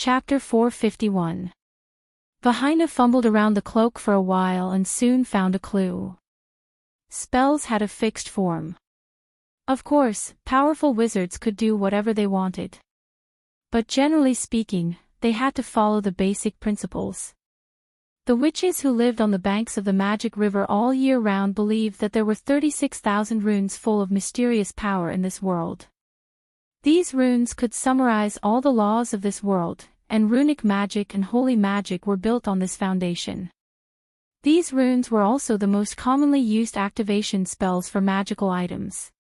Chapter 451. Vahina fumbled around the cloak for a while and soon found a clue. Spells had a fixed form. Of course, powerful wizards could do whatever they wanted. But generally speaking, they had to follow the basic principles. The witches who lived on the banks of the magic river all year round believed that there were 36,000 runes full of mysterious power in this world. These runes could summarize all the laws of this world, and runic magic and holy magic were built on this foundation. These runes were also the most commonly used activation spells for magical items.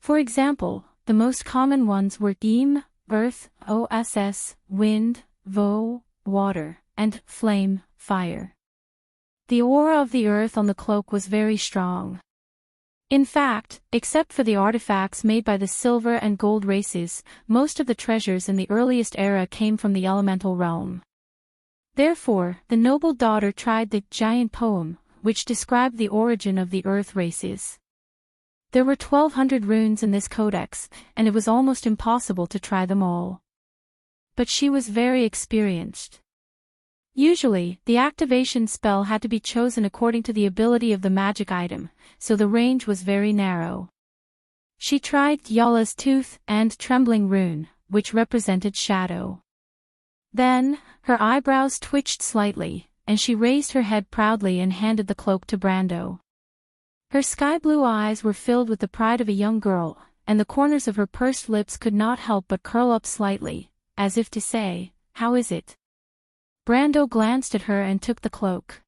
For example, the most common ones were Im, earth, Oss, wind, Vo, water, and flame, fire. The aura of the earth on the cloak was very strong. In fact, except for the artifacts made by the silver and gold races, most of the treasures in the earliest era came from the elemental realm. Therefore, the noble daughter tried the giant poem, which described the origin of the earth races. There were 1,200 runes in this codex, and it was almost impossible to try them all. But she was very experienced. Usually, the activation spell had to be chosen according to the ability of the magic item, so the range was very narrow. She tried Yala's Tooth and Trembling Rune, which represented shadow. Then, her eyebrows twitched slightly, and she raised her head proudly and handed the cloak to Brando. Her sky-blue eyes were filled with the pride of a young girl, and the corners of her pursed lips could not help but curl up slightly, as if to say, "How is it?" Brando glanced at her and took the cloak.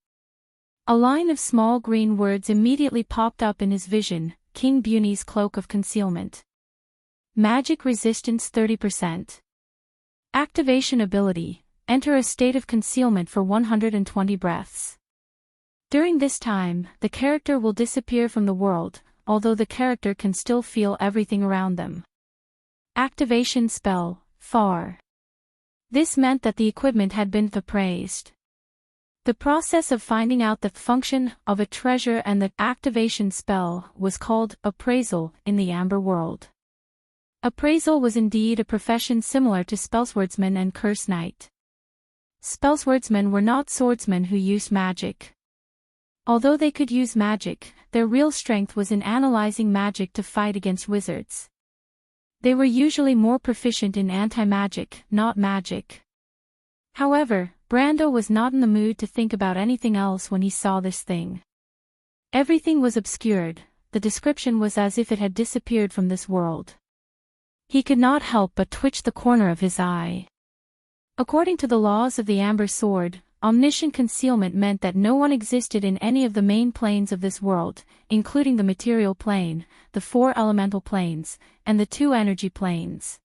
A line of small green words immediately popped up in his vision: King Buni's Cloak of Concealment. Magic resistance 30%. Activation ability: enter a state of concealment for 120 breaths. During this time, the character will disappear from the world, although the character can still feel everything around them. Activation spell: Far. This meant that the equipment had been appraised. The process of finding out the function of a treasure and the activation spell was called appraisal in the Amber world. Appraisal was indeed a profession similar to spellswordsman and curse knight. Spellswordsmen were not swordsmen who used magic. Although they could use magic, their real strength was in analyzing magic to fight against wizards. They were usually more proficient in anti-magic, not magic. However, Brando was not in the mood to think about anything else when he saw this thing. Everything was obscured, the description was as if it had disappeared from this world. He could not help but twitch the corner of his eye. According to the laws of the Amber Sword, omniscient concealment meant that no one existed in any of the main planes of this world, including the material plane, the 4 elemental planes, and the 2 energy planes.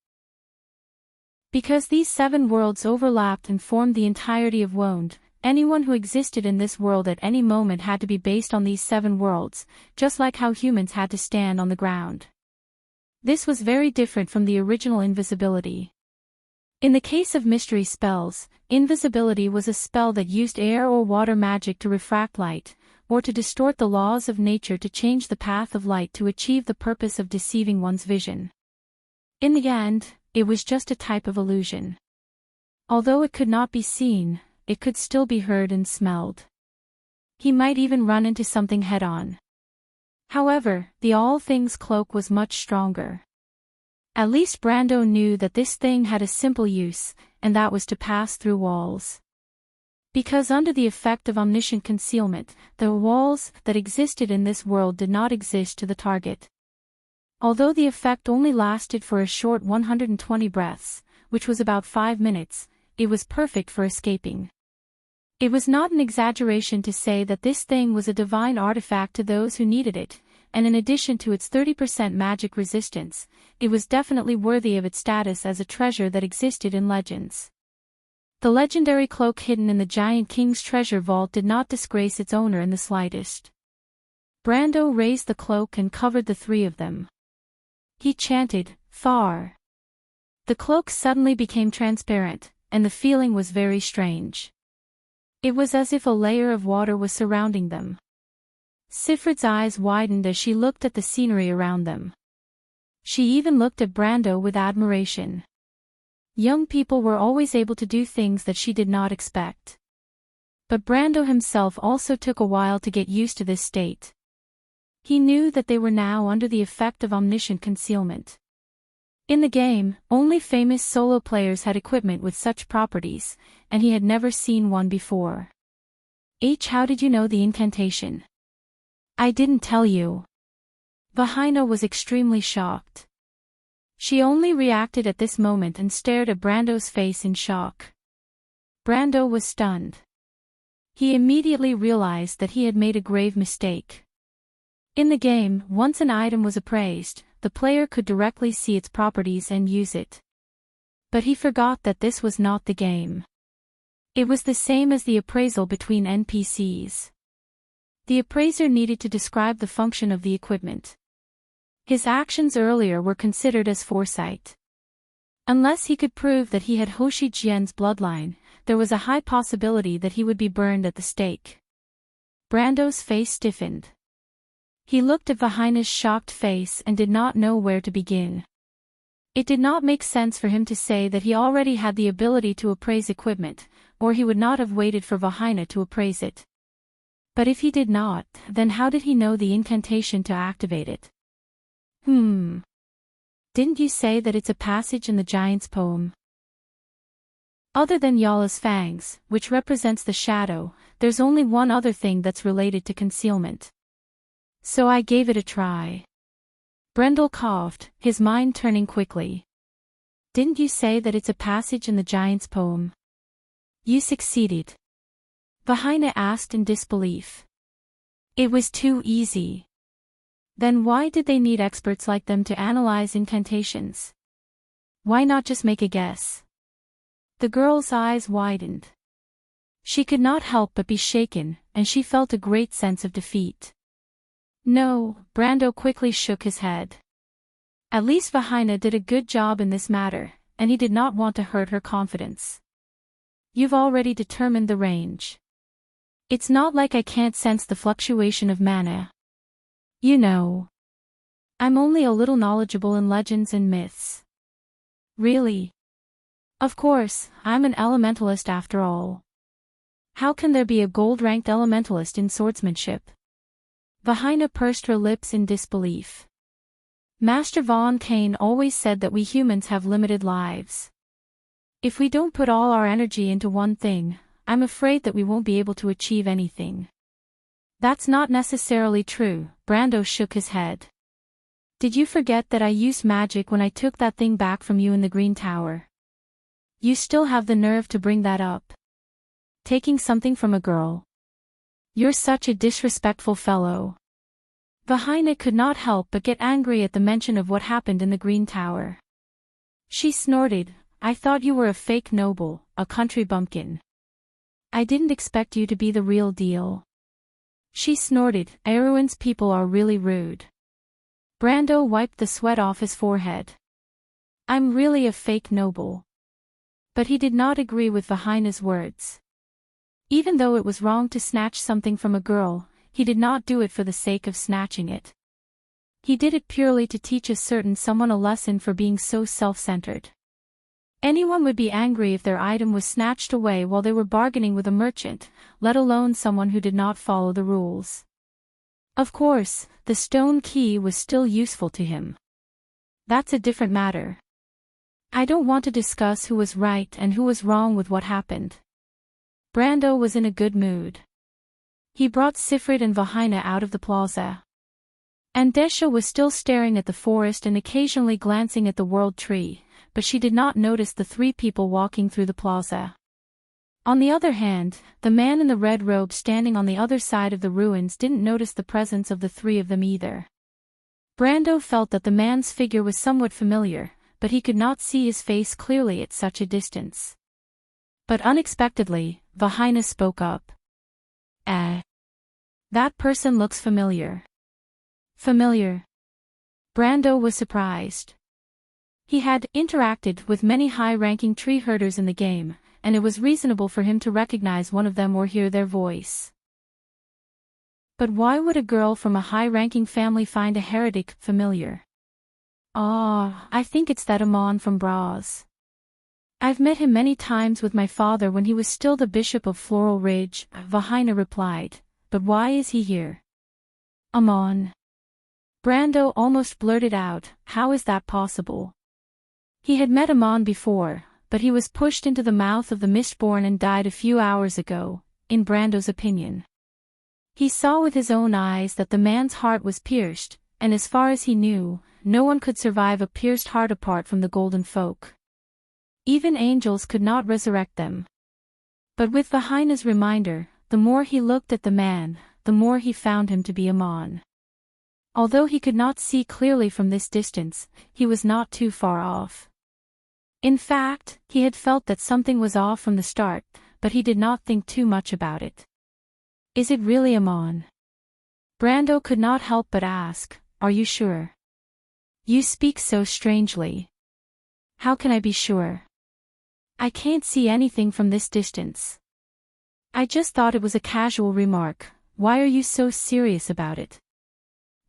Because these 7 worlds overlapped and formed the entirety of Wond, anyone who existed in this world at any moment had to be based on these 7 worlds, just like how humans had to stand on the ground. This was very different from the original invisibility. In the case of mystery spells, invisibility was a spell that used air or water magic to refract light, or to distort the laws of nature to change the path of light to achieve the purpose of deceiving one's vision. In the end, it was just a type of illusion. Although it could not be seen, it could still be heard and smelled. He might even run into something head-on. However, the All Things cloak was much stronger. At least Brando knew that this thing had a simple use, and that was to pass through walls. Because under the effect of omniscient concealment, the walls that existed in this world did not exist to the target. Although the effect only lasted for a short 120 breaths, which was about 5 minutes, it was perfect for escaping. It was not an exaggeration to say that this thing was a divine artifact to those who needed it, and in addition to its 30% magic resistance, it was definitely worthy of its status as a treasure that existed in legends. The legendary cloak hidden in the Giant King's treasure vault did not disgrace its owner in the slightest. Brando raised the cloak and covered the 3 of them. He chanted, "Far." The cloak suddenly became transparent, and the feeling was very strange. It was as if a layer of water was surrounding them. Sifrid's eyes widened as she looked at the scenery around them. She even looked at Brando with admiration. Young people were always able to do things that she did not expect. But Brando himself also took a while to get used to this state. He knew that they were now under the effect of omniscient concealment. In the game, only famous solo players had equipment with such properties, and he had never seen one before. How did you know the incantation? I didn't tell you. Vahina was extremely shocked. She only reacted at this moment and stared at Brando's face in shock. Brando was stunned. He immediately realized that he had made a grave mistake. In the game, once an item was appraised, the player could directly see its properties and use it. But he forgot that this was not the game. It was the same as the appraisal between NPCs. The appraiser needed to describe the function of the equipment. His actions earlier were considered as foresight. Unless he could prove that he had Hoshi Jian's bloodline, there was a high possibility that he would be burned at the stake. Brando's face stiffened. He looked at Vahina's shocked face and did not know where to begin. It did not make sense for him to say that he already had the ability to appraise equipment, or he would not have waited for Vahina to appraise it. But if he did not, then how did he know the incantation to activate it? Didn't you say that it's a passage in the giant's poem? Other than Yala's fangs, which represents the shadow, there's only one other thing that's related to concealment. So I gave it a try. Brendel coughed, his mind turning quickly. Didn't you say that it's a passage in the giant's poem? You succeeded. Vahina asked in disbelief. It was too easy. Then why did they need experts like them to analyze incantations? Why not just make a guess? The girl's eyes widened. She could not help but be shaken, and she felt a great sense of defeat. No, Brando quickly shook his head. At least Vahina did a good job in this matter, and he did not want to hurt her confidence. You've already determined the range. It's not like I can't sense the fluctuation of mana. You know. I'm only a little knowledgeable in legends and myths. Really? Of course, I'm an elementalist after all. How can there be a gold-ranked elementalist in swordsmanship? Vahina pursed her lips in disbelief. Master Von Kane always said that we humans have limited lives. If we don't put all our energy into one thing, I'm afraid that we won't be able to achieve anything. That's not necessarily true, Brando shook his head. Did you forget that I used magic when I took that thing back from you in the Green Tower? You still have the nerve to bring that up. Taking something from a girl. You're such a disrespectful fellow. Vahina could not help but get angry at the mention of what happened in the Green Tower. She snorted, I thought you were a fake noble, a country bumpkin. I didn't expect you to be the real deal. She snorted, Erewhon's people are really rude. Brando wiped the sweat off his forehead. I'm really a fake noble. But he did not agree with Vahina's words. Even though it was wrong to snatch something from a girl, he did not do it for the sake of snatching it. He did it purely to teach a certain someone a lesson for being so self-centered. Anyone would be angry if their item was snatched away while they were bargaining with a merchant, let alone someone who did not follow the rules. Of course, the stone key was still useful to him. That's a different matter. I don't want to discuss who was right and who was wrong with what happened. Brando was in a good mood. He brought Sifrid and Vahina out of the plaza. Andesha was still staring at the forest and occasionally glancing at the world tree, but she did not notice the three people walking through the plaza. On the other hand, the man in the red robe standing on the other side of the ruins didn't notice the presence of the three of them either. Brando felt that the man's figure was somewhat familiar, but he could not see his face clearly at such a distance. But unexpectedly, Vahina spoke up. That person looks familiar. Familiar? Brando was surprised. He had interacted with many high-ranking tree herders in the game, and it was reasonable for him to recognize one of them or hear their voice. But why would a girl from a high-ranking family find a heretic familiar? I think it's that Amon from Braz. I've met him many times with my father when he was still the Bishop of Floral Ridge, Vahina replied, but why is he here? Amon. Brando almost blurted out, how is that possible? He had met Amon before, but he was pushed into the mouth of the Mistborn and died a few hours ago, in Brando's opinion. He saw with his own eyes that the man's heart was pierced, and as far as he knew, no one could survive a pierced heart apart from the Golden Folk. Even angels could not resurrect them. But with Vahina's reminder, the more he looked at the man, the more he found him to be Amon. Although he could not see clearly from this distance, he was not too far off. In fact, he had felt that something was off from the start, but he did not think too much about it. Is it really Amon? Brando could not help but ask, are you sure? You speak so strangely. How can I be sure? I can't see anything from this distance. I just thought it was a casual remark, why are you so serious about it?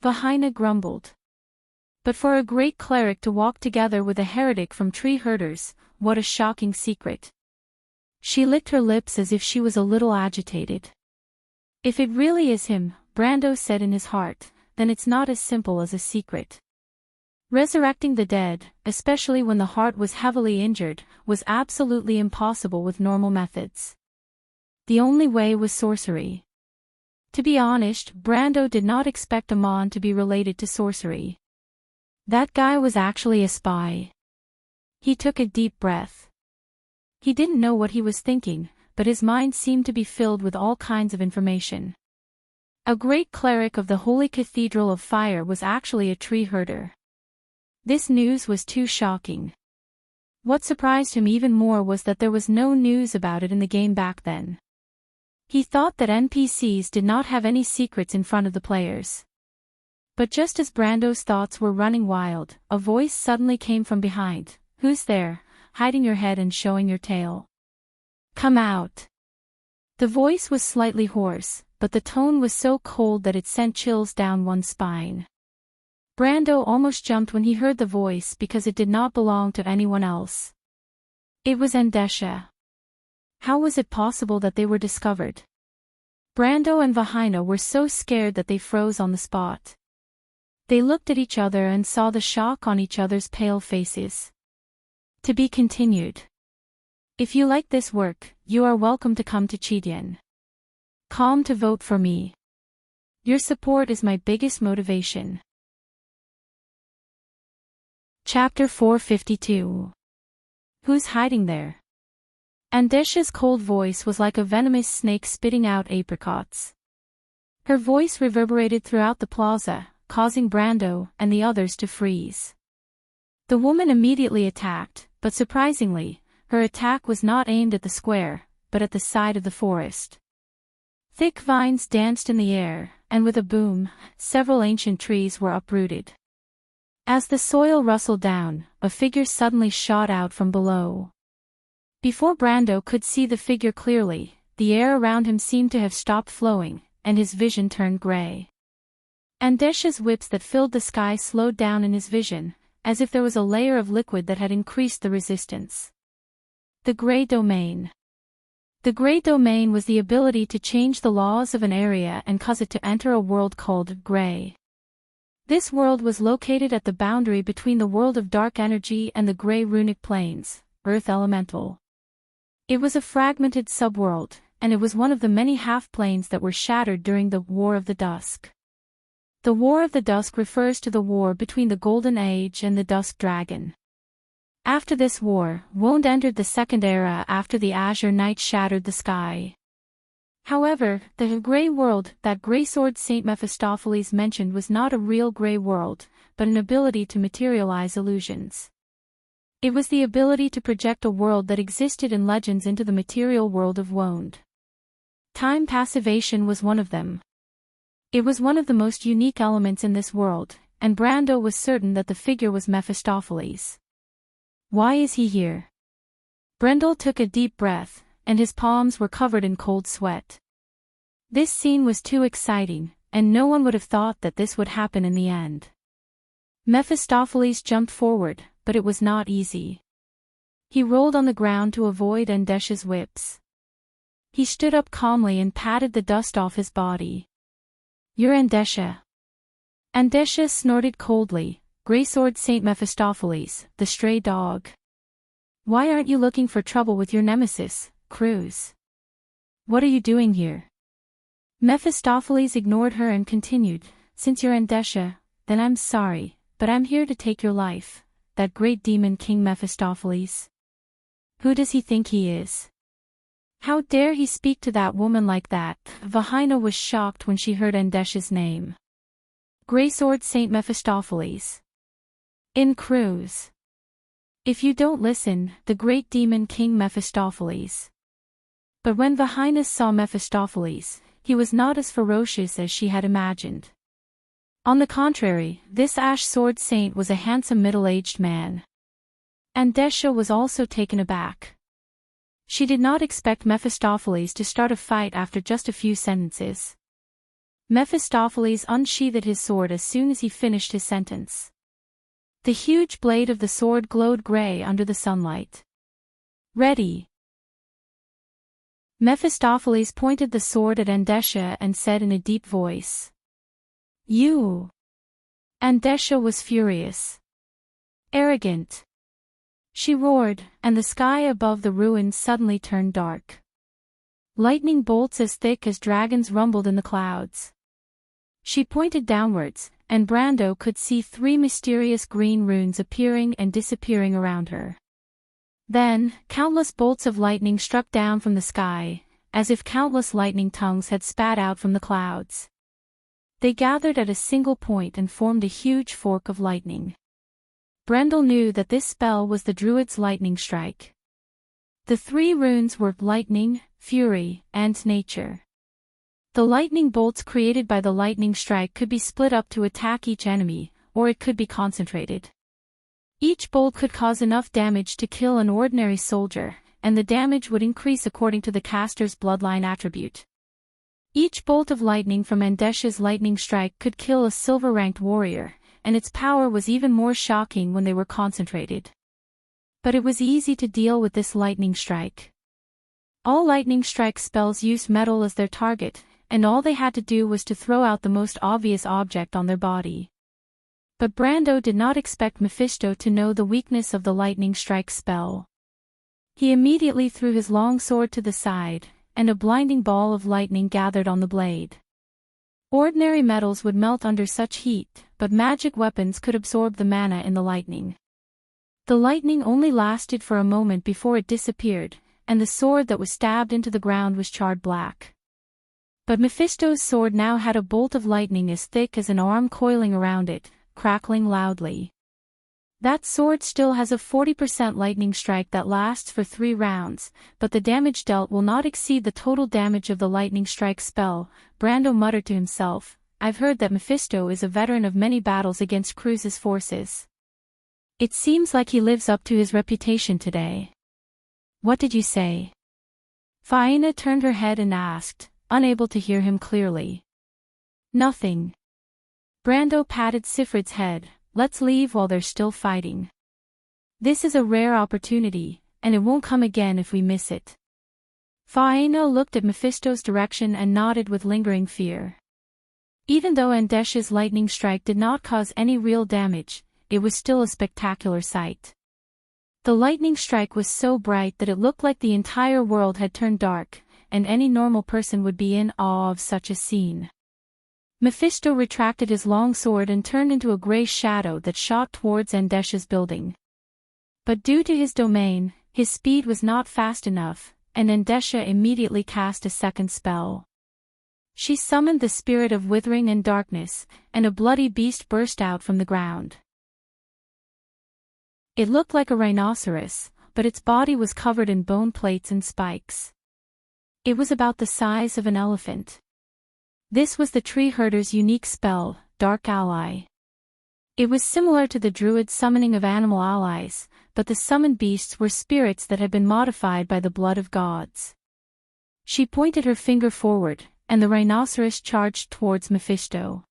Vahina grumbled. But for a great cleric to walk together with a heretic from Tree Herders, what a shocking secret. She licked her lips as if she was a little agitated. If it really is him, Brando said in his heart, then it's not as simple as a secret. Resurrecting the dead, especially when the heart was heavily injured, was absolutely impossible with normal methods. The only way was sorcery. To be honest, Brando did not expect Amon to be related to sorcery. That guy was actually a spy. He took a deep breath. He didn't know what he was thinking, but his mind seemed to be filled with all kinds of information. A great cleric of the Holy Cathedral of Fire was actually a tree herder. This news was too shocking. What surprised him even more was that there was no news about it in the game back then. He thought that NPCs did not have any secrets in front of the players. But just as Brando's thoughts were running wild, a voice suddenly came from behind. Who's there, hiding your head and showing your tail? Come out. The voice was slightly hoarse, but the tone was so cold that it sent chills down one's spine. Brando almost jumped when he heard the voice because it did not belong to anyone else. It was Endesha. How was it possible that they were discovered? Brando and Vahina were so scared that they froze on the spot. They looked at each other and saw the shock on each other's pale faces. To be continued. If you like this work, you are welcome to come to Chidian. Calm to vote for me. Your support is my biggest motivation. Chapter 452. Who's hiding there? Andesha's cold voice was like a venomous snake spitting out apricots. Her voice reverberated throughout the plaza, causing Brando and the others to freeze. The woman immediately attacked, but surprisingly, her attack was not aimed at the square, but at the side of the forest. Thick vines danced in the air, and with a boom, several ancient trees were uprooted. As the soil rustled down, a figure suddenly shot out from below. Before Brando could see the figure clearly, the air around him seemed to have stopped flowing, and his vision turned gray. Andesha's whips that filled the sky slowed down in his vision, as if there was a layer of liquid that had increased the resistance. The Gray Domain. The Gray Domain was the ability to change the laws of an area and cause it to enter a world called Gray. This world was located at the boundary between the world of dark energy and the Gray Runic Plains, Earth Elemental. It was a fragmented subworld, and it was one of the many half-planes that were shattered during the War of the Dusk. The War of the Dusk refers to the war between the Golden Age and the Dusk Dragon. After this war, Wond entered the Second Era after the Azure Night shattered the sky. However, the Grey World that Greysword Saint Mephistopheles mentioned was not a real Grey World, but an ability to materialize illusions. It was the ability to project a world that existed in legends into the material world of Wond. Time passivation was one of them. It was one of the most unique elements in this world, and Brando was certain that the figure was Mephistopheles. Why is he here? Brendel took a deep breath, and his palms were covered in cold sweat. This scene was too exciting, and no one would have thought that this would happen in the end. Mephistopheles jumped forward, but it was not easy. He rolled on the ground to avoid Andesha's whips. He stood up calmly and patted the dust off his body. "You're Andesha." Andesha snorted coldly, "Greysword Saint Mephistopheles, the stray dog. Why aren't you looking for trouble with your nemesis, Cruz? What are you doing here?" Mephistopheles ignored her and continued, "Since you're Andesha, then I'm sorry, but I'm here to take your life, that great demon King Mephistopheles. Who does he think he is? How dare he speak to that woman like that?" Vahina was shocked when she heard Andesha's name. "Greysword Saint Mephistopheles. In Cruz. If you don't listen, the great demon King Mephistopheles." But when Vahina saw Mephistopheles, he was not as ferocious as she had imagined. On the contrary, this ash-sword saint was a handsome middle-aged man. Andesha was also taken aback. She did not expect Mephistopheles to start a fight after just a few sentences. Mephistopheles unsheathed his sword as soon as he finished his sentence. The huge blade of the sword glowed gray under the sunlight. "Ready." Mephistopheles pointed the sword at Andesha and said in a deep voice, "You." Andesha was furious. "Arrogant." She roared, and the sky above the ruins suddenly turned dark. Lightning bolts as thick as dragons rumbled in the clouds. She pointed downwards, and Brando could see 3 mysterious green runes appearing and disappearing around her. Then, countless bolts of lightning struck down from the sky, as if countless lightning tongues had spat out from the clouds. They gathered at a single point and formed a huge fork of lightning. Brendel knew that this spell was the druid's lightning strike. The 3 runes were lightning, fury, and nature. The lightning bolts created by the lightning strike could be split up to attack each enemy, or it could be concentrated. Each bolt could cause enough damage to kill an ordinary soldier, and the damage would increase according to the caster's bloodline attribute. Each bolt of lightning from Andesha's lightning strike could kill a silver-ranked warrior, and its power was even more shocking when they were concentrated. But it was easy to deal with this lightning strike. All lightning strike spells used metal as their target, and all they had to do was to throw out the most obvious object on their body. But Brando did not expect Mephisto to know the weakness of the lightning strike spell. He immediately threw his long sword to the side, and a blinding ball of lightning gathered on the blade. Ordinary metals would melt under such heat, but magic weapons could absorb the mana in the lightning. The lightning only lasted for a moment before it disappeared, and the sword that was stabbed into the ground was charred black. But Mephisto's sword now had a bolt of lightning as thick as an arm coiling around it, crackling loudly. That sword still has a 40% lightning strike that lasts for 3 rounds, but the damage dealt will not exceed the total damage of the lightning strike spell. Brando muttered to himself, "I've heard that Mephisto is a veteran of many battles against Cruz's forces. It seems like he lives up to his reputation today." "What did you say?" Faina turned her head and asked, unable to hear him clearly. "Nothing." Brando patted Sifrid's head, "Let's leave while they're still fighting. This is a rare opportunity, and it won't come again if we miss it." Faina looked at Mephisto's direction and nodded with lingering fear. Even though Andesha's lightning strike did not cause any real damage, it was still a spectacular sight. The lightning strike was so bright that it looked like the entire world had turned dark, and any normal person would be in awe of such a scene. Mephisto retracted his long sword and turned into a gray shadow that shot towards Andesha's building. But due to his domain, his speed was not fast enough, and Andesha immediately cast a second spell. She summoned the spirit of withering and darkness, and a bloody beast burst out from the ground. It looked like a rhinoceros, but its body was covered in bone plates and spikes. It was about the size of an elephant. This was the tree herder's unique spell, Dark Ally. It was similar to the druid's summoning of animal allies, but the summoned beasts were spirits that had been modified by the blood of gods. She pointed her finger forward, and the rhinoceros charged towards Mephisto.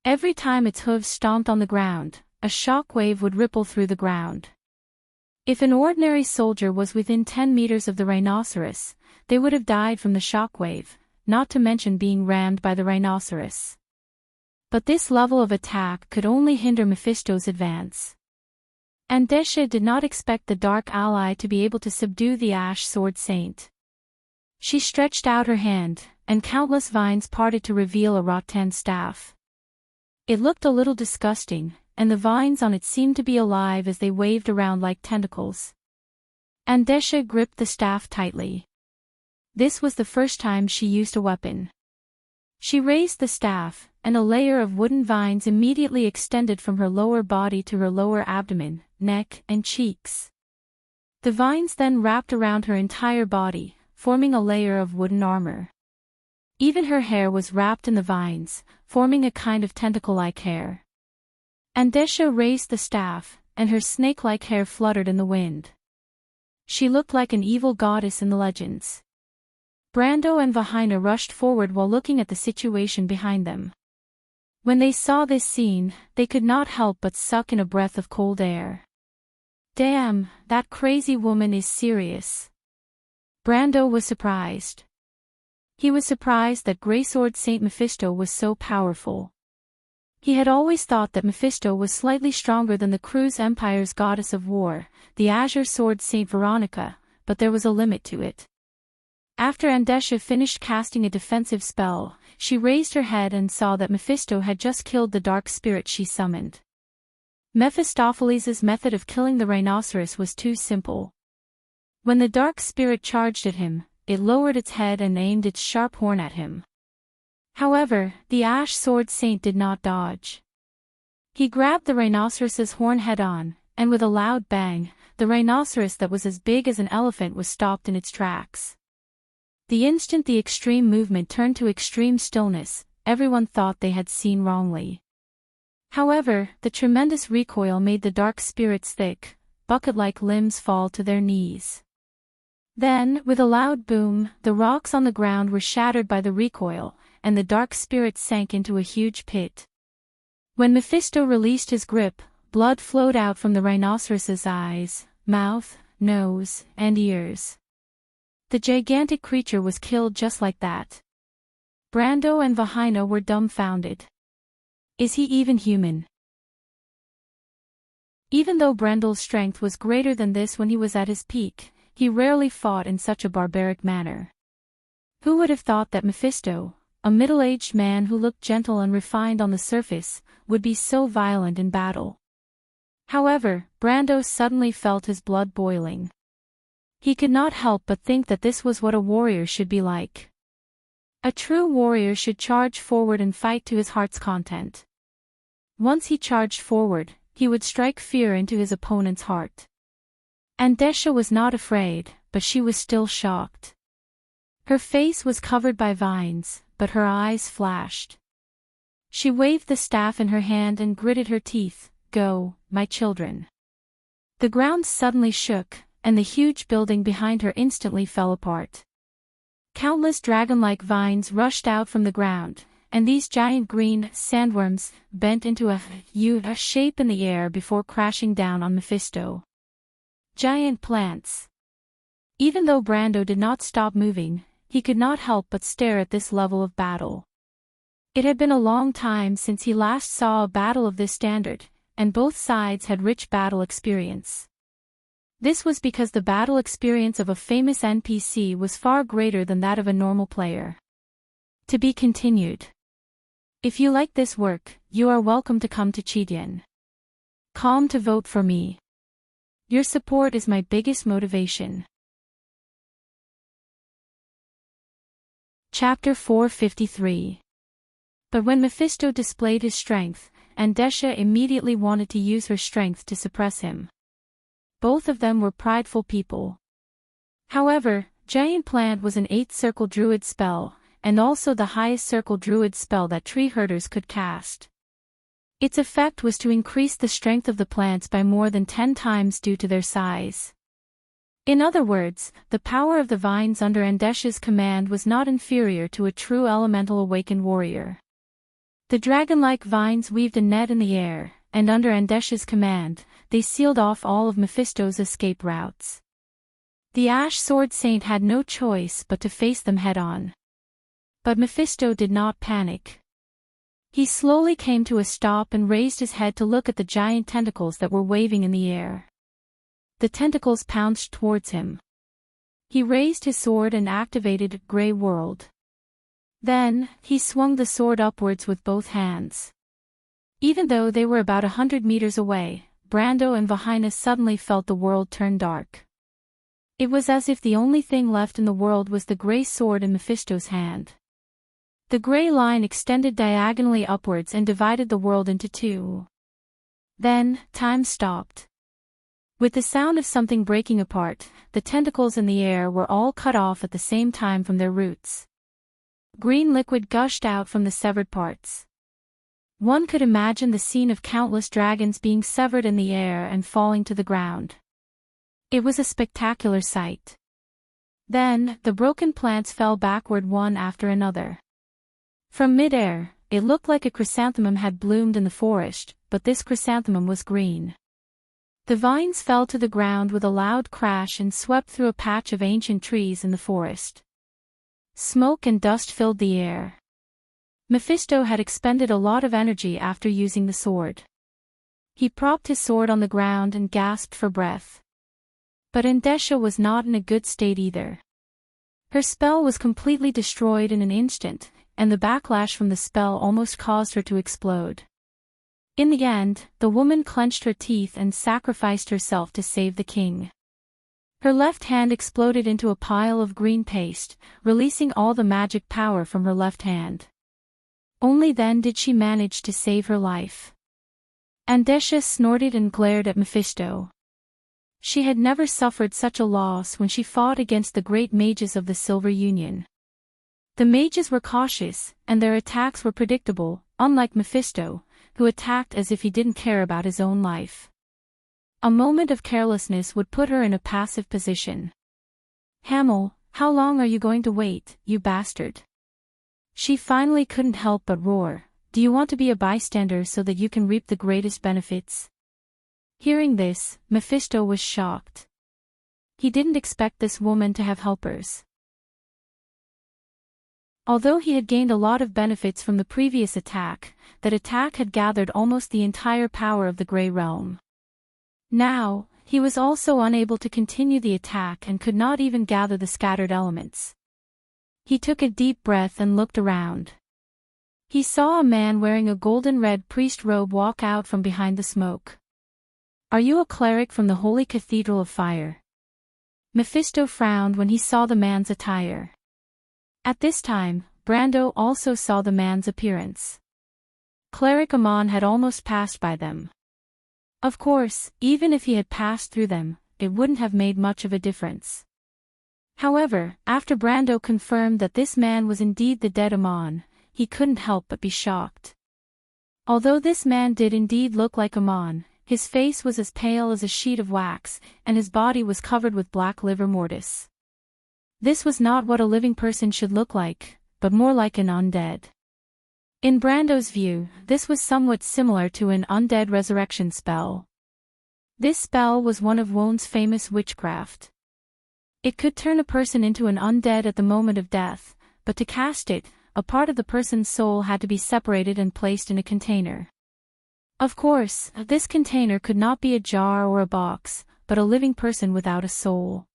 Every time its hooves stomped on the ground, a shock wave would ripple through the ground. If an ordinary soldier was within 10 meters of the rhinoceros, they would have died from the shockwave, not to mention being rammed by the rhinoceros. But this level of attack could only hinder Mephisto's advance. Andesha did not expect the Dark Ally to be able to subdue the Ash Sword Saint. She stretched out her hand, and countless vines parted to reveal a rattan staff. It looked a little disgusting, and the vines on it seemed to be alive as they waved around like tentacles. Andesha gripped the staff tightly. This was the first time she used a weapon. She raised the staff, and a layer of wooden vines immediately extended from her lower body to her lower abdomen, neck, and cheeks. The vines then wrapped around her entire body, forming a layer of wooden armor. Even her hair was wrapped in the vines, forming a kind of tentacle-like hair. Andesha raised the staff, and her snake-like hair fluttered in the wind. She looked like an evil goddess in the legends. Brando and Vahina rushed forward while looking at the situation behind them. When they saw this scene, they could not help but suck in a breath of cold air. Damn, that crazy woman is serious. Brando was surprised. He was surprised that Greysword Saint Mephisto was so powerful. He had always thought that Mephisto was slightly stronger than the Cruz Empire's goddess of war, the Azure Sword Saint Veronica, but there was a limit to it. After Andesha finished casting a defensive spell, she raised her head and saw that Mephisto had just killed the dark spirit she summoned. Mephistopheles' method of killing the rhinoceros was too simple. When the dark spirit charged at him, it lowered its head and aimed its sharp horn at him. However, the Ash Sword Saint did not dodge. He grabbed the rhinoceros's horn head-on, and with a loud bang, the rhinoceros that was as big as an elephant was stopped in its tracks. The instant the extreme movement turned to extreme stillness, everyone thought they had seen wrongly. However, the tremendous recoil made the dark spirit's thick, bucket-like limbs fall to their knees. Then, with a loud boom, the rocks on the ground were shattered by the recoil, and the dark spirit sank into a huge pit. When Mephisto released his grip, blood flowed out from the rhinoceros's eyes, mouth, nose, and ears. The gigantic creature was killed just like that. Brando and Vahina were dumbfounded. Is he even human? Even though Brendel's strength was greater than this when he was at his peak, he rarely fought in such a barbaric manner. Who would have thought that Mephisto, a middle-aged man who looked gentle and refined on the surface, would be so violent in battle? However, Brando suddenly felt his blood boiling. He could not help but think that this was what a warrior should be like. A true warrior should charge forward and fight to his heart's content. Once he charged forward, he would strike fear into his opponent's heart. Andesha was not afraid, but she was still shocked. Her face was covered by vines, but her eyes flashed. She waved the staff in her hand and gritted her teeth. Go, my children. The ground suddenly shook, and the huge building behind her instantly fell apart. Countless dragon-like vines rushed out from the ground, and these giant green sandworms bent into a U shape in the air before crashing down on Mephisto. Giant plants. Even though Brando did not stop moving, he could not help but stare at this level of battle. It had been a long time since he last saw a battle of this standard, and both sides had rich battle experience. This was because the battle experience of a famous NPC was far greater than that of a normal player. To be continued. If you like this work, you are welcome to come to Chidien.com to vote for me. Your support is my biggest motivation. Chapter 453. But when Mephisto displayed his strength, Andesha immediately wanted to use her strength to suppress him. Both of them were prideful people. However, Giant Plant was an 8th Circle Druid spell, and also the highest Circle Druid spell that tree herders could cast. Its effect was to increase the strength of the plants by more than 10 times due to their size. In other words, the power of the vines under Andesha's command was not inferior to a true elemental awakened warrior. The dragon-like vines weaved a net in the air, and under Andesha's command, they sealed off all of Mephisto's escape routes. The Ash Sword Saint had no choice but to face them head-on. But Mephisto did not panic. He slowly came to a stop and raised his head to look at the giant tentacles that were waving in the air. The tentacles pounced towards him. He raised his sword and activated Grey World. Then, he swung the sword upwards with both hands. Even though they were about 100 meters away, Brando and Vahina suddenly felt the world turn dark. It was as if the only thing left in the world was the grey sword in Mephisto's hand. The grey line extended diagonally upwards and divided the world into two. Then, time stopped. With the sound of something breaking apart, the tentacles in the air were all cut off at the same time from their roots. Green liquid gushed out from the severed parts. One could imagine the scene of countless dragons being severed in the air and falling to the ground. It was a spectacular sight. Then, the broken plants fell backward one after another. From mid-air, it looked like a chrysanthemum had bloomed in the forest, but this chrysanthemum was green. The vines fell to the ground with a loud crash and swept through a patch of ancient trees in the forest. Smoke and dust filled the air. Mephisto had expended a lot of energy after using the sword. He propped his sword on the ground and gasped for breath. But Andesha was not in a good state either. Her spell was completely destroyed in an instant, and the backlash from the spell almost caused her to explode. In the end, the woman clenched her teeth and sacrificed herself to save the king. Her left hand exploded into a pile of green paste, releasing all the magic power from her left hand. Only then did she manage to save her life. Andesha snorted and glared at Mephisto. She had never suffered such a loss when she fought against the great mages of the Silver Union. The mages were cautious, and their attacks were predictable, unlike Mephisto, who attacked as if he didn't care about his own life. A moment of carelessness would put her in a passive position. "Hamel, how long are you going to wait, you bastard?" She finally couldn't help but roar. "Do you want to be a bystander so that you can reap the greatest benefits?" Hearing this, Mephisto was shocked. He didn't expect this woman to have helpers. Although he had gained a lot of benefits from the previous attack, that attack had gathered almost the entire power of the Grey Realm. Now, he was also unable to continue the attack and could not even gather the scattered elements. He took a deep breath and looked around. He saw a man wearing a golden-red priest robe walk out from behind the smoke. "Are you a cleric from the Holy Cathedral of Fire?" Mephisto frowned when he saw the man's attire. At this time, Brando also saw the man's appearance. Cleric Amon had almost passed by them. Of course, even if he had passed through them, it wouldn't have made much of a difference. However, after Brando confirmed that this man was indeed the dead Amon, he couldn't help but be shocked. Although this man did indeed look like Amon, his face was as pale as a sheet of wax, and his body was covered with black livor mortis. This was not what a living person should look like, but more like an undead. In Brando's view, this was somewhat similar to an undead resurrection spell. This spell was one of Wone's famous witchcraft. It could turn a person into an undead at the moment of death, but to cast it, a part of the person's soul had to be separated and placed in a container. Of course, this container could not be a jar or a box, but a living person without a soul.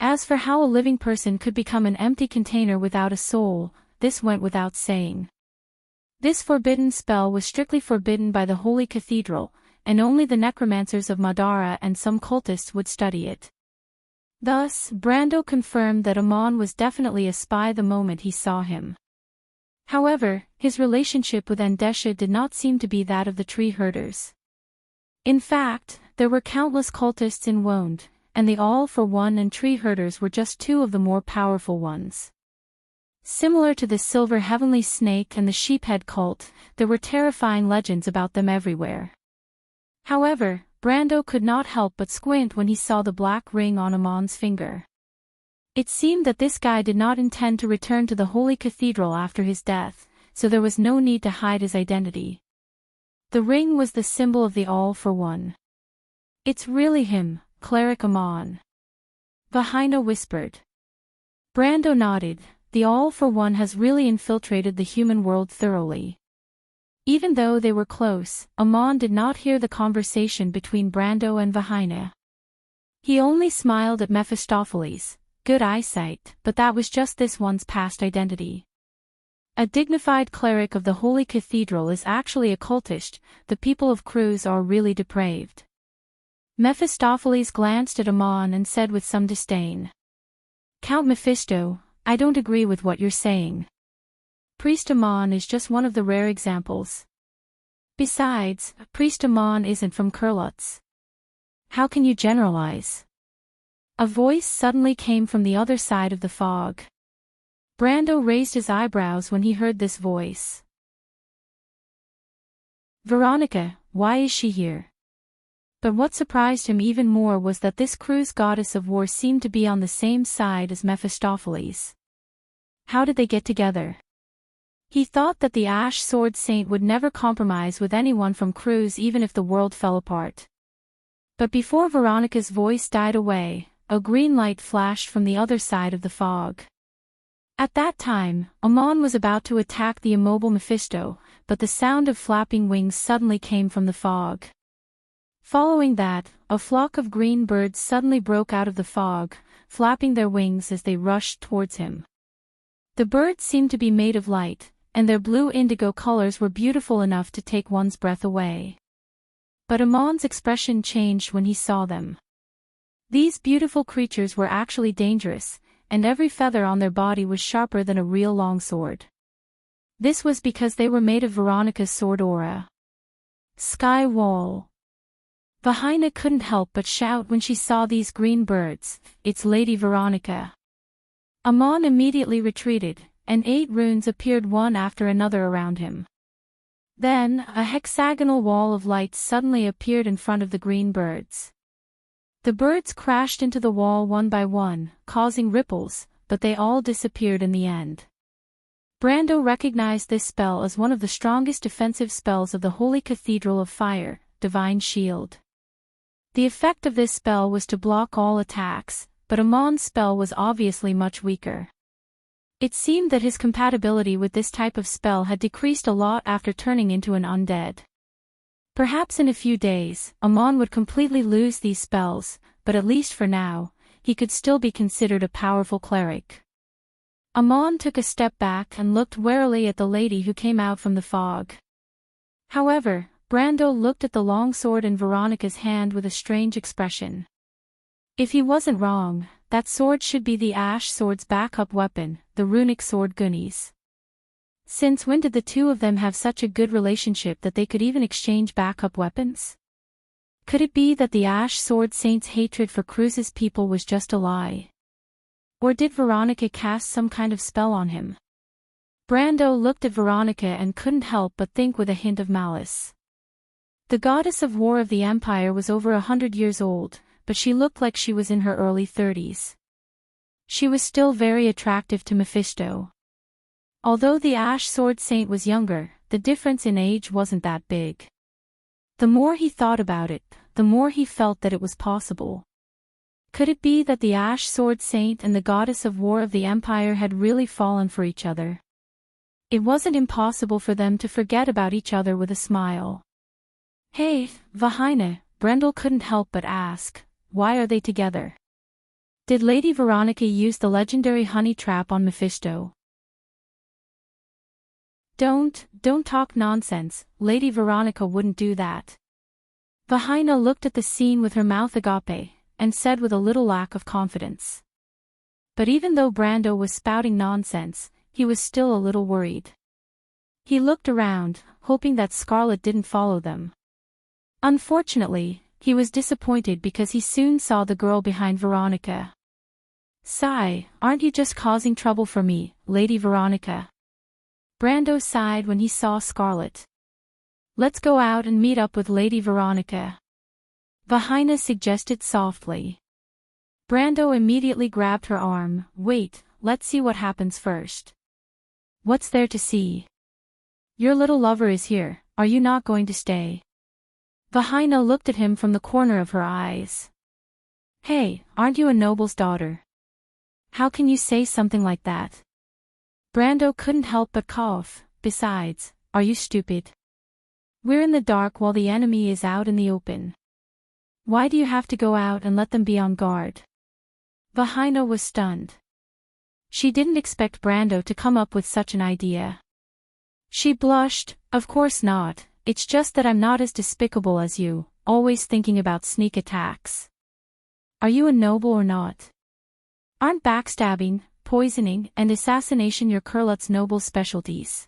As for how a living person could become an empty container without a soul, this went without saying. This forbidden spell was strictly forbidden by the Holy Cathedral, and only the necromancers of Madara and some cultists would study it. Thus, Brando confirmed that Amon was definitely a spy the moment he saw him. However, his relationship with Andesha did not seem to be that of the tree herders. In fact, there were countless cultists in Woned, and the All for One and tree herders were just two of the more powerful ones. Similar to the Silver Heavenly Snake and the Sheephead cult, there were terrifying legends about them everywhere. However, Brando could not help but squint when he saw the black ring on Amon's finger. It seemed that this guy did not intend to return to the Holy Cathedral after his death, so there was no need to hide his identity. The ring was the symbol of the All-for-One. It's really him, Cleric Amon. Vahina whispered. Brando nodded. The All-for-One has really infiltrated the human world thoroughly. Even though they were close, Amon did not hear the conversation between Brando and Vahina. He only smiled at Mephistopheles. Good eyesight, but that was just this one's past identity. A dignified cleric of the Holy Cathedral is actually a cultist. The people of Cruz are really depraved. Mephistopheles glanced at Amon and said with some disdain. Count Mephisto, I don't agree with what you're saying. Priest Amon is just one of the rare examples. Besides, Priest Amon isn't from Kurlutz. How can you generalize? A voice suddenly came from the other side of the fog. Brando raised his eyebrows when he heard this voice. Veronica, why is she here? But what surprised him even more was that this Cruz goddess of war seemed to be on the same side as Mephistopheles. How did they get together? He thought that the Ash Sword Saint would never compromise with anyone from Cruz even if the world fell apart. But before Veronica's voice died away, a green light flashed from the other side of the fog. At that time, Amon was about to attack the immobile Mephisto, but the sound of flapping wings suddenly came from the fog. Following that, a flock of green birds suddenly broke out of the fog, flapping their wings as they rushed towards him. The birds seemed to be made of light, and their blue indigo colors were beautiful enough to take one's breath away. But Amon's expression changed when he saw them. These beautiful creatures were actually dangerous, and every feather on their body was sharper than a real longsword. This was because they were made of Veronica's sword aura. Sky Wall. Vahina couldn't help but shout when she saw these green birds, it's Lady Veronica. Amon immediately retreated, and 8 runes appeared one after another around him. Then, a hexagonal wall of light suddenly appeared in front of the green birds. The birds crashed into the wall one by one, causing ripples, but they all disappeared in the end. Brando recognized this spell as one of the strongest defensive spells of the Holy Cathedral of Fire, Divine Shield. The effect of this spell was to block all attacks, but Amon's spell was obviously much weaker. It seemed that his compatibility with this type of spell had decreased a lot after turning into an undead. Perhaps in a few days, Amon would completely lose these spells, but at least for now, he could still be considered a powerful cleric. Amon took a step back and looked warily at the lady who came out from the fog. However, Brando looked at the longsword in Veronica's hand with a strange expression. If he wasn't wrong, that sword should be the Ash Sword's backup weapon, the runic sword Gunnies. Since when did the two of them have such a good relationship that they could even exchange backup weapons? Could it be that the Ash Sword Saint's hatred for Cruz's people was just a lie? Or did Veronica cast some kind of spell on him? Brando looked at Veronica and couldn't help but think with a hint of malice. The goddess of war of the Empire was over 100 years old, but she looked like she was in her early 30s. She was still very attractive to Mephisto. Although the Ash Sword Saint was younger, the difference in age wasn't that big. The more he thought about it, the more he felt that it was possible. Could it be that the Ash Sword Saint and the goddess of war of the Empire had really fallen for each other? It wasn't impossible for them to forget about each other with a smile. Hey, Vahina, Brendel couldn't help but ask, why are they together? Did Lady Veronica use the legendary honey trap on Mephisto? Don't talk nonsense, Lady Veronica wouldn't do that. Vahina looked at the scene with her mouth agape, and said with a little lack of confidence. But even though Brando was spouting nonsense, he was still a little worried. He looked around, hoping that Scarlet didn't follow them. Unfortunately, he was disappointed because he soon saw the girl behind Veronica. Sigh, aren't you just causing trouble for me, Lady Veronica? Brando sighed when he saw Scarlet. Let's go out and meet up with Lady Veronica. Vahina suggested softly. Brando immediately grabbed her arm. Wait, let's see what happens first. What's there to see? Your little lover is here, are you not going to stay? Vahina looked at him from the corner of her eyes. Hey, aren't you a noble's daughter? How can you say something like that? Brando couldn't help but cough. Besides, are you stupid? We're in the dark while the enemy is out in the open. Why do you have to go out and let them be on guard? Vahina was stunned. She didn't expect Brando to come up with such an idea. She blushed. Of course not, it's just that I'm not as despicable as you, always thinking about sneak attacks. Are you a noble or not? Aren't backstabbing, poisoning, and assassination your Kurlut's noble specialties?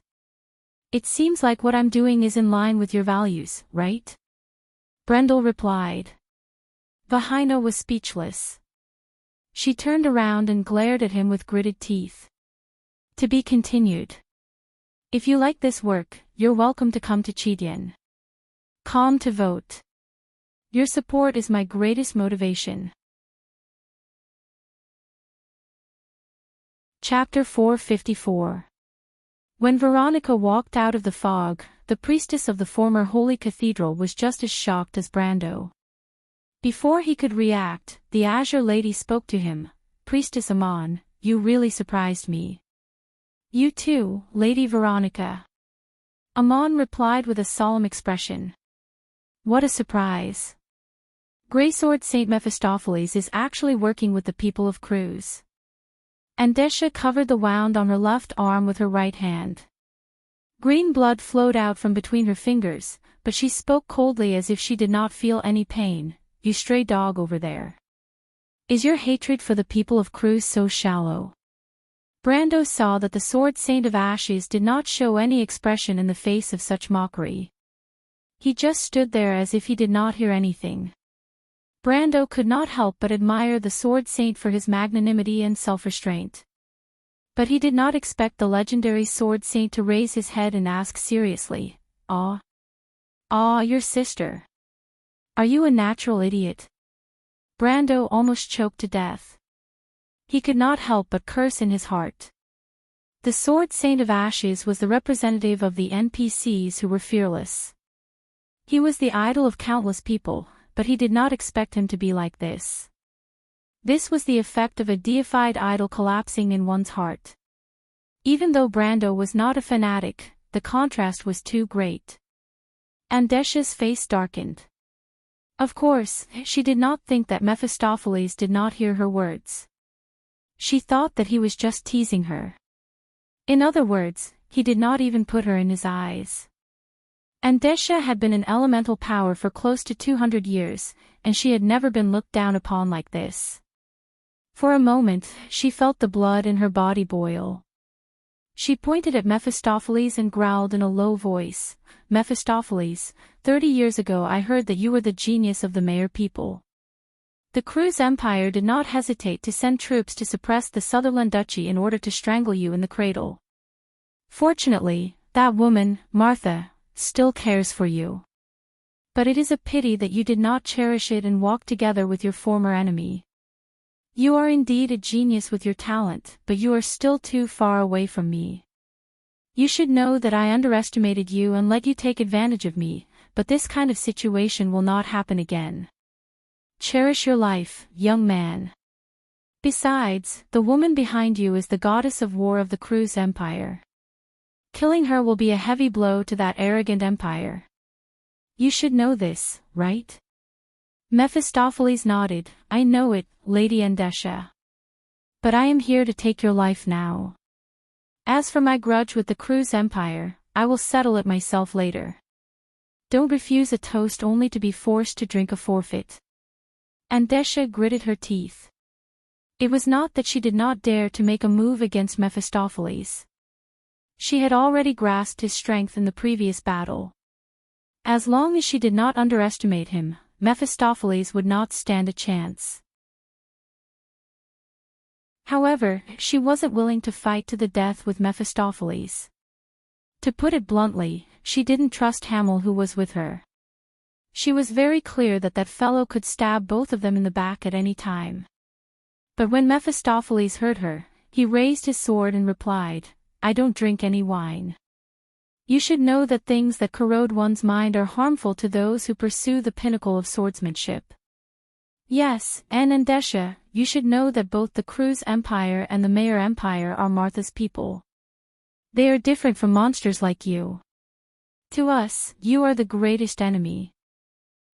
It seems like what I'm doing is in line with your values, right? Brendel replied. Vahina was speechless. She turned around and glared at him with gritted teeth. To be continued. If you like this work, you're welcome to come to Chidian. Calm to vote. Your support is my greatest motivation. Chapter 454. When Veronica walked out of the fog, the priestess of the former holy cathedral was just as shocked as Brando. Before he could react, the Azure Lady spoke to him. Priestess Amon, you really surprised me. You too, Lady Veronica. Amon replied with a solemn expression. What a surprise. Greysword Saint Mephistopheles is actually working with the people of Cruz. Andesha covered the wound on her left arm with her right hand. Green blood flowed out from between her fingers, but she spoke coldly as if she did not feel any pain. You stray dog over there. Is your hatred for the people of Cruz so shallow? Brando saw that the Sword Saint of Ashes did not show any expression in the face of such mockery. He just stood there as if he did not hear anything. Brando could not help but admire the Sword Saint for his magnanimity and self-restraint. But he did not expect the legendary Sword Saint to raise his head and ask seriously, your sister. Are you a natural idiot? Brando almost choked to death. He could not help but curse in his heart. The Sword Saint of Ashes was the representative of the NPCs who were fearless. He was the idol of countless people, but he did not expect him to be like this. This was the effect of a deified idol collapsing in one's heart. Even though Brando was not a fanatic, the contrast was too great. Andesha's face darkened. Of course, she did not think that Mephistopheles did not hear her words. She thought that he was just teasing her. In other words, he did not even put her in his eyes. Andesha had been an elemental power for close to 200 years, and she had never been looked down upon like this. For a moment, she felt the blood in her body boil. She pointed at Mephistopheles and growled in a low voice, Mephistopheles, 30 years ago I heard that you were the genius of the Mayor people. The Cruz Empire did not hesitate to send troops to suppress the Sutherland Duchy in order to strangle you in the cradle. Fortunately, that woman, Martha, still cares for you. But it is a pity that you did not cherish it and walk together with your former enemy. You are indeed a genius with your talent, but you are still too far away from me. You should know that I underestimated you and let you take advantage of me, but this kind of situation will not happen again. Cherish your life, young man. Besides, the woman behind you is the goddess of war of the Cruz Empire. Killing her will be a heavy blow to that arrogant empire. You should know this, right? Mephistopheles nodded. I know it, Lady Andesha. But I am here to take your life now. As for my grudge with the Cruz Empire, I will settle it myself later. Don't refuse a toast only to be forced to drink a forfeit. Andesha gritted her teeth. It was not that she did not dare to make a move against Mephistopheles. She had already grasped his strength in the previous battle. As long as she did not underestimate him, Mephistopheles would not stand a chance. However, she wasn't willing to fight to the death with Mephistopheles. To put it bluntly, she didn't trust Hamel who was with her. She was very clear that that fellow could stab both of them in the back at any time. But when Mephistopheles heard her, he raised his sword and replied, I don't drink any wine. You should know that things that corrode one's mind are harmful to those who pursue the pinnacle of swordsmanship. Yes, and Andesha, you should know that both the Cruz Empire and the Mayor Empire are Martha's people. They are different from monsters like you. To us, you are the greatest enemy.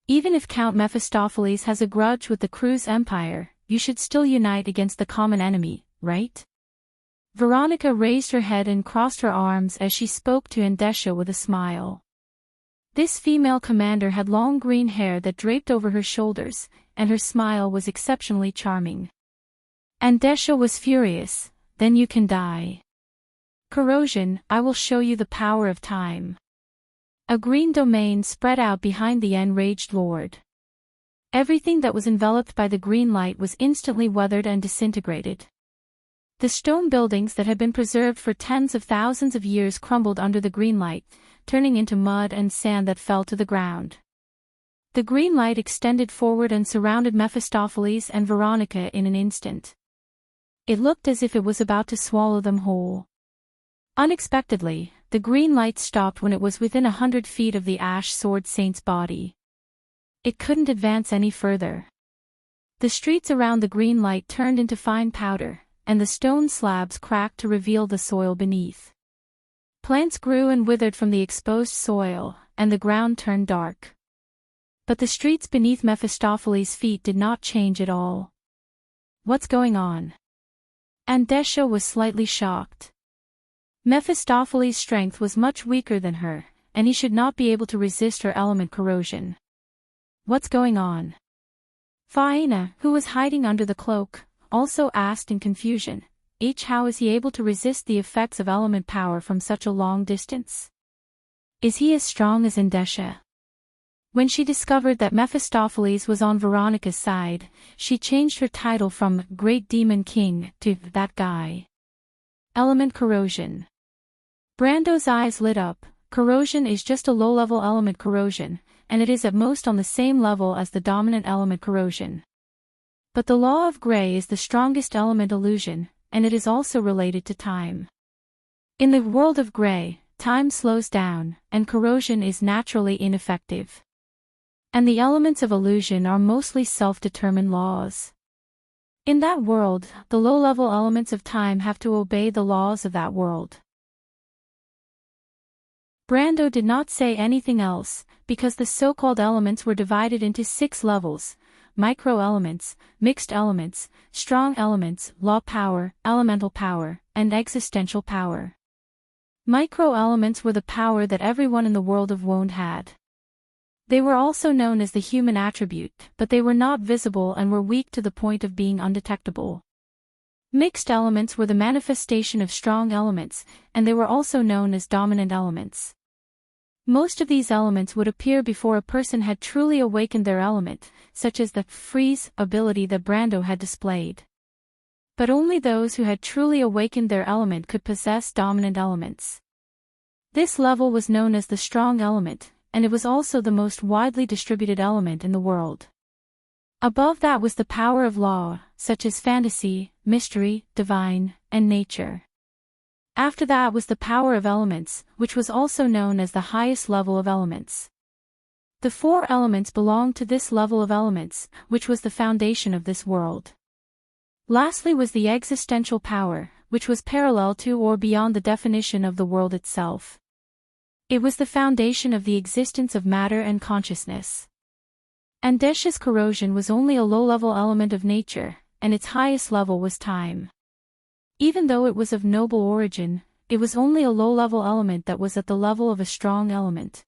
Even if Count Mephistopheles has a grudge with the Cruz Empire, you should still unite against the common enemy, right? Veronica raised her head and crossed her arms as she spoke to Andesha with a smile. This female commander had long green hair that draped over her shoulders, and her smile was exceptionally charming. Andesha was furious. Then you can die. Corrosion, I will show you the power of time. A green domain spread out behind the enraged lord. Everything that was enveloped by the green light was instantly weathered and disintegrated. The stone buildings that had been preserved for tens of thousands of years crumbled under the green light, turning into mud and sand that fell to the ground. The green light extended forward and surrounded Mephistopheles and Veronica in an instant. It looked as if it was about to swallow them whole. Unexpectedly, the green light stopped when it was within 100 feet of the Ash Sword Saint's body. It couldn't advance any further. The streets around the green light turned into fine powder, and the stone slabs cracked to reveal the soil beneath. Plants grew and withered from the exposed soil, and the ground turned dark. But the streets beneath Mephistopheles' feet did not change at all. What's going on? Andesha was slightly shocked. Mephistopheles' strength was much weaker than her, and he should not be able to resist her element corrosion. What's going on? Faina, who was hiding under the cloak, also asked in confusion, how is he able to resist the effects of element power from such a long distance? Is he as strong as Andesha? When she discovered that Mephistopheles was on Veronica's side, she changed her title from Great Demon King to That Guy. Element corrosion. Brando's eyes lit up. Corrosion is just a low-level element corrosion, and it is at most on the same level as the dominant element corrosion. But the law of gray is the strongest element illusion, and it is also related to time. In the world of gray, time slows down, and corrosion is naturally ineffective. And the elements of illusion are mostly self-determined laws. In that world, the low-level elements of time have to obey the laws of that world. Brando did not say anything else, because the so-called elements were divided into 6 levels: micro-elements, mixed elements, strong elements, law power, elemental power, and existential power. Micro-elements were the power that everyone in the world of Wonde had. They were also known as the human attribute, but they were not visible and were weak to the point of being undetectable. Mixed elements were the manifestation of strong elements, and they were also known as dominant elements. Most of these elements would appear before a person had truly awakened their element, such as the freeze ability that Brando had displayed. But only those who had truly awakened their element could possess dominant elements. This level was known as the strong element, and it was also the most widely distributed element in the world. Above that was the power of law, such as fantasy, mystery, divine, and nature. After that was the power of elements, which was also known as the highest level of elements. The 4 elements belonged to this level of elements, which was the foundation of this world. Lastly was the existential power, which was parallel to or beyond the definition of the world itself. It was the foundation of the existence of matter and consciousness. Andesha's corrosion was only a low-level element of nature, and its highest level was time. Even though it was of noble origin, it was only a low-level element that was at the level of a strong element.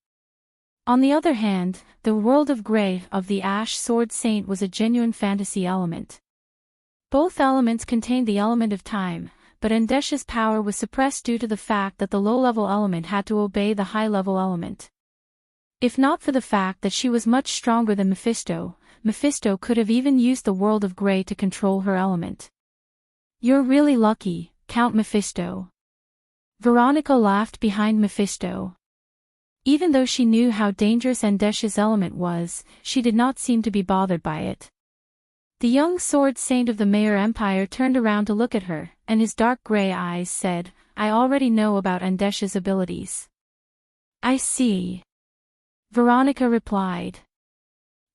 On the other hand, the world of gray of the Ash Sword Saint was a genuine fantasy element. Both elements contained the element of time, but Andesha's power was suppressed due to the fact that the low-level element had to obey the high-level element. If not for the fact that she was much stronger than Mephisto, Mephisto could have even used the world of gray to control her element. You're really lucky, Count Mephisto. Veronica laughed behind Mephisto. Even though she knew how dangerous Andesha's element was, she did not seem to be bothered by it. The young sword saint of the Mayor Empire turned around to look at her, and his dark gray eyes said, I already know about Andesha's abilities. I see. Veronica replied.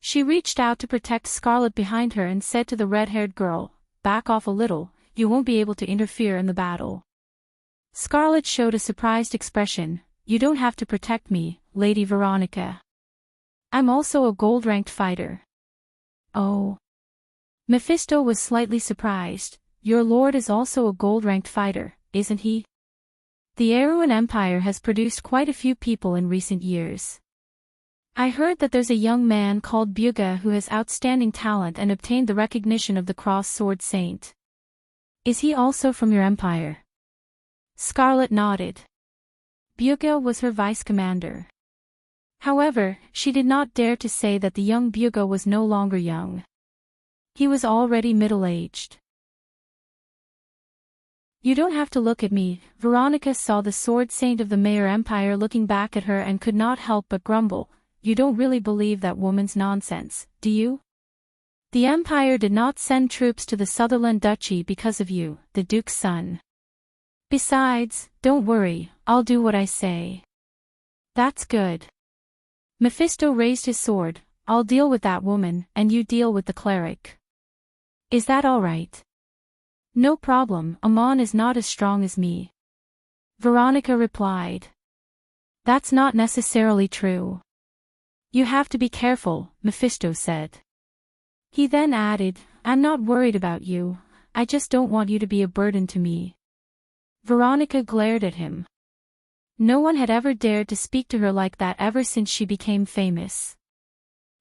She reached out to protect Scarlet behind her and said to the red-haired girl, "Back off a little, you won't be able to interfere in the battle." Scarlet showed a surprised expression. "You don't have to protect me, Lady Veronica. I'm also a gold-ranked fighter." Oh. Mephisto was slightly surprised. "Your lord is also a gold-ranked fighter, isn't he?" The Erewhon Empire has produced quite a few people in recent years. I heard that there's a young man called Bugha who has outstanding talent and obtained the recognition of the Cross-Sword Saint. Is he also from your empire? Scarlet nodded. Bugha was her vice-commander. However, she did not dare to say that the young Bugha was no longer young. He was already middle-aged. You don't have to look at me. Veronica saw the Sword Saint of the Mayor Empire looking back at her and could not help but grumble. You don't really believe that woman's nonsense, do you? The Empire did not send troops to the Sutherland Duchy because of you, the Duke's son. Besides, don't worry, I'll do what I say. That's good. Mephisto raised his sword. I'll deal with that woman, and you deal with the cleric. Is that all right? No problem, Amon is not as strong as me. Veronica replied. That's not necessarily true. You have to be careful, Mephisto said. He then added, I'm not worried about you, I just don't want you to be a burden to me. Veronica glared at him. No one had ever dared to speak to her like that ever since she became famous.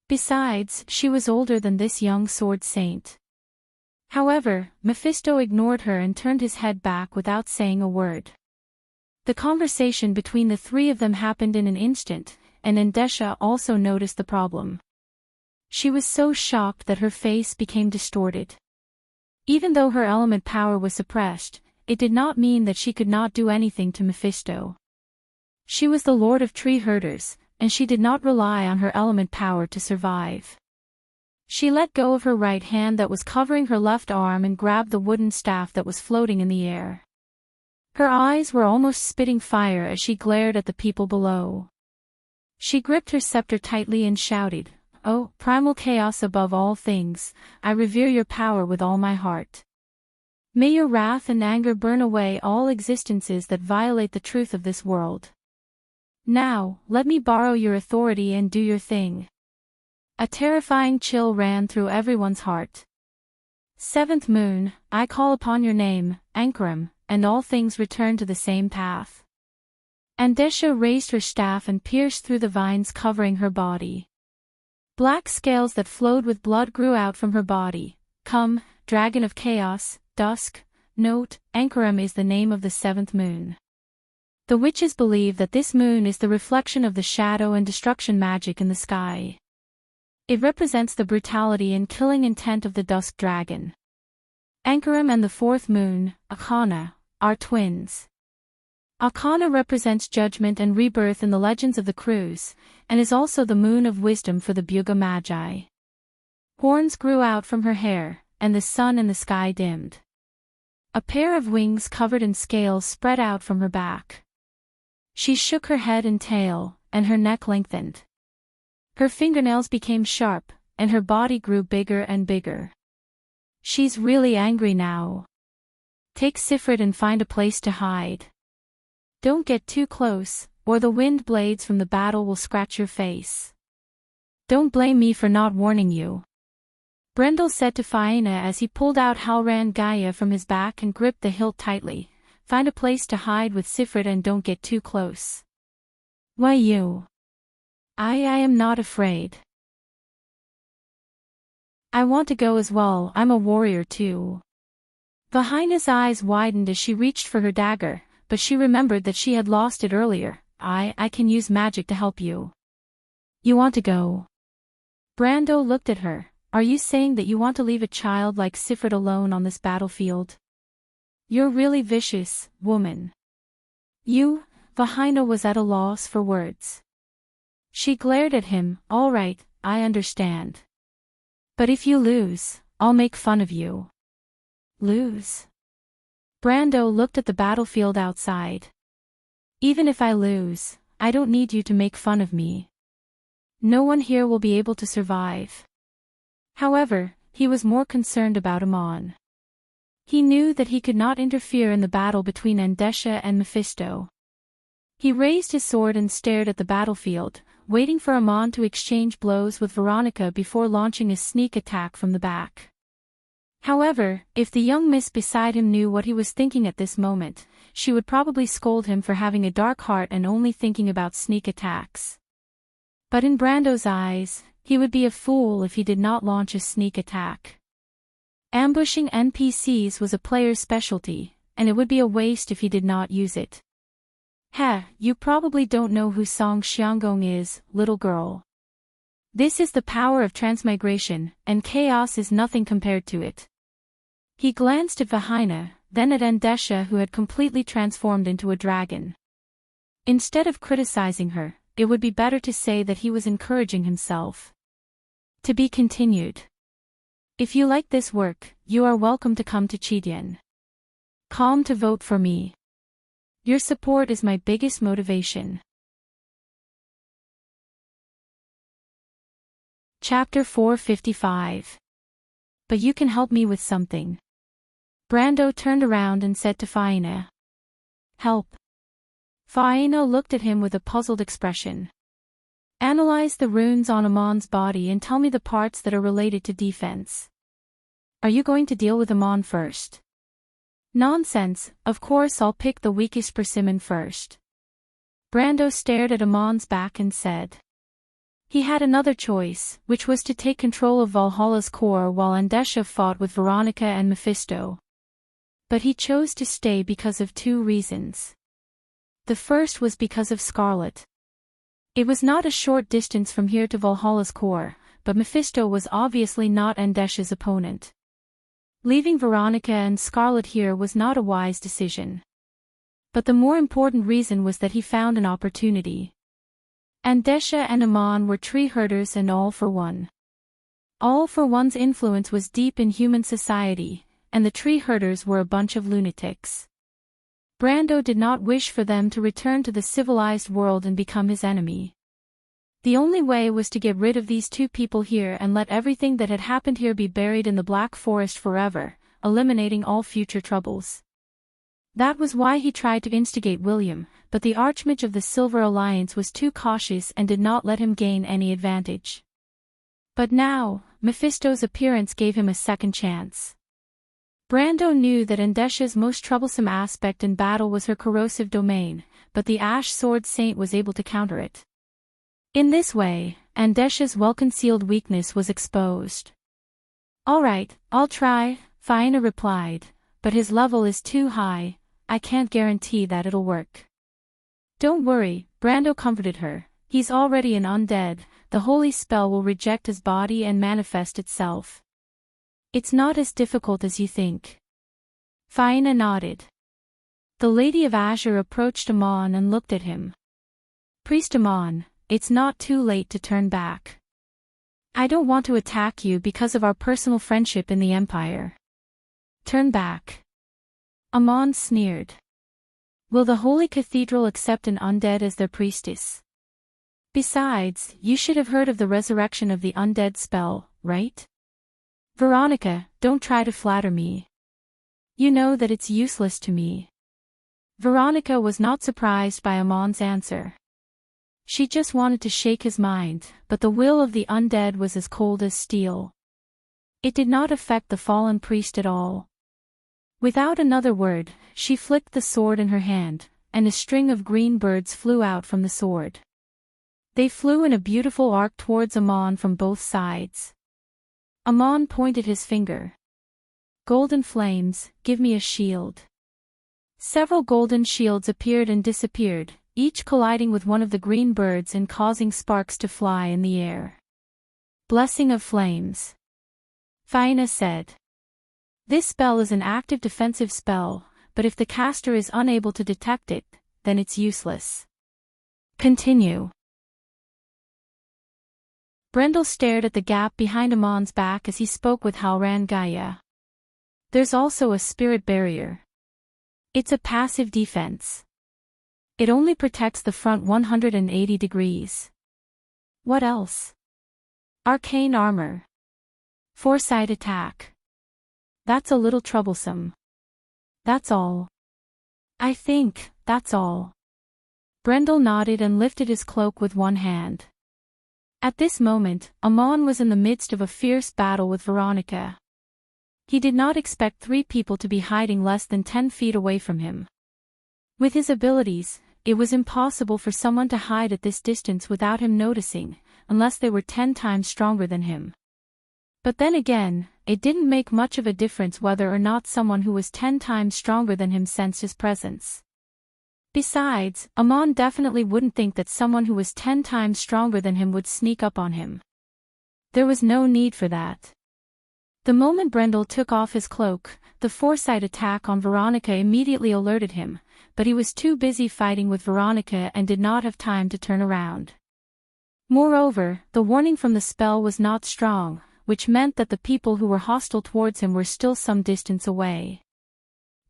Besides, she was older than this young sword saint. However, Mephisto ignored her and turned his head back without saying a word. The conversation between the three of them happened in an instant, and Endesha also noticed the problem. She was so shocked that her face became distorted. Even though her element power was suppressed, it did not mean that she could not do anything to Mephisto. She was the Lord of Tree Herders, and she did not rely on her element power to survive. She let go of her right hand that was covering her left arm and grabbed the wooden staff that was floating in the air. Her eyes were almost spitting fire as she glared at the people below. She gripped her scepter tightly and shouted, Oh, primal chaos above all things, I revere your power with all my heart. May your wrath and anger burn away all existences that violate the truth of this world. Now, let me borrow your authority and do your thing. A terrifying chill ran through everyone's heart. Seventh moon, I call upon your name, Ankaram, and all things return to the same path. Endesha raised her staff and pierced through the vines covering her body. Black scales that flowed with blood grew out from her body. Come, dragon of chaos, dusk. Note, Ankaram is the name of the seventh moon. The witches believe that this moon is the reflection of the shadow and destruction magic in the sky. It represents the brutality and killing intent of the dusk dragon. Ankaram and the fourth moon, Akana, are twins. Akana represents judgment and rebirth in the legends of the Crews, and is also the moon of wisdom for the Bugha Magi. Horns grew out from her hair, and the sun in the sky dimmed. A pair of wings covered in scales spread out from her back. She shook her head and tail, and her neck lengthened. Her fingernails became sharp, and her body grew bigger and bigger. She's really angry now. Take Sifrit and find a place to hide. Don't get too close, or the wind blades from the battle will scratch your face. Don't blame me for not warning you. Brendel said to Faina as he pulled out Halran Gaia from his back and gripped the hilt tightly. Find a place to hide with Sifrit and don't get too close. Why you? I am not afraid. I want to go as well, I'm a warrior too. Vahaina's eyes widened as she reached for her dagger, but she remembered that she had lost it earlier. I can use magic to help you. You want to go? Brando looked at her. Are you saying that you want to leave a child like Sifrit alone on this battlefield? You're really vicious, woman. Vahaina was at a loss for words. She glared at him. All right, I understand. But if you lose, I'll make fun of you. Lose? Brando looked at the battlefield outside. Even if I lose, I don't need you to make fun of me. No one here will be able to survive. However, he was more concerned about Amon. He knew that he could not interfere in the battle between Andesha and Mephisto. He raised his sword and stared at the battlefield, waiting for Amon to exchange blows with Veronica before launching a sneak attack from the back. However, if the young miss beside him knew what he was thinking at this moment, she would probably scold him for having a dark heart and only thinking about sneak attacks. But in Brando's eyes, he would be a fool if he did not launch a sneak attack. Ambushing NPCs was a player's specialty, and it would be a waste if he did not use it. You probably don't know who Song Xianggong is, little girl. This is the power of transmigration, and chaos is nothing compared to it. He glanced at Vahina, then at Andesha, who had completely transformed into a dragon. Instead of criticizing her, it would be better to say that he was encouraging himself. To be continued. If you like this work, you are welcome to come to Chidian. Calm to vote for me. Your support is my biggest motivation. Chapter 455. But you can help me with something. Brando turned around and said to Faina. Help. Faina looked at him with a puzzled expression. Analyze the runes on Amon's body and tell me the parts that are related to defense. Are you going to deal with Amon first? Nonsense, of course I'll pick the weakest persimmon first. Brando stared at Amon's back and said. He had another choice, which was to take control of Valhalla's core while Andesha fought with Veronica and Mephisto. But he chose to stay because of two reasons. The first was because of Scarlet. It was not a short distance from here to Valhalla's core, but Mephisto was obviously not Andesha's opponent. Leaving Veronica and Scarlet here was not a wise decision. But the more important reason was that he found an opportunity. Andesha and Amon were tree herders and All for One. All for One's influence was deep in human society, and the tree herders were a bunch of lunatics. Brando did not wish for them to return to the civilized world and become his enemy. The only way was to get rid of these two people here and let everything that had happened here be buried in the Black Forest forever, eliminating all future troubles. That was why he tried to instigate William, but the Archmage of the Silver Alliance was too cautious and did not let him gain any advantage. But now, Mephisto's appearance gave him a second chance. Brando knew that Andesha's most troublesome aspect in battle was her corrosive domain, but the Ash Sword Saint was able to counter it. In this way, Andesha's well-concealed weakness was exposed. All right, I'll try, Faina replied, but his level is too high, I can't guarantee that it'll work. Don't worry, Brando comforted her, he's already an undead, the holy spell will reject his body and manifest itself. It's not as difficult as you think. Faina nodded. The Lady of Azure approached Amon and looked at him. Priest Amon, it's not too late to turn back. I don't want to attack you because of our personal friendship in the Empire. Turn back. Amon sneered. Will the Holy Cathedral accept an undead as their priestess? Besides, you should have heard of the resurrection of the undead spell, right? Veronica, don't try to flatter me. You know that it's useless to me. Veronica was not surprised by Amon's answer. She just wanted to shake his mind, but the will of the undead was as cold as steel. It did not affect the fallen priest at all. Without another word, she flicked the sword in her hand, and a string of green birds flew out from the sword. They flew in a beautiful arc towards Amon from both sides. Amon pointed his finger. Golden flames, give me a shield. Several golden shields appeared and disappeared, each colliding with one of the green birds and causing sparks to fly in the air. Blessing of flames. Faina said. This spell is an active defensive spell, but if the caster is unable to detect it, then it's useless. Continue. Brendel stared at the gap behind Amon's back as he spoke with Halran Gaia. There's also a spirit barrier. It's a passive defense. It only protects the front 180 degrees. What else? Arcane armor. Foresight attack. That's a little troublesome. That's all. I think, that's all. Brendel nodded and lifted his cloak with one hand. At this moment, Amon was in the midst of a fierce battle with Veronica. He did not expect 3 people to be hiding less than 10 feet away from him. With his abilities, it was impossible for someone to hide at this distance without him noticing, unless they were 10 times stronger than him. But then again, it didn't make much of a difference whether or not someone who was 10 times stronger than him sensed his presence. Besides, Amon definitely wouldn't think that someone who was 10 times stronger than him would sneak up on him. There was no need for that. The moment Brendel took off his cloak, the foresight attack on Veronica immediately alerted him, but he was too busy fighting with Veronica and did not have time to turn around. Moreover, the warning from the spell was not strong, which meant that the people who were hostile towards him were still some distance away.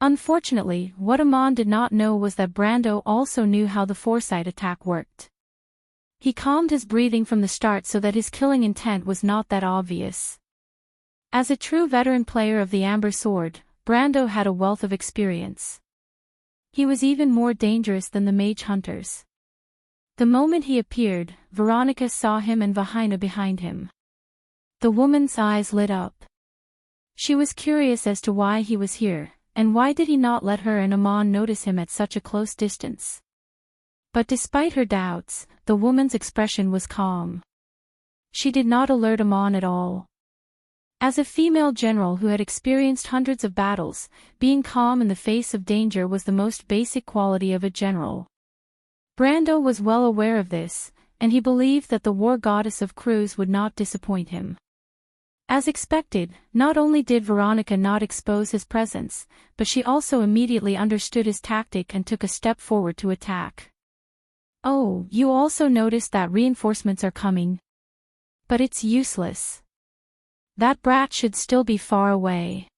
Unfortunately, what Amon did not know was that Brando also knew how the foresight attack worked. He calmed his breathing from the start so that his killing intent was not that obvious. As a true veteran player of the Amber Sword, Brando had a wealth of experience. He was even more dangerous than the mage hunters. The moment he appeared, Veronica saw him and Vahina behind him. The woman's eyes lit up. She was curious as to why he was here, and why did he not let her and Amon notice him at such a close distance. But despite her doubts, the woman's expression was calm. She did not alert Amon at all. As a female general who had experienced hundreds of battles, being calm in the face of danger was the most basic quality of a general. Brando was well aware of this, and he believed that the war goddess of crews would not disappoint him. As expected, not only did Veronica not expose his presence, but she also immediately understood his tactic and took a step forward to attack. "Oh, you also noticed that reinforcements are coming? But it's useless. That brat should still be far away.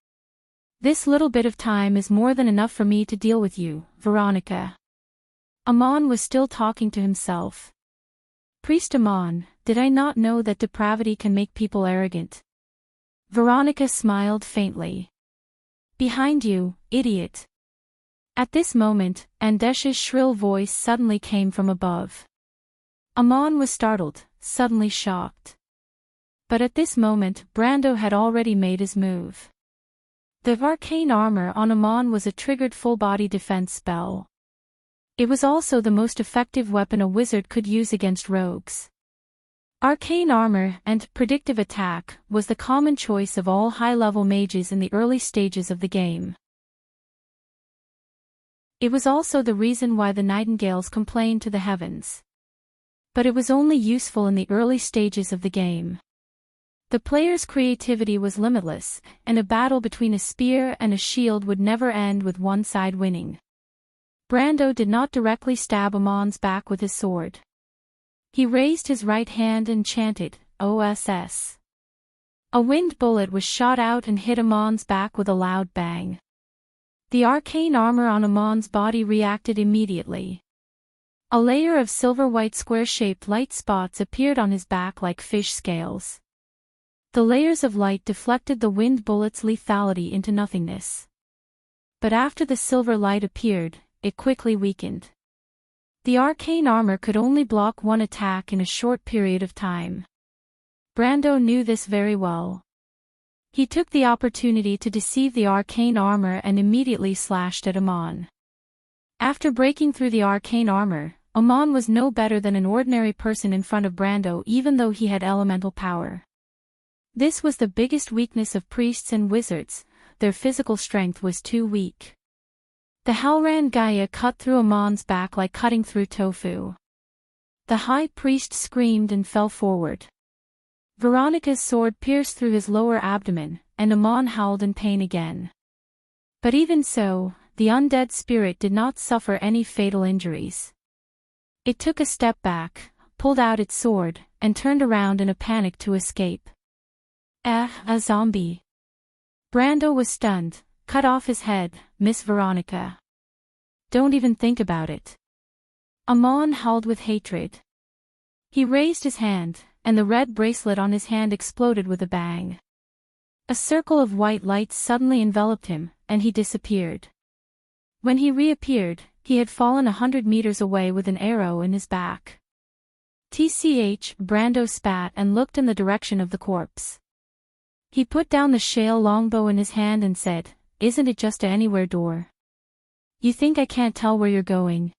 This little bit of time is more than enough for me to deal with you, Veronica." Amon was still talking to himself. "Priest Amon, did I not know that depravity can make people arrogant?" Veronica smiled faintly. "Behind you, idiot." At this moment, Andesh's shrill voice suddenly came from above. Amon was startled, suddenly shocked. But at this moment, Brando had already made his move. The arcane armor on Amon was a triggered full-body defense spell. It was also the most effective weapon a wizard could use against rogues. Arcane armor and predictive attack was the common choice of all high-level mages in the early stages of the game. It was also the reason why the nightingales complained to the heavens. But it was only useful in the early stages of the game. The player's creativity was limitless, and a battle between a spear and a shield would never end with one side winning. Brando did not directly stab Amon's back with his sword. He raised his right hand and chanted, "OSS." A wind bullet was shot out and hit Amon's back with a loud bang. The arcane armor on Amon's body reacted immediately. A layer of silver-white square-shaped light spots appeared on his back like fish scales. The layers of light deflected the wind bullet's lethality into nothingness. But after the silver light appeared, it quickly weakened. The arcane armor could only block one attack in a short period of time. Brando knew this very well. He took the opportunity to deceive the arcane armor and immediately slashed at Amon. After breaking through the arcane armor, Amon was no better than an ordinary person in front of Brando even though he had elemental power. This was the biggest weakness of priests and wizards, their physical strength was too weak. The Halran Gaia cut through Amon's back like cutting through tofu. The high priest screamed and fell forward. Veronica's sword pierced through his lower abdomen, and Amon howled in pain again. But even so, the undead spirit did not suffer any fatal injuries. It took a step back, pulled out its sword, and turned around in a panic to escape. A zombie. Brando was stunned. "Cut off his head, Miss Veronica. Don't even think about it." Amon howled with hatred. He raised his hand, and the red bracelet on his hand exploded with a bang. A circle of white light suddenly enveloped him, and he disappeared. When he reappeared, he had fallen 100 meters away with an arrow in his back. Brando spat and looked in the direction of the corpse. He put down the shale longbow in his hand and said, "Isn't it just a anywhere door? You think I can't tell where you're going?"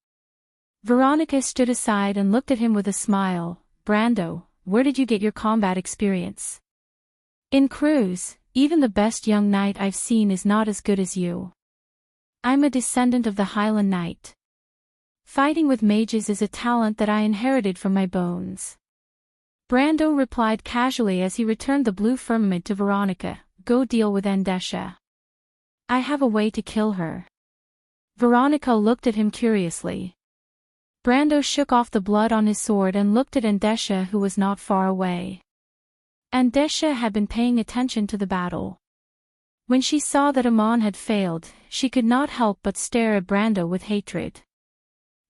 Veronica stood aside and looked at him with a smile. "Brando, where did you get your combat experience?" "In crews, even the best young knight I've seen is not as good as you. I'm a descendant of the Highland Knight. Fighting with mages is a talent that I inherited from my bones." Brando replied casually as he returned the blue firmament to Veronica, "Go deal with Andesha. I have a way to kill her." Veronica looked at him curiously. Brando shook off the blood on his sword and looked at Andesha, who was not far away. Andesha had been paying attention to the battle. When she saw that Amon had failed, she could not help but stare at Brando with hatred.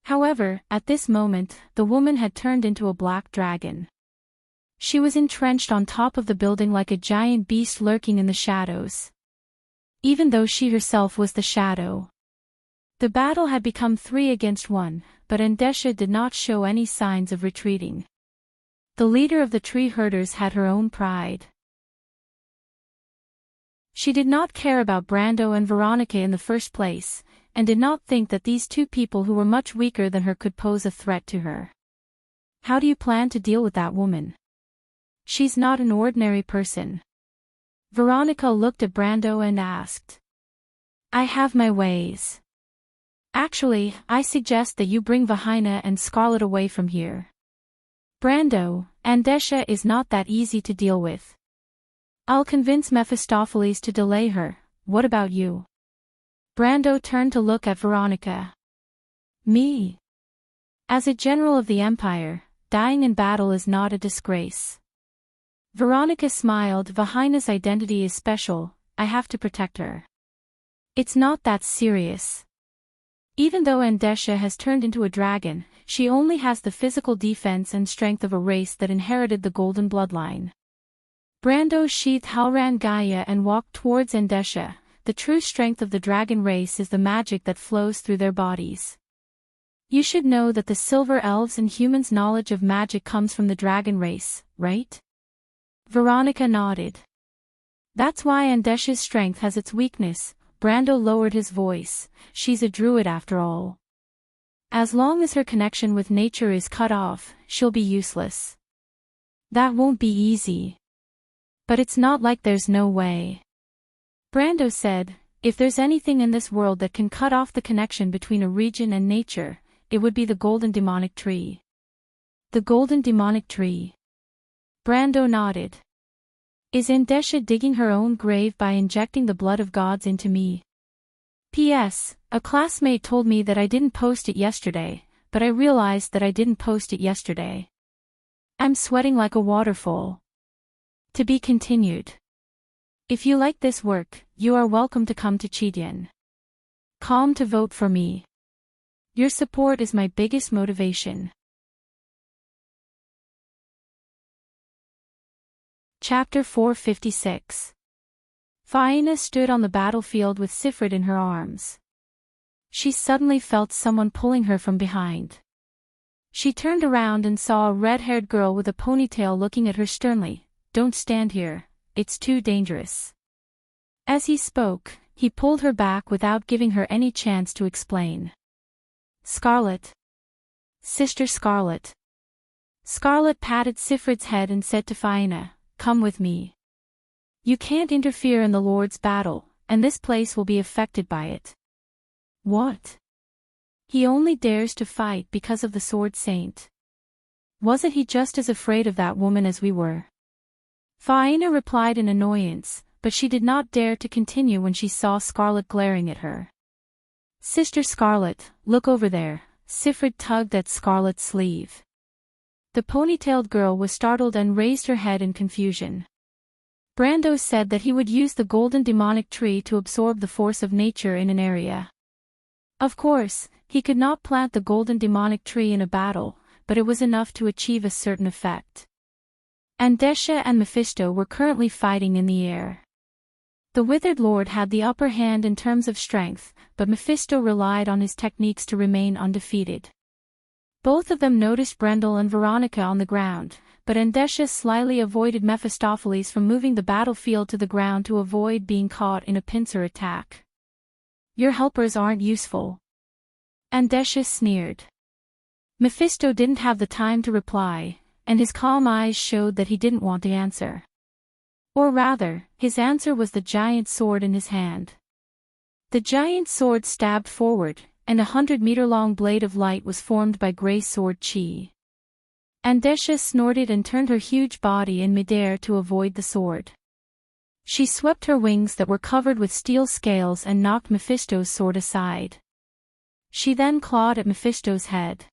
However, at this moment, the woman had turned into a black dragon. She was entrenched on top of the building like a giant beast lurking in the shadows. Even though she herself was the shadow. The battle had become 3 against 1, but Andesha did not show any signs of retreating. The leader of the tree herders had her own pride. She did not care about Brando and Veronica in the first place, and did not think that these two people who were much weaker than her could pose a threat to her. "How do you plan to deal with that woman? She's not an ordinary person." Veronica looked at Brando and asked. "I have my ways. Actually, I suggest that you bring Vahina and Scarlet away from here." "Brando, Andesha is not that easy to deal with. I'll convince Mephistopheles to delay her. What about you?" Brando turned to look at Veronica. "Me? As a general of the Empire, dying in battle is not a disgrace." Veronica smiled. "Vahina's identity is special, I have to protect her. It's not that serious. Even though Andesha has turned into a dragon, she only has the physical defense and strength of a race that inherited the golden bloodline." Brando sheathed Halran Gaia and walked towards Andesha. "The true strength of the dragon race is the magic that flows through their bodies. You should know that the silver elves and humans' knowledge of magic comes from the dragon race, right?" Veronica nodded. "That's why Andesha's strength has its weakness." Brando lowered his voice. "She's a druid after all. As long as her connection with nature is cut off, she'll be useless. That won't be easy. But it's not like there's no way." Brando said, "If there's anything in this world that can cut off the connection between a region and nature, it would be the golden demonic tree." "The golden demonic tree?" Brando nodded. "Is Andesha digging her own grave by injecting the blood of gods into me? P.S. A classmate told me that I didn't post it yesterday, but I realized that I didn't post it yesterday. I'm sweating like a waterfall." To be continued. If you like this work, you are welcome to come to Chidyan. Calm to vote for me. Your support is my biggest motivation. Chapter 456. Faina stood on the battlefield with Sifrid in her arms. She suddenly felt someone pulling her from behind. She turned around and saw a red-haired girl with a ponytail looking at her sternly. "Don't stand here, it's too dangerous." As he spoke, he pulled her back without giving her any chance to explain. "Scarlet. Sister Scarlet." Scarlet patted Sifrid's head and said to Faina, "Come with me. You can't interfere in the Lord's battle, and this place will be affected by it." "What? He only dares to fight because of the Sword Saint. Wasn't he just as afraid of that woman as we were?" Faina replied in annoyance, but she did not dare to continue when she saw Scarlet glaring at her. "Sister Scarlet, look over there." Sifrid tugged at Scarlet's sleeve. The ponytailed girl was startled and raised her head in confusion. Brando said that he would use the golden demonic tree to absorb the force of nature in an area. Of course, He could not plant the golden demonic tree in a battle, but it was enough to achieve a certain effect. Andesha and Mephisto were currently fighting in the air. The Withered Lord had the upper hand in terms of strength, but Mephisto relied on his techniques to remain undefeated. Both of them noticed Brendel and Veronica on the ground, but Andesha slyly avoided Mephistopheles from moving the battlefield to the ground to avoid being caught in a pincer attack. "Your helpers aren't useful," Andesha sneered. Mephisto didn't have the time to reply, and his calm eyes showed that he didn't want to answer. Or rather, his answer was the giant sword in his hand. The giant sword stabbed forward, and 100-meter-long blade of light was formed by Grey Sword Chi. Andesha snorted and turned her huge body in midair to avoid the sword. She swept her wings that were covered with steel scales and knocked Mephisto's sword aside. She then clawed at Mephisto's head.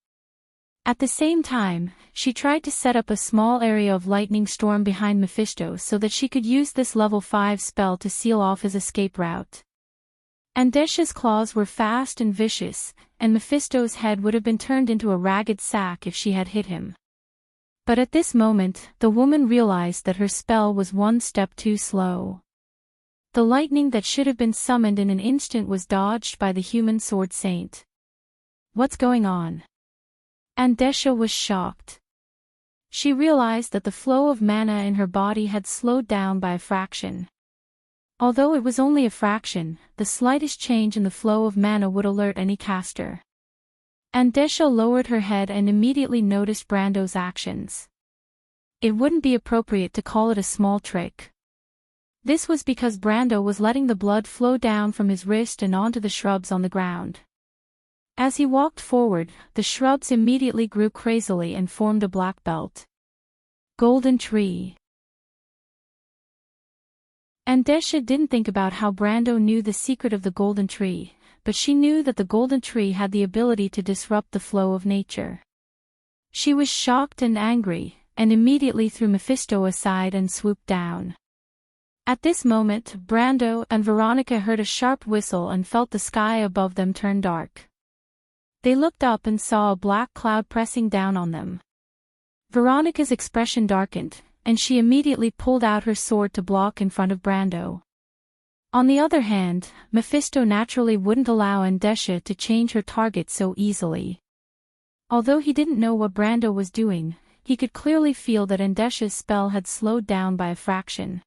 At the same time, she tried to set up a small area of lightning storm behind Mephisto so that she could use this level 5 spell to seal off his escape route. Andesha's claws were fast and vicious, and Mephisto's head would have been turned into a ragged sack if she had hit him. But at this moment, the woman realized that her spell was one step too slow. The lightning that should have been summoned in an instant was dodged by the human sword saint. "What's going on?" Andesha was shocked. She realized that the flow of mana in her body had slowed down by a fraction. Although it was only a fraction, the slightest change in the flow of mana would alert any caster. Andesha lowered her head and immediately noticed Brando's actions. It wouldn't be appropriate to call it a small trick. This was because Brando was letting the blood flow down from his wrist and onto the shrubs on the ground. As he walked forward, the shrubs immediately grew crazily and formed a black belt. Golden Tree. Andesha didn't think about how Brando knew the secret of the Golden Tree, but she knew that the Golden Tree had the ability to disrupt the flow of nature. She was shocked and angry, and immediately threw Mephisto aside and swooped down. At this moment, Brando and Veronica heard a sharp whistle and felt the sky above them turn dark. They looked up and saw a black cloud pressing down on them. Veronica's expression darkened, and she immediately pulled out her sword to block in front of Brando. On the other hand, Mephisto naturally wouldn't allow Andesha to change her target so easily. Although he didn't know what Brando was doing, he could clearly feel that Andesha's spell had slowed down by a fraction.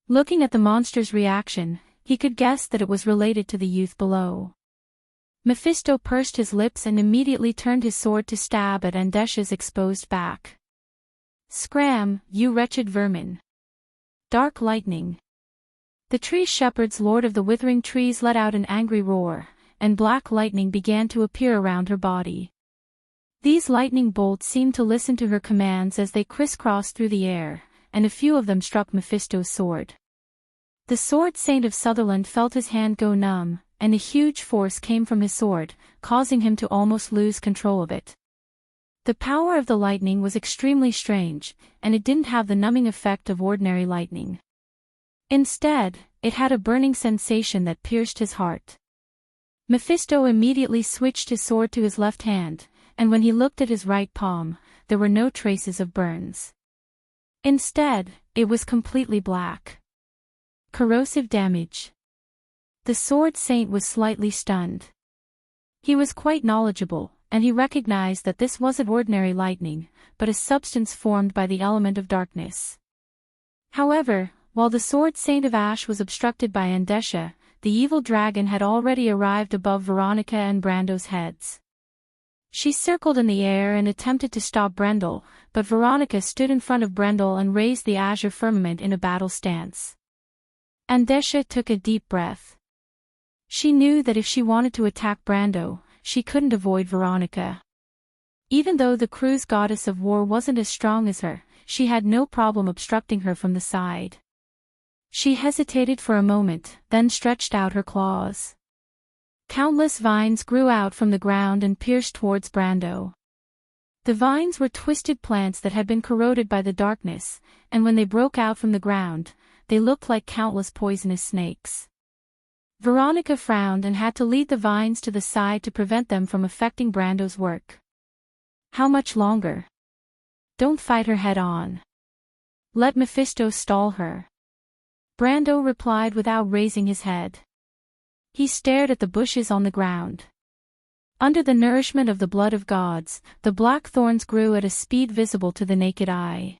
Looking at the monster's reaction, he could guess that it was related to the youth below. Mephisto pursed his lips and immediately turned his sword to stab at Andesha's exposed back. "Scram, you wretched vermin!" Dark lightning. The tree shepherds, lord of the withering trees, let out an angry roar, and black lightning began to appear around her body. These lightning bolts seemed to listen to her commands as they crisscrossed through the air, and a few of them struck Mephisto's sword. The sword saint of Sutherland felt his hand go numb, and a huge force came from his sword, causing him to almost lose control of it. The power of the lightning was extremely strange, and it didn't have the numbing effect of ordinary lightning. Instead, it had a burning sensation that pierced his heart. Mephisto immediately switched his sword to his left hand, and when he looked at his right palm, there were no traces of burns. Instead, it was completely black. Corrosive damage. The sword saint was slightly stunned. He was quite knowledgeable, and he recognized that this wasn't ordinary lightning, but a substance formed by the element of darkness. However, while the sword saint of Ash was obstructed by Andesha, the evil dragon had already arrived above Veronica and Brando's heads. She circled in the air and attempted to stop Brendel, but Veronica stood in front of Brendel and raised the azure firmament in a battle stance. Andesha took a deep breath. She knew that if she wanted to attack Brando, she couldn't avoid Veronica. Even though the crew's goddess of war wasn't as strong as her, she had no problem obstructing her from the side. She hesitated for a moment, then stretched out her claws. Countless vines grew out from the ground and pierced towards Brando. The vines were twisted plants that had been corroded by the darkness, and when they broke out from the ground, they looked like countless poisonous snakes. Veronica frowned and had to lead the vines to the side to prevent them from affecting Brando's work. How much longer? Don't fight her head on. Let Mephisto stall her. Brando replied without raising his head. He stared at the bushes on the ground. Under the nourishment of the blood of gods, the black thorns grew at a speed visible to the naked eye.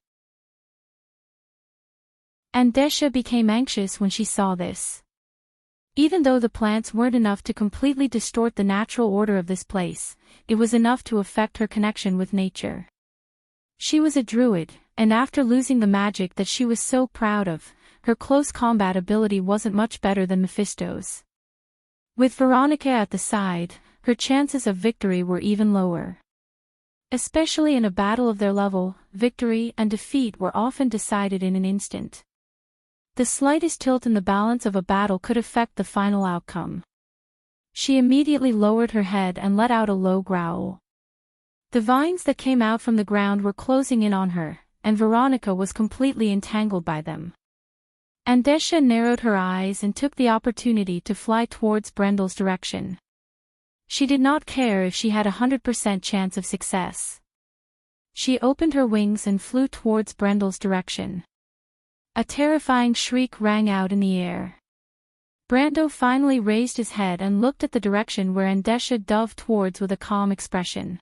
Andesha became anxious when she saw this. Even though the plants weren't enough to completely distort the natural order of this place, it was enough to affect her connection with nature. She was a druid, and after losing the magic that she was so proud of, her close combat ability wasn't much better than Mephisto's. With Veronica at the side, her chances of victory were even lower. Especially in a battle of their level, victory and defeat were often decided in an instant. The slightest tilt in the balance of a battle could affect the final outcome. She immediately lowered her head and let out a low growl. The vines that came out from the ground were closing in on her, and Veronica was completely entangled by them. Andesha narrowed her eyes and took the opportunity to fly towards Brendel's direction. She did not care if she had 100% chance of success. She opened her wings and flew towards Brendel's direction. A terrifying shriek rang out in the air. Brando finally raised his head and looked at the direction where Andesha dove towards with a calm expression.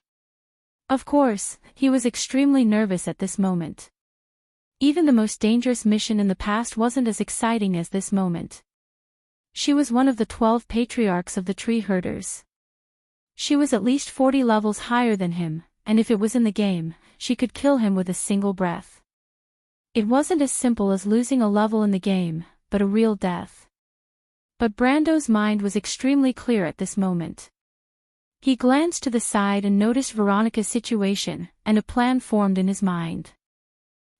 Of course, he was extremely nervous at this moment. Even the most dangerous mission in the past wasn't as exciting as this moment. She was one of the 12 patriarchs of the tree herders. She was at least 40 levels higher than him, and if it was in the game, she could kill him with a single breath. It wasn't as simple as losing a level in the game, but a real death. But Brando's mind was extremely clear at this moment. He glanced to the side and noticed Veronica's situation, and a plan formed in his mind.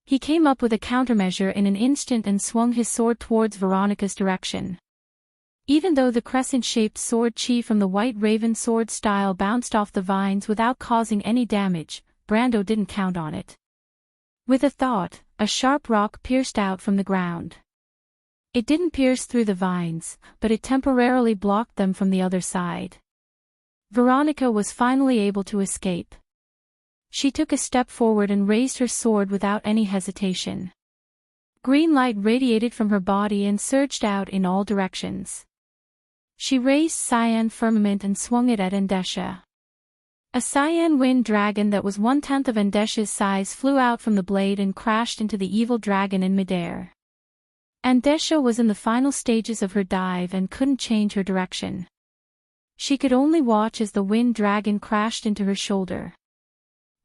He came up with a countermeasure in an instant and swung his sword towards Veronica's direction. Even though the crescent-shaped sword chi from the White Raven sword style bounced off the vines without causing any damage, Brando didn't count on it. With a thought, a sharp rock pierced out from the ground. It didn't pierce through the vines, but it temporarily blocked them from the other side. Veronica was finally able to escape. She took a step forward and raised her sword without any hesitation. Green light radiated from her body and surged out in all directions. She raised Cyan Firmament and swung it at Andesha. A cyan wind dragon that was 1/10 of Andesha's size flew out from the blade and crashed into the evil dragon in midair. Andesha was in the final stages of her dive and couldn't change her direction. She could only watch as the wind dragon crashed into her shoulder.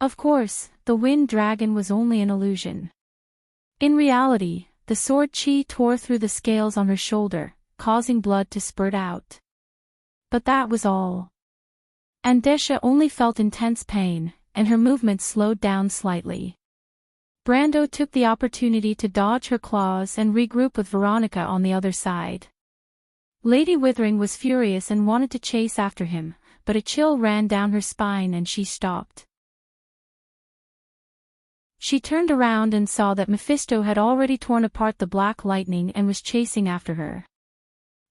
Of course, the wind dragon was only an illusion. In reality, the sword chi tore through the scales on her shoulder, causing blood to spurt out. But that was all. Andesha only felt intense pain, and her movements slowed down slightly. Brando took the opportunity to dodge her claws and regroup with Veronica on the other side. Lady Withering was furious and wanted to chase after him, but a chill ran down her spine and she stopped. She turned around and saw that Mephisto had already torn apart the black lightning and was chasing after her.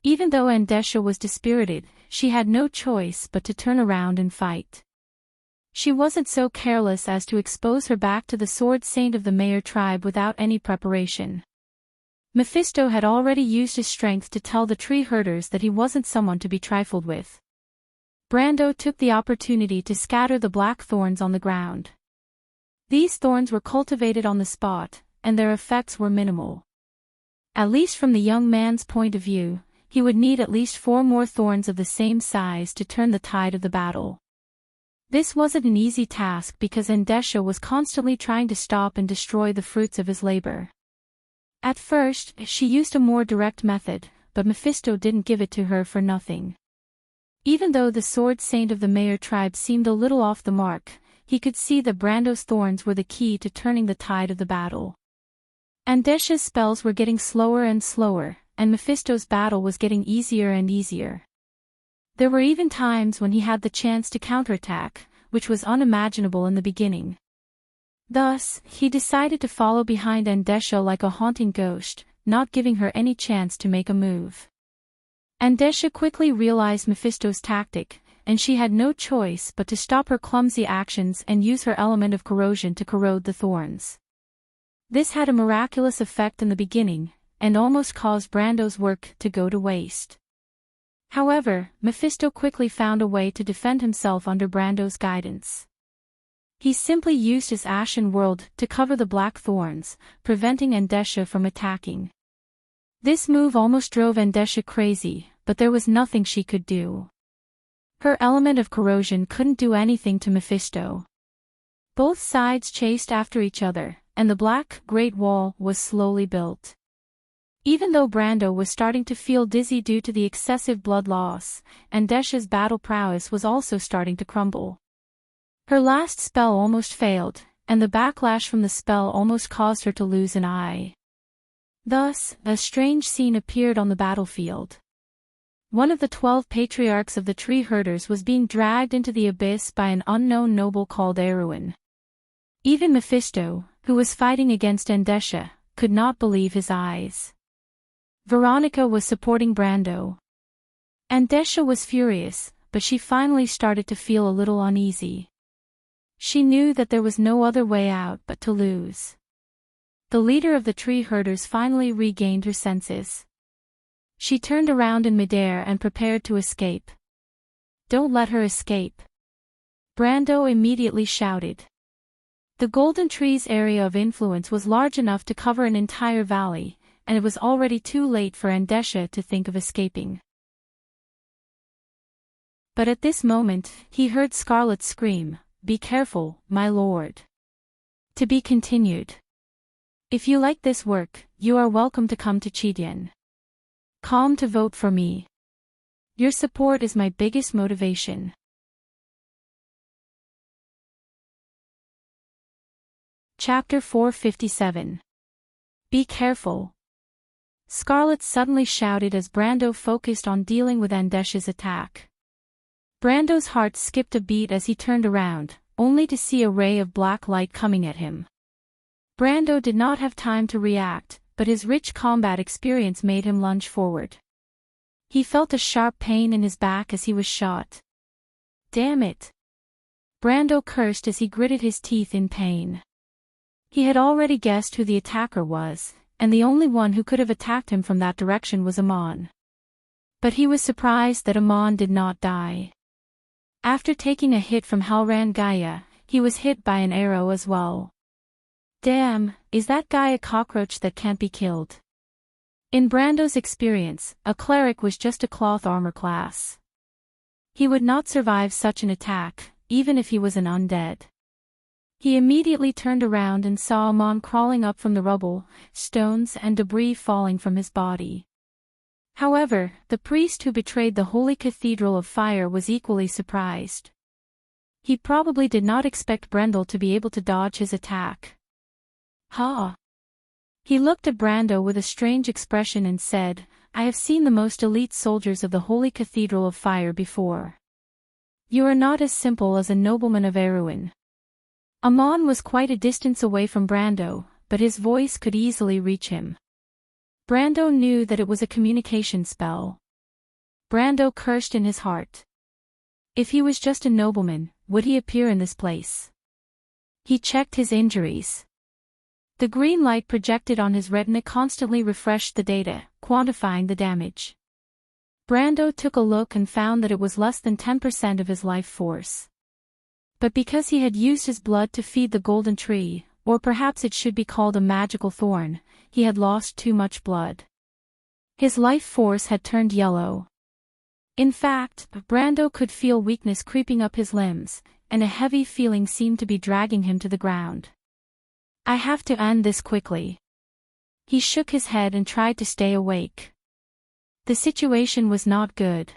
Even though Andesha was dispirited, she had no choice but to turn around and fight. She wasn't so careless as to expose her back to the sword saint of the Mayor tribe without any preparation. Mephisto had already used his strength to tell the tree herders that he wasn't someone to be trifled with. Brando took the opportunity to scatter the black thorns on the ground. These thorns were cultivated on the spot, and their effects were minimal. At least from the young man's point of view, he would need at least 4 more thorns of the same size to turn the tide of the battle. This wasn't an easy task because Andesha was constantly trying to stop and destroy the fruits of his labor. At first, she used a more direct method, but Mephisto didn't give it to her for nothing. Even though the sword saint of the Mayor tribe seemed a little off the mark, he could see that Brando's thorns were the key to turning the tide of the battle. Andesha's spells were getting slower and slower, and Mephisto's battle was getting easier and easier. There were even times when he had the chance to counterattack, which was unimaginable in the beginning. Thus, he decided to follow behind Andesha like a haunting ghost, not giving her any chance to make a move. Andesha quickly realized Mephisto's tactic, and she had no choice but to stop her clumsy actions and use her element of corrosion to corrode the thorns. This had a miraculous effect in the beginning, and almost caused Brando's work to go to waste. However, Mephisto quickly found a way to defend himself under Brando's guidance. He simply used his ashen world to cover the black thorns, preventing Andesha from attacking. This move almost drove Andesha crazy, but there was nothing she could do. Her element of corrosion couldn't do anything to Mephisto. Both sides chased after each other, and the black, great wall was slowly built. Even though Brando was starting to feel dizzy due to the excessive blood loss, Andesha's battle prowess was also starting to crumble. Her last spell almost failed, and the backlash from the spell almost caused her to lose an eye. Thus, a strange scene appeared on the battlefield. One of the 12 patriarchs of the tree herders was being dragged into the abyss by an unknown noble called Erwin. Even Mephisto, who was fighting against Andesha, could not believe his eyes. Veronica was supporting Brando. Andesha was furious, but she finally started to feel a little uneasy. She knew that there was no other way out but to lose. The leader of the tree herders finally regained her senses. She turned around in midair and prepared to escape. "Don't let her escape!" Brando immediately shouted. The Golden Tree's area of influence was large enough to cover an entire valley, and it was already too late for Andesha to think of escaping. But at this moment, he heard Scarlet scream, "Be careful, my lord." To be continued. If you like this work, you are welcome to come to Chidien.com to vote for me. Your support is my biggest motivation. Chapter 457. Be careful. Scarlet suddenly shouted as Brando focused on dealing with Andesha's attack. Brando's heart skipped a beat as he turned around, only to see a ray of black light coming at him. Brando did not have time to react, but his rich combat experience made him lunge forward. He felt a sharp pain in his back as he was shot. "Damn it!" Brando cursed as he gritted his teeth in pain. He had already guessed who the attacker was, and the only one who could have attacked him from that direction was Amon. But he was surprised that Amon did not die. After taking a hit from Halran Gaia, he was hit by an arrow as well. Damn, is that guy a cockroach that can't be killed? In Brando's experience, a cleric was just a cloth armor class. He would not survive such an attack, even if he was an undead. He immediately turned around and saw Amon crawling up from the rubble, stones and debris falling from his body. However, the priest who betrayed the Holy Cathedral of Fire was equally surprised. He probably did not expect Brendel to be able to dodge his attack. "Ha!" He looked at Brando with a strange expression and said, "I have seen the most elite soldiers of the Holy Cathedral of Fire before. You are not as simple as a nobleman of Erewhon." Amon was quite a distance away from Brando, but his voice could easily reach him. Brando knew that it was a communication spell. Brando cursed in his heart. If he was just a nobleman, would he appear in this place? He checked his injuries. The green light projected on his retina constantly refreshed the data, quantifying the damage. Brando took a look and found that it was less than 10% of his life force. But because he had used his blood to feed the golden tree, or perhaps it should be called a magical thorn, he had lost too much blood. His life force had turned yellow. In fact, Brando could feel weakness creeping up his limbs, and a heavy feeling seemed to be dragging him to the ground. "I have to end this quickly." He shook his head and tried to stay awake. The situation was not good.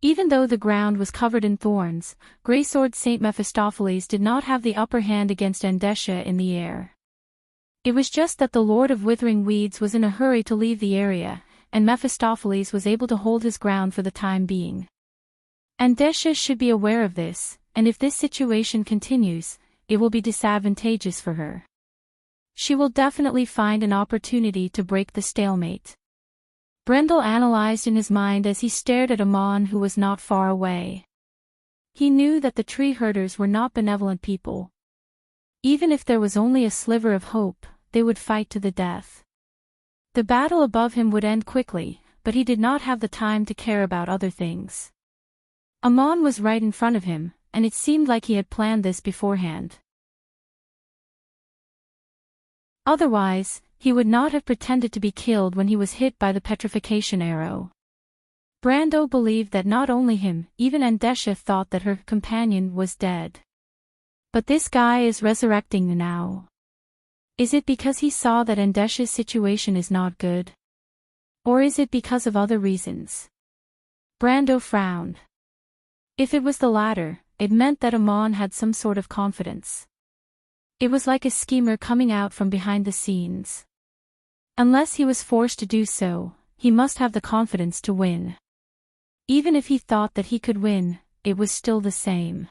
Even though the ground was covered in thorns, Greysword Saint Mephistopheles did not have the upper hand against Andesha in the air. It was just that the Lord of Withering Weeds was in a hurry to leave the area, and Mephistopheles was able to hold his ground for the time being. Andesha should be aware of this, and if this situation continues, it will be disadvantageous for her. She will definitely find an opportunity to break the stalemate. Brendel analyzed in his mind as he stared at Amon, who was not far away. He knew that the tree herders were not benevolent people. Even if there was only a sliver of hope, they would fight to the death. The battle above him would end quickly, but he did not have the time to care about other things. Amon was right in front of him, and it seemed like he had planned this beforehand. Otherwise, he would not have pretended to be killed when he was hit by the petrification arrow. Brando believed that not only him, even Andesha thought that her companion was dead. But this guy is resurrecting now. Is it because he saw that Andesha's situation is not good? Or is it because of other reasons? Brando frowned. If it was the latter, it meant that Amon had some sort of confidence. It was like a schemer coming out from behind the scenes. Unless he was forced to do so, he must have the confidence to win. Even if he thought that he could win, it was still the same.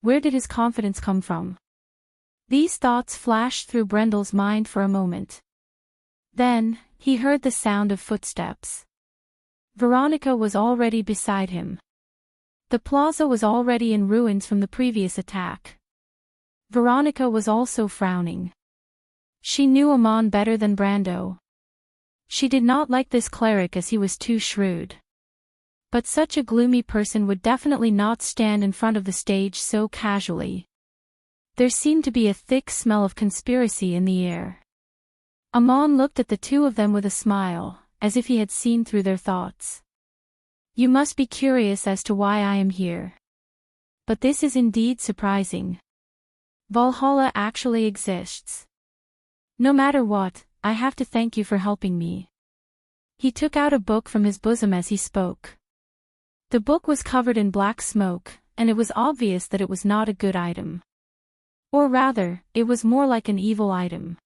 Where did his confidence come from? These thoughts flashed through Brendel's mind for a moment. Then, he heard the sound of footsteps. Veronica was already beside him. The plaza was already in ruins from the previous attack. Veronica was also frowning. She knew Amon better than Brando. She did not like this cleric as he was too shrewd. But such a gloomy person would definitely not stand in front of the stage so casually. There seemed to be a thick smell of conspiracy in the air. Amon looked at the two of them with a smile, as if he had seen through their thoughts. You must be curious as to why I am here. But this is indeed surprising. Valhalla actually exists. No matter what, I have to thank you for helping me. He took out a book from his bosom as he spoke. The book was covered in black smoke, and it was obvious that it was not a good item. Or rather, it was more like an evil item.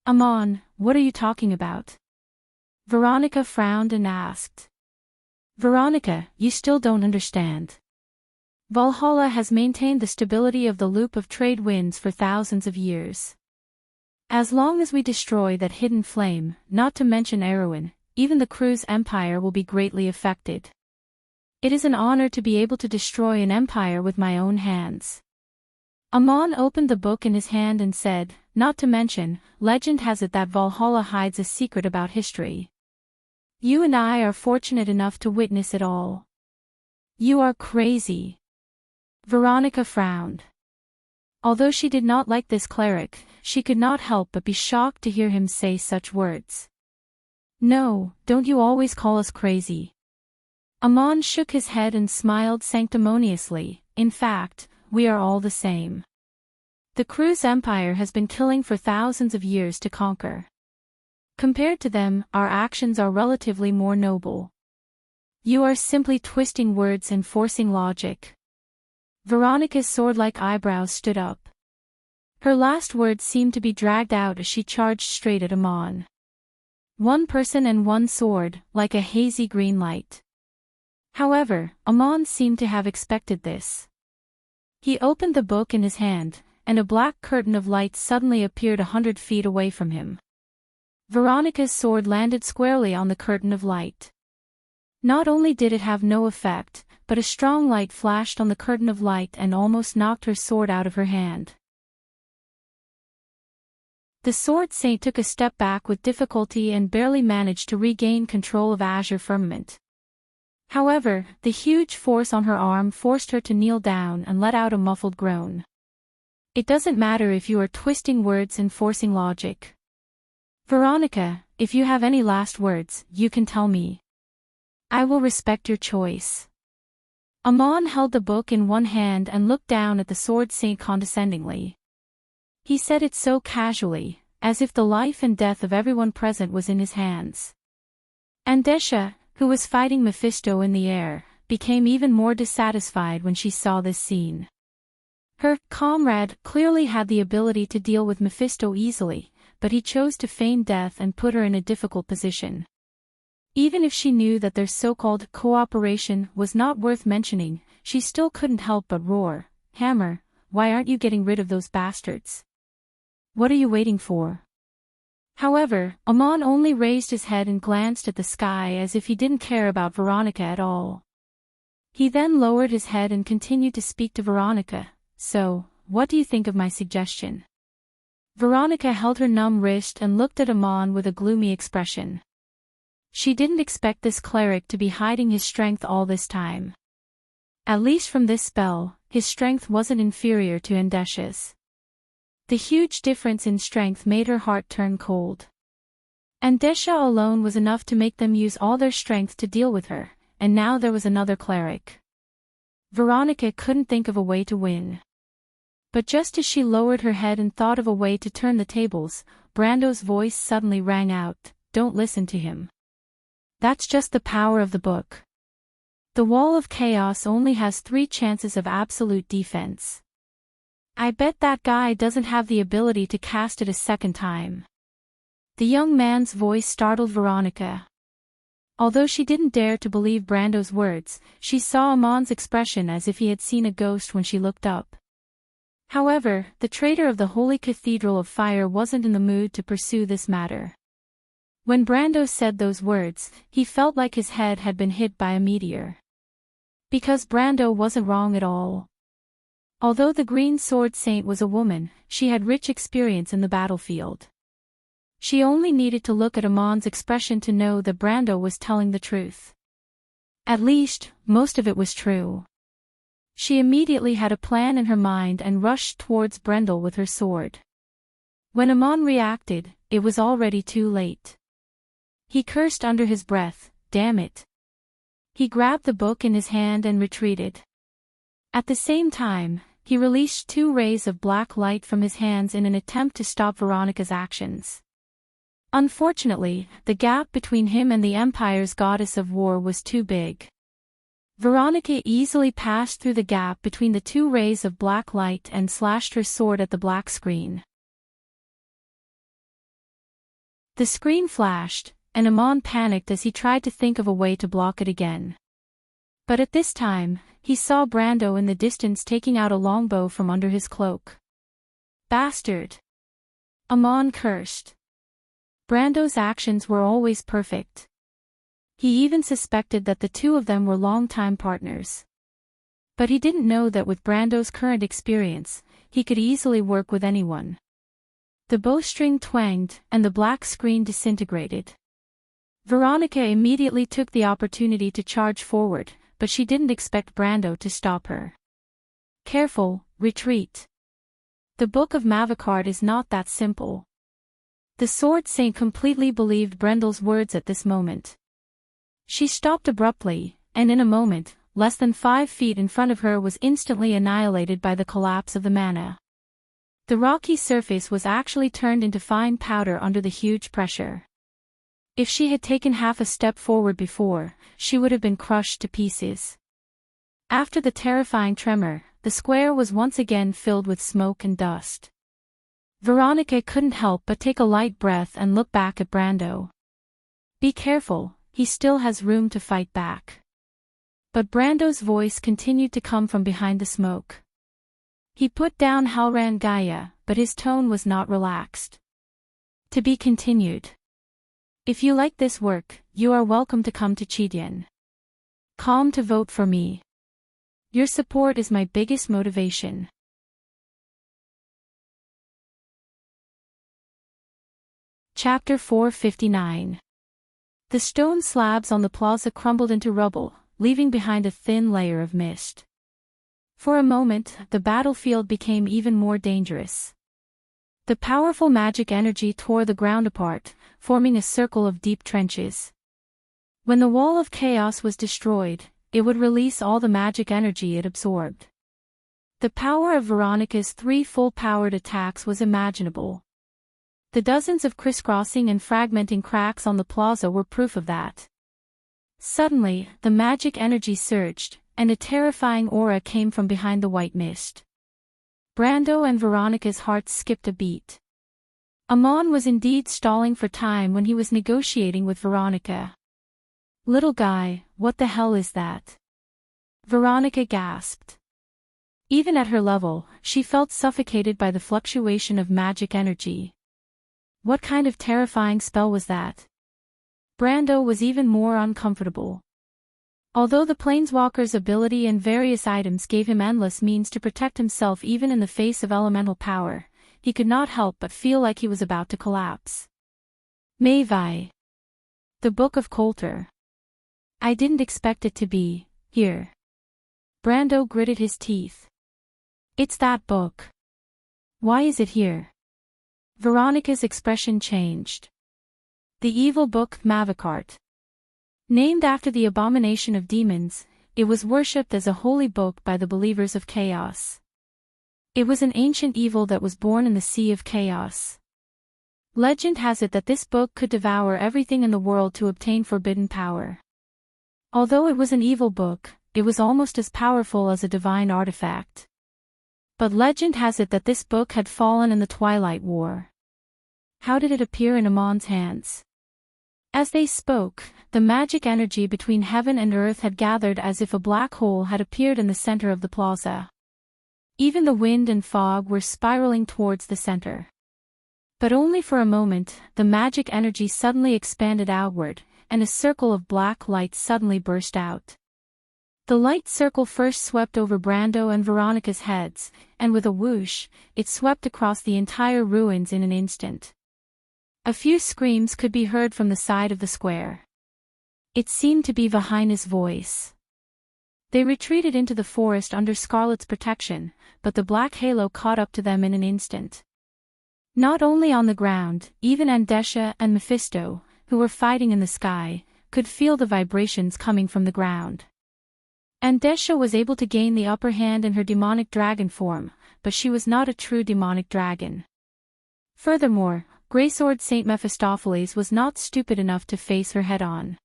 Amon, what are you talking about? Veronica frowned and asked. Veronica, you still don't understand. Valhalla has maintained the stability of the loop of trade winds for thousands of years. As long as we destroy that hidden flame, not to mention Erwin, even the crew's empire will be greatly affected. It is an honor to be able to destroy an empire with my own hands. Amon opened the book in his hand and said, not to mention, legend has it that Valhalla hides a secret about history. You and I are fortunate enough to witness it all. You are crazy. Veronica frowned. Although she did not like this cleric, she could not help but be shocked to hear him say such words. No, don't you always call us crazy. Amon shook his head and smiled sanctimoniously. In fact, we are all the same. The crew's empire has been killing for thousands of years to conquer. Compared to them, our actions are relatively more noble. You are simply twisting words and forcing logic. Veronica's sword-like eyebrows stood up. Her last words seemed to be dragged out as she charged straight at Amon. One person and one sword, like a hazy green light. However, Amon seemed to have expected this. He opened the book in his hand, and a black curtain of light suddenly appeared 100 feet away from him. Veronica's sword landed squarely on the curtain of light. Not only did it have no effect, but a strong light flashed on the curtain of light and almost knocked her sword out of her hand. The sword saint took a step back with difficulty and barely managed to regain control of Azure Firmament. However, the huge force on her arm forced her to kneel down and let out a muffled groan. It doesn't matter if you are twisting words and forcing logic. Veronica, if you have any last words, you can tell me. I will respect your choice. Amon held the book in one hand and looked down at the sword saint condescendingly. He said it so casually, as if the life and death of everyone present was in his hands. Andesha, who was fighting Mephisto in the air, became even more dissatisfied when she saw this scene. Her comrade clearly had the ability to deal with Mephisto easily, but he chose to feign death and put her in a difficult position. Even if she knew that their so-called cooperation was not worth mentioning, she still couldn't help but roar, Hammer, why aren't you getting rid of those bastards? What are you waiting for? However, Amon only raised his head and glanced at the sky as if he didn't care about Veronica at all. He then lowered his head and continued to speak to Veronica. "So, what do you think of my suggestion?" Veronica held her numb wrist and looked at Amon with a gloomy expression. She didn't expect this cleric to be hiding his strength all this time. At least from this spell, his strength wasn't inferior to Endesha's. The huge difference in strength made her heart turn cold. Endesha alone was enough to make them use all their strength to deal with her, and now there was another cleric. Veronica couldn't think of a way to win. But just as she lowered her head and thought of a way to turn the tables, Brando's voice suddenly rang out, "Don't listen to him. That's just the power of the book. The wall of chaos only has 3 chances of absolute defense. I bet that guy doesn't have the ability to cast it a second time." The young man's voice startled Veronica. Although she didn't dare to believe Brando's words, she saw Amon's expression as if he had seen a ghost when she looked up. However, the traitor of the Holy Cathedral of Fire wasn't in the mood to pursue this matter. When Brando said those words, he felt like his head had been hit by a meteor. Because Brando wasn't wrong at all. Although the Green Sword Saint was a woman, she had rich experience in the battlefield. She only needed to look at Amon's expression to know that Brando was telling the truth. At least, most of it was true. She immediately had a plan in her mind and rushed towards Brendel with her sword. When Amon reacted, it was already too late. He cursed under his breath, "Damn it." He grabbed the book in his hand and retreated. At the same time, he released 2 rays of black light from his hands in an attempt to stop Veronica's actions. Unfortunately, the gap between him and the Empire's goddess of war was too big. Veronica easily passed through the gap between the 2 rays of black light and slashed her sword at the black screen. The screen flashed, and Amon panicked as he tried to think of a way to block it again. But at this time, he saw Brando in the distance taking out a longbow from under his cloak. "Bastard!" Amon cursed. Brando's actions were always perfect. He even suspected that the 2 of them were longtime partners. But he didn't know that with Brando's current experience, he could easily work with anyone. The bowstring twanged, and the black screen disintegrated. Veronica immediately took the opportunity to charge forward, but she didn't expect Brando to stop her. "Careful, retreat. The Book of Mavicard is not that simple." The Sword Saint completely believed Brendel's words at this moment. She stopped abruptly, and in a moment, less than 5 feet in front of her was instantly annihilated by the collapse of the mana. The rocky surface was actually turned into fine powder under the huge pressure. If she had taken half a step forward before, she would have been crushed to pieces. After the terrifying tremor, the square was once again filled with smoke and dust. Veronica couldn't help but take a light breath and look back at Brando. "Be careful, he still has room to fight back." But Brando's voice continued to come from behind the smoke. He put down Halran Gaia, but his tone was not relaxed. "To be continued. If you like this work, you are welcome to come to Chidian. Calm to vote for me. Your support is my biggest motivation." Chapter 459. The stone slabs on the plaza crumbled into rubble, leaving behind a thin layer of mist. For a moment, the battlefield became even more dangerous. The powerful magic energy tore the ground apart, forming a circle of deep trenches. When the wall of chaos was destroyed, it would release all the magic energy it absorbed. The power of Veronica's 3 full-powered attacks was imaginable. The dozens of crisscrossing and fragmenting cracks on the plaza were proof of that. Suddenly, the magic energy surged, and a terrifying aura came from behind the white mist. Brando and Veronica's hearts skipped a beat. Amon was indeed stalling for time when he was negotiating with Veronica. "Little guy, what the hell is that?" Veronica gasped. Even at her level, she felt suffocated by the fluctuation of magic energy. What kind of terrifying spell was that? Brando was even more uncomfortable. Although the planeswalker's ability and various items gave him endless means to protect himself even in the face of elemental power, he could not help but feel like he was about to collapse. Mavi. The Book of Coulter. I didn't expect it to be here. Brando gritted his teeth. It's that book. Why is it here? Veronica's expression changed. The evil book Mavicart. Named after the abomination of demons, it was worshipped as a holy book by the believers of chaos. It was an ancient evil that was born in the Sea of Chaos. Legend has it that this book could devour everything in the world to obtain forbidden power. Although it was an evil book, it was almost as powerful as a divine artifact. But legend has it that this book had fallen in the Twilight War. How did it appear in Amon's hands? As they spoke, the magic energy between heaven and earth had gathered as if a black hole had appeared in the center of the plaza. Even the wind and fog were spiraling towards the center. But only for a moment, the magic energy suddenly expanded outward, and a circle of black light suddenly burst out. The light circle first swept over Brando and Veronica's heads, and with a whoosh, it swept across the entire ruins in an instant. A few screams could be heard from the side of the square. It seemed to be Vahina's voice. They retreated into the forest under Scarlet's protection, but the black halo caught up to them in an instant. Not only on the ground, even Andesha and Mephisto, who were fighting in the sky, could feel the vibrations coming from the ground. Andesha was able to gain the upper hand in her demonic dragon form, but she was not a true demonic dragon. Furthermore, Greysword Saint Mephistopheles was not stupid enough to face her head-on.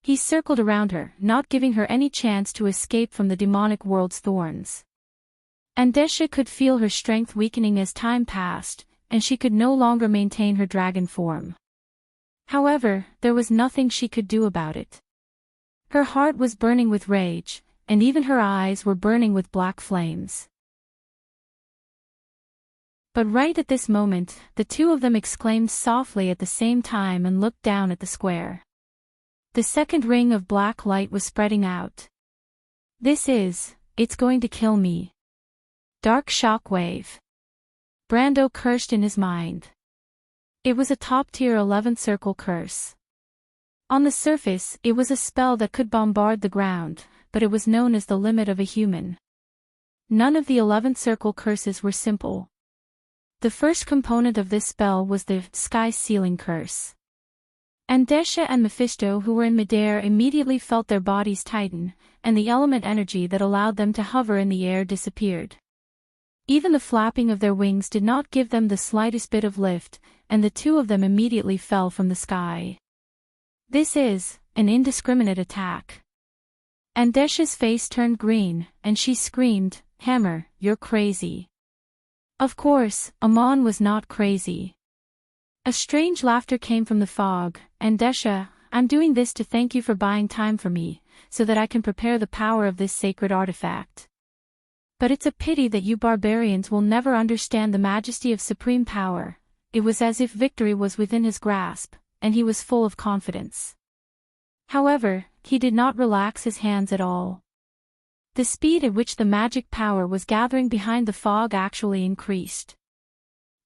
He circled around her, not giving her any chance to escape from the demonic world's thorns. Andesha could feel her strength weakening as time passed, and she could no longer maintain her dragon form. However, there was nothing she could do about it. Her heart was burning with rage, and even her eyes were burning with black flames. But right at this moment, the two of them exclaimed softly at the same time and looked down at the square. The second ring of black light was spreading out. It's going to kill me. Dark shockwave. Brando cursed in his mind. It was a top-tier 11th circle curse. On the surface, it was a spell that could bombard the ground, but it was known as the limit of a human. None of the 11th circle curses were simple. The first component of this spell was the sky ceiling curse. Andesha and Mephisto, who were in midair, immediately felt their bodies tighten, and the element energy that allowed them to hover in the air disappeared. Even the flapping of their wings did not give them the slightest bit of lift, and the two of them immediately fell from the sky. This is an indiscriminate attack. Andesha's face turned green, and she screamed, "Hammer, you're crazy." Of course, Amon was not crazy. A strange laughter came from the fog. "Andesha, I'm doing this to thank you for buying time for me, so that I can prepare the power of this sacred artifact. But it's a pity that you barbarians will never understand the majesty of supreme power." It was as if victory was within his grasp, and he was full of confidence. However, he did not relax his hands at all. The speed at which the magic power was gathering behind the fog actually increased.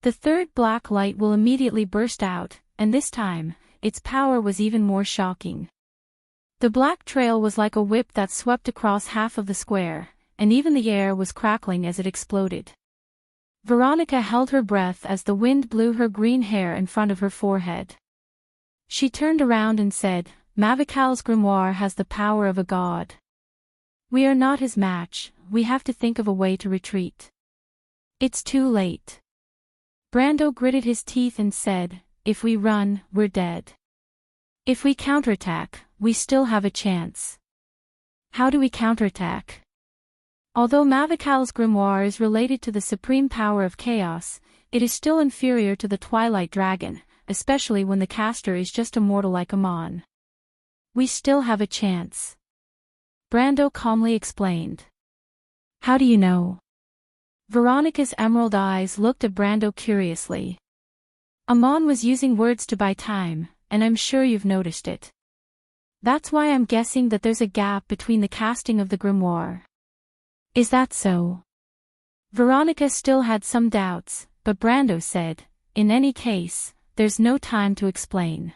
The third black light will immediately burst out, and this time, its power was even more shocking. The black trail was like a whip that swept across half of the square, and even the air was crackling as it exploded. Veronica held her breath as the wind blew her green hair in front of her forehead. She turned around and said, "Mavical's grimoire has the power of a god. We are not his match, we have to think of a way to retreat." "It's too late." Brando gritted his teeth and said, "If we run, we're dead. If we counterattack, we still have a chance." "How do we counterattack?" Although Mavical's grimoire is related to the supreme power of chaos, it is still inferior to the Twilight Dragon, especially when the caster is just a mortal like Amon. "We still have a chance," Brando calmly explained. "How do you know?" Veronica's emerald eyes looked at Brando curiously. Amon was using words to buy time, and I'm sure you've noticed it. That's why I'm guessing that there's a gap between the casting of the grimoire. Is that so? Veronica still had some doubts, but Brando said, in any case, there's no time to explain.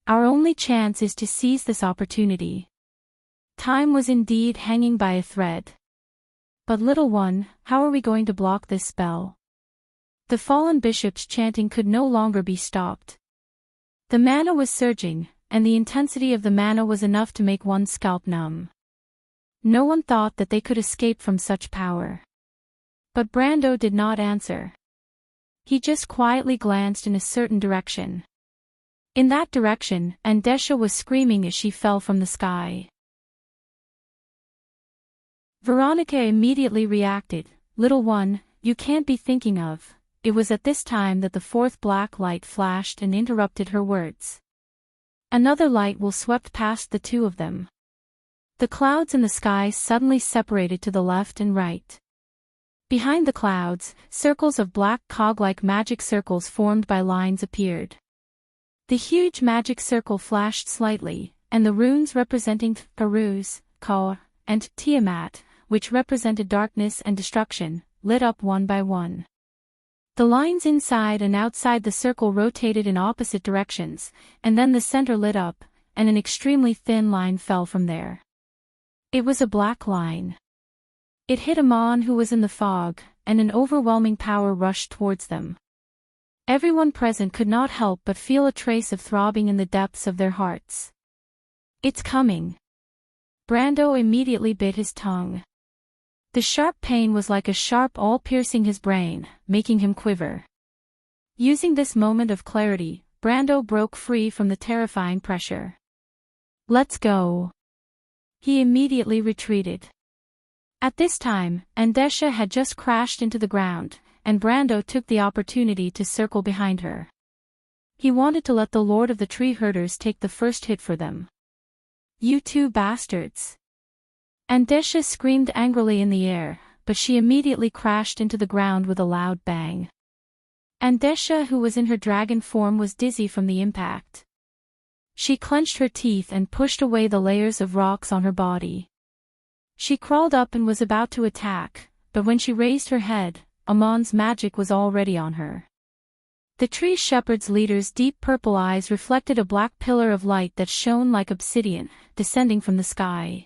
Our only chance is to seize this opportunity. Time was indeed hanging by a thread. But little one, how are we going to block this spell? The fallen bishop's chanting could no longer be stopped. The mana was surging, and the intensity of the mana was enough to make one's scalp numb. No one thought that they could escape from such power. But Brando did not answer. He just quietly glanced in a certain direction. In that direction, Andesha was screaming as she fell from the sky. Veronica immediately reacted, "Little one, you can't be thinking of." It was at this time that the fourth black light flashed and interrupted her words. Another light will swept past the two of them. The clouds in the sky suddenly separated to the left and right. Behind the clouds, circles of black cog-like magic circles formed by lines appeared. The huge magic circle flashed slightly, and the runes representing Peruz, Ka, and Tiamat, which represented darkness and destruction, lit up one by one. The lines inside and outside the circle rotated in opposite directions, and then the center lit up, and an extremely thin line fell from there. It was a black line. It hit Amon, who was in the fog, and an overwhelming power rushed towards them. Everyone present could not help but feel a trace of throbbing in the depths of their hearts. "It's coming." Brando immediately bit his tongue. The sharp pain was like a sharp awl piercing his brain, making him quiver. Using this moment of clarity, Brando broke free from the terrifying pressure. "Let's go." He immediately retreated. At this time, Andesha had just crashed into the ground, and Brando took the opportunity to circle behind her. He wanted to let the Lord of the Tree Herders take the first hit for them. "You two bastards!" Andesha screamed angrily in the air, but she immediately crashed into the ground with a loud bang. Andesha, who was in her dragon form, was dizzy from the impact. She clenched her teeth and pushed away the layers of rocks on her body. She crawled up and was about to attack, but when she raised her head, Amon's magic was already on her. The tree shepherd's leader's deep purple eyes reflected a black pillar of light that shone like obsidian, descending from the sky.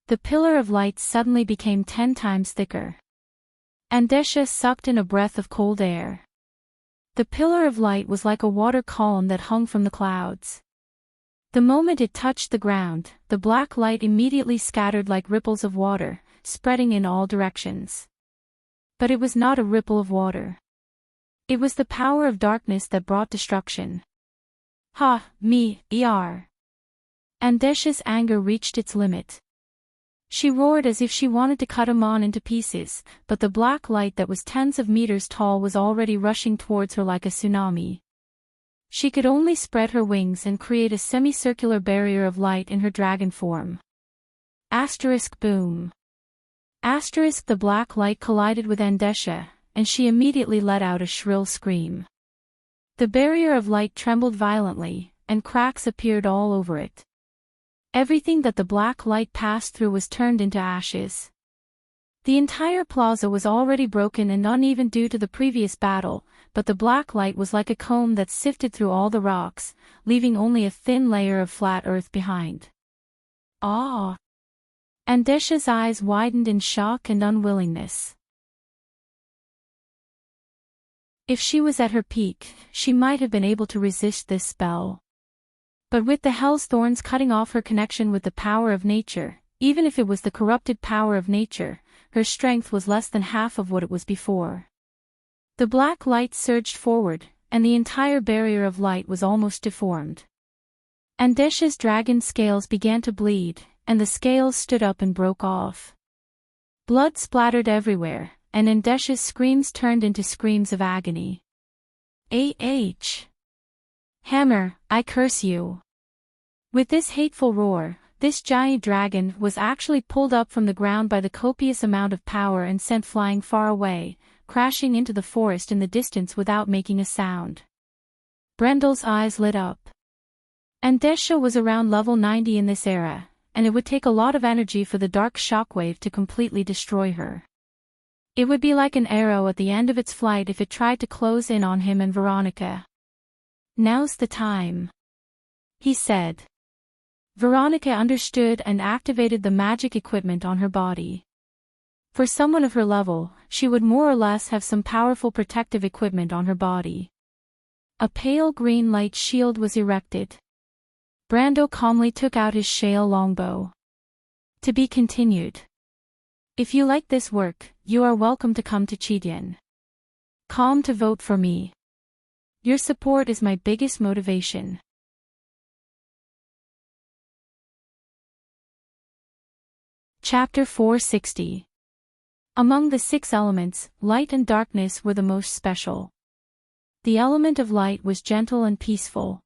The pillar of light suddenly became 10 times thicker. Andesha sucked in a breath of cold air. The pillar of light was like a water column that hung from the clouds. The moment it touched the ground, the black light immediately scattered like ripples of water, spreading in all directions. But it was not a ripple of water. It was the power of darkness that brought destruction. "Ha, me, er." Andesha's anger reached its limit. She roared as if she wanted to cut Amon into pieces, but the black light that was tens of meters tall was already rushing towards her like a tsunami. She could only spread her wings and create a semicircular barrier of light in her dragon form. Boom. The black light collided with Andesha, and she immediately let out a shrill scream. The barrier of light trembled violently, and cracks appeared all over it. Everything that the black light passed through was turned into ashes. The entire plaza was already broken and uneven due to the previous battle, but the black light was like a comb that sifted through all the rocks, leaving only a thin layer of flat earth behind. "Ah!" Andesha's eyes widened in shock and unwillingness. If she was at her peak, she might have been able to resist this spell. But with the hell's thorns cutting off her connection with the power of nature, even if it was the corrupted power of nature, her strength was less than half of what it was before. The black light surged forward, and the entire barrier of light was almost deformed. Andesha's dragon scales began to bleed, and the scales stood up and broke off. Blood splattered everywhere, and Andesha's screams turned into screams of agony. Hammer, I curse you." With this hateful roar, this giant dragon was actually pulled up from the ground by the copious amount of power and sent flying far away, crashing into the forest in the distance without making a sound. Brendel's eyes lit up. Andesha was around level 90 in this era, and it would take a lot of energy for the dark shockwave to completely destroy her. It would be like an arrow at the end of its flight if it tried to close in on him and Veronica. "Now's the time," he said. Veronica understood and activated the magic equipment on her body. For someone of her level, she would more or less have some powerful protective equipment on her body. A pale green light shield was erected. Brando calmly took out his shale longbow. To be continued. If you like this work, you are welcome to come to Chidian. Calm to vote for me. Your support is my biggest motivation. Chapter 460. Among the 6 elements, light and darkness were the most special. The element of light was gentle and peaceful.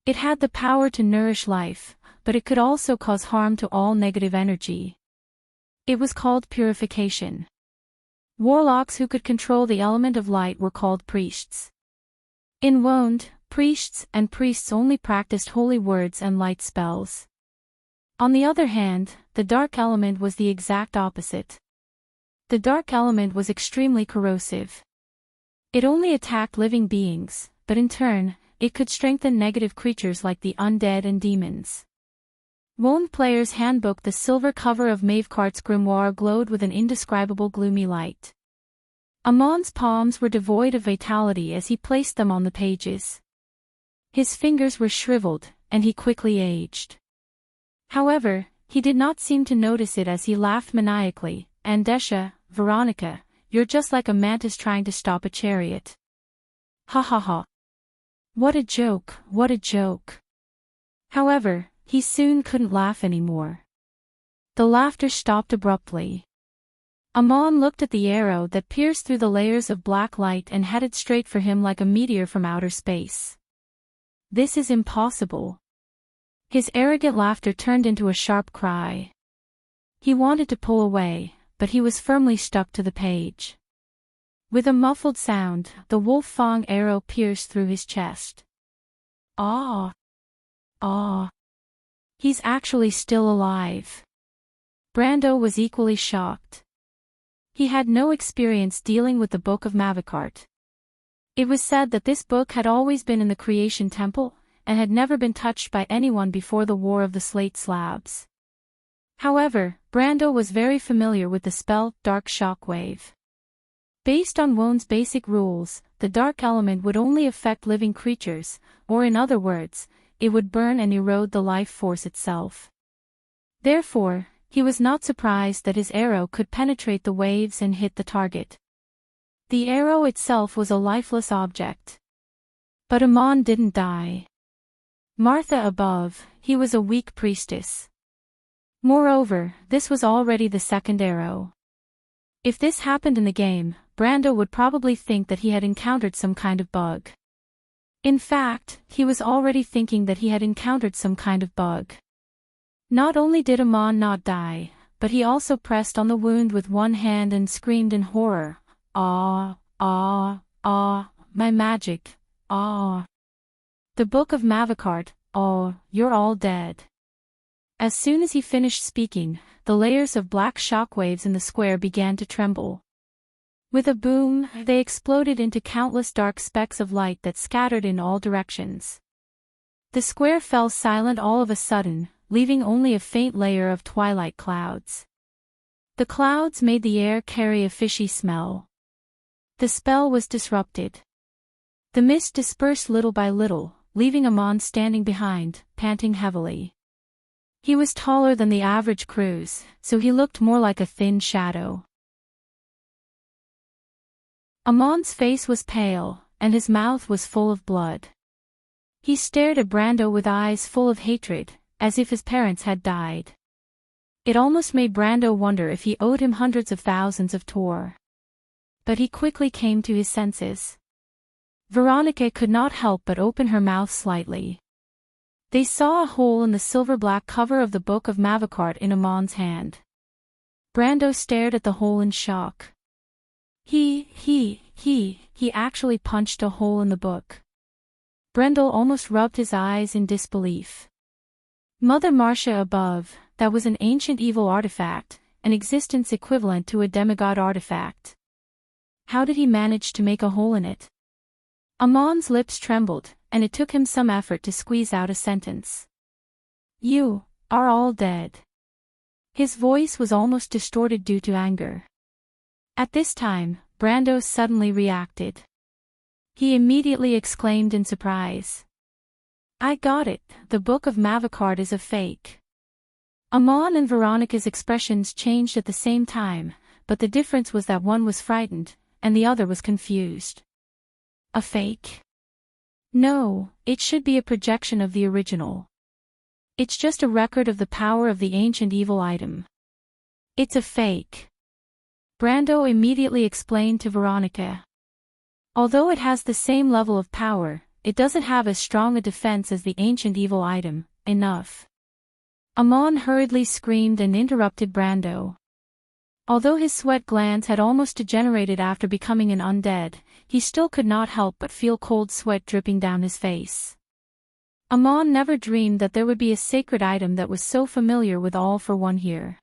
It had the power to nourish life, but it could also cause harm to all negative energy. It was called purification. Warlocks who could control the element of light were called priests. In Wond, priests only practiced holy words and light spells. On the other hand, the dark element was the exact opposite. The dark element was extremely corrosive. It only attacked living beings, but in turn, it could strengthen negative creatures like the undead and demons. Wond Player's Handbook. The silver cover of Mavecart's grimoire glowed with an indescribable gloomy light. Amon's palms were devoid of vitality as he placed them on the pages. His fingers were shriveled, and he quickly aged. However, he did not seem to notice it as he laughed maniacally. "Andesha, Veronica, you're just like a mantis trying to stop a chariot. Ha ha ha. What a joke, what a joke." However, he soon couldn't laugh anymore. The laughter stopped abruptly. Amon looked at the arrow that pierced through the layers of black light and headed straight for him like a meteor from outer space. "This is impossible." His arrogant laughter turned into a sharp cry. He wanted to pull away, but he was firmly stuck to the page. With a muffled sound, the wolf fang arrow pierced through his chest. Ah! Ah! He's actually still alive. Brando was equally shocked. He had no experience dealing with the Book of Mavicart. It was said that this book had always been in the Creation Temple, and had never been touched by anyone before the War of the Slate Slabs. However, Brando was very familiar with the spell, Dark Shockwave. Based on Wond's basic rules, the dark element would only affect living creatures, or in other words, it would burn and erode the life force itself. Therefore, he was not surprised that his arrow could penetrate the waves and hit the target. The arrow itself was a lifeless object. But Amon didn't die. Martha above, he was a weak priestess. Moreover, this was already the second arrow. If this happened in the game, Brando would probably think that he had encountered some kind of bug. In fact, he was already thinking that he had encountered some kind of bug. Not only did Amon not die, but he also pressed on the wound with one hand and screamed in horror, "Ah, ah, ah, my magic, ah. The Book of Mavicart, oh, you're all dead." As soon as he finished speaking, the layers of black shockwaves in the square began to tremble. With a boom, they exploded into countless dark specks of light that scattered in all directions. The square fell silent all of a sudden, leaving only a faint layer of twilight clouds. The clouds made the air carry a fishy smell. The spell was disrupted. The mist dispersed little by little, leaving Amon standing behind, panting heavily. He was taller than the average Cruz, so he looked more like a thin shadow. Amon's face was pale, and his mouth was full of blood. He stared at Brando with eyes full of hatred, as if his parents had died. It almost made Brando wonder if he owed him hundreds of thousands of Tor. But he quickly came to his senses. Veronica could not help but open her mouth slightly. They saw a hole in the silver-black cover of the Book of Mavicart in Amon's hand. Brando stared at the hole in shock. He actually punched a hole in the book. Brendel almost rubbed his eyes in disbelief. Mother Marcia above, that was an ancient evil artifact, an existence equivalent to a demigod artifact. How did he manage to make a hole in it? Amon's lips trembled, and it took him some effort to squeeze out a sentence. You are all dead. His voice was almost distorted due to anger. At this time, Brando suddenly reacted. He immediately exclaimed in surprise. I got it, the Book of Mavacard is a fake. Amon and Veronica's expressions changed at the same time, but the difference was that one was frightened, and the other was confused. A fake? No, it should be a projection of the original. It's just a record of the power of the ancient evil item. It's a fake. Brando immediately explained to Veronica. Although it has the same level of power, it doesn't have as strong a defense as the ancient evil item. Enough. Amon hurriedly screamed and interrupted Brando. Although his sweat glands had almost degenerated after becoming an undead, he still could not help but feel cold sweat dripping down his face. Amon never dreamed that there would be a sacred item that was so familiar with all for one here.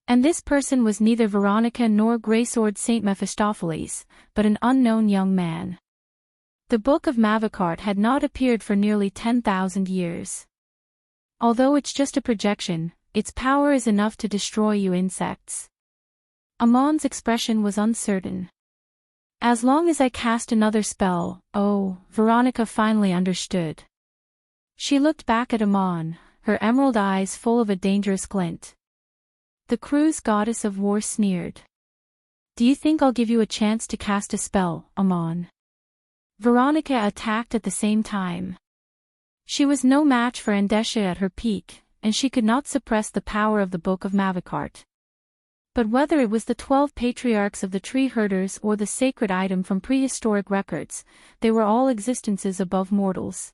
And this person was neither Veronica nor Greysword Saint Mephistopheles, but an unknown young man. The Book of Mavacard had not appeared for nearly 10,000 years. Although it's just a projection, its power is enough to destroy you insects. Amon's expression was uncertain. As long as I cast another spell, Veronica finally understood. She looked back at Amon, her emerald eyes full of a dangerous glint. The crew's goddess of war sneered. Do you think I'll give you a chance to cast a spell, Amon? Veronica attacked at the same time. She was no match for Andesha at her peak, and she could not suppress the power of the Book of Mavacard. But whether it was the 12 patriarchs of the tree herders or the sacred item from prehistoric records, they were all existences above mortals.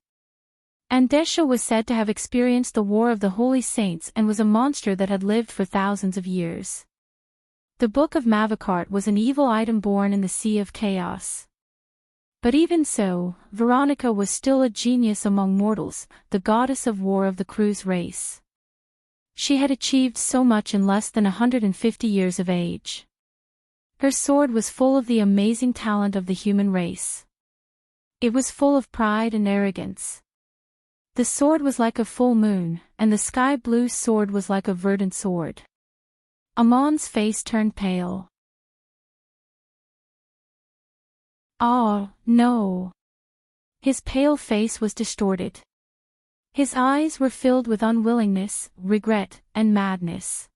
Andesha was said to have experienced the War of the Holy Saints and was a monster that had lived for thousands of years. The Book of Mavacard was an evil item born in the Sea of Chaos. But even so, Veronica was still a genius among mortals, the goddess of war of the crew's race. She had achieved so much in less than 150 years of age. Her sword was full of the amazing talent of the human race. It was full of pride and arrogance. The sword was like a full moon, and the sky-blue sword was like a verdant sword. Amon's face turned pale. Oh, no. His pale face was distorted. His eyes were filled with unwillingness, regret, and madness.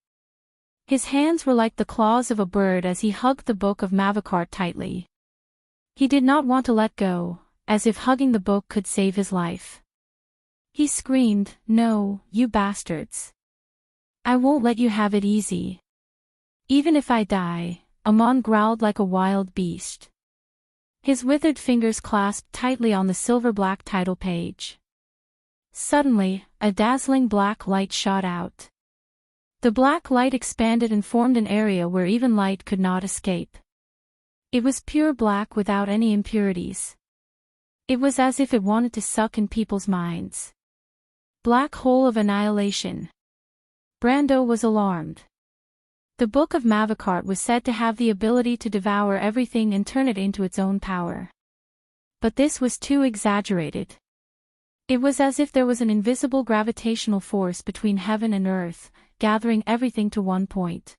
His hands were like the claws of a bird as he hugged the Book of Mavacard tightly. He did not want to let go, as if hugging the book could save his life. He screamed, "No, you bastards. I won't let you have it easy. Even if I die," Amon growled like a wild beast. His withered fingers clasped tightly on the silver-black title page. Suddenly, a dazzling black light shot out. The black light expanded and formed an area where even light could not escape. It was pure black without any impurities. It was as if it wanted to suck in people's minds. Black hole of annihilation. Brando was alarmed. The Book of Mavacard was said to have the ability to devour everything and turn it into its own power. But this was too exaggerated. It was as if there was an invisible gravitational force between heaven and earth, gathering everything to one point.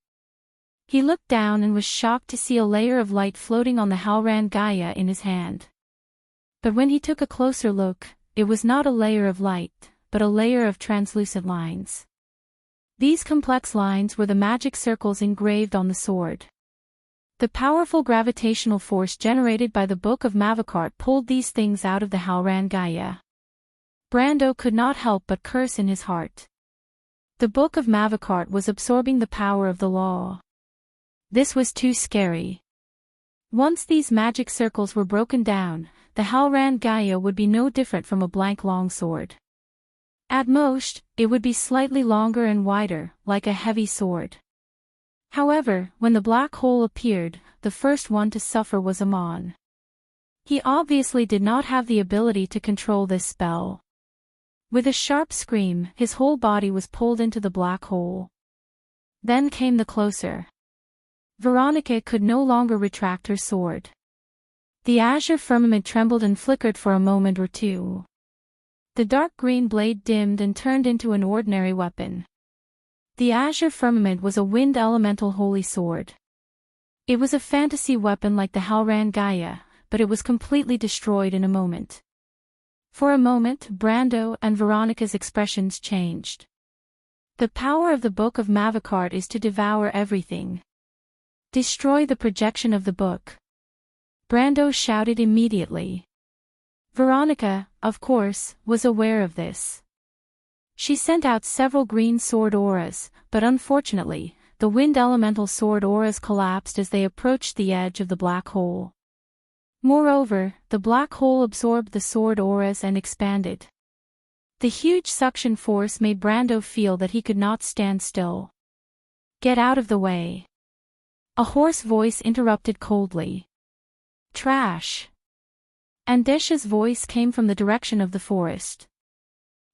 He looked down and was shocked to see a layer of light floating on the Halran Gaia in his hand. But when he took a closer look, it was not a layer of light, but a layer of translucent lines. These complex lines were the magic circles engraved on the sword. The powerful gravitational force generated by the Book of Mavacard pulled these things out of the Halran Gaia. Brando could not help but curse in his heart. The Book of Mavacard was absorbing the power of the law. This was too scary. Once these magic circles were broken down, the Halran Gaia would be no different from a blank longsword. At most, it would be slightly longer and wider, like a heavy sword. However, when the black hole appeared, the first one to suffer was Amon. He obviously did not have the ability to control this spell. With a sharp scream, his whole body was pulled into the black hole. Then came the closer. Veronica could no longer retract her sword. The azure firmament trembled and flickered for a moment or two. The dark green blade dimmed and turned into an ordinary weapon. The azure firmament was a wind elemental holy sword. It was a fantasy weapon like the Halran Gaia, but it was completely destroyed in a moment. For a moment, Brando and Veronica's expressions changed. The power of the Book of Mavacard is to devour everything. Destroy the projection of the book. Brando shouted immediately. Veronica, of course, was aware of this. She sent out several green sword auras, but unfortunately, the wind elemental sword auras collapsed as they approached the edge of the black hole. Moreover, the black hole absorbed the sword auras and expanded. The huge suction force made Brando feel that he could not stand still. Get out of the way. A hoarse voice interrupted coldly. Trash. Andesha's voice came from the direction of the forest.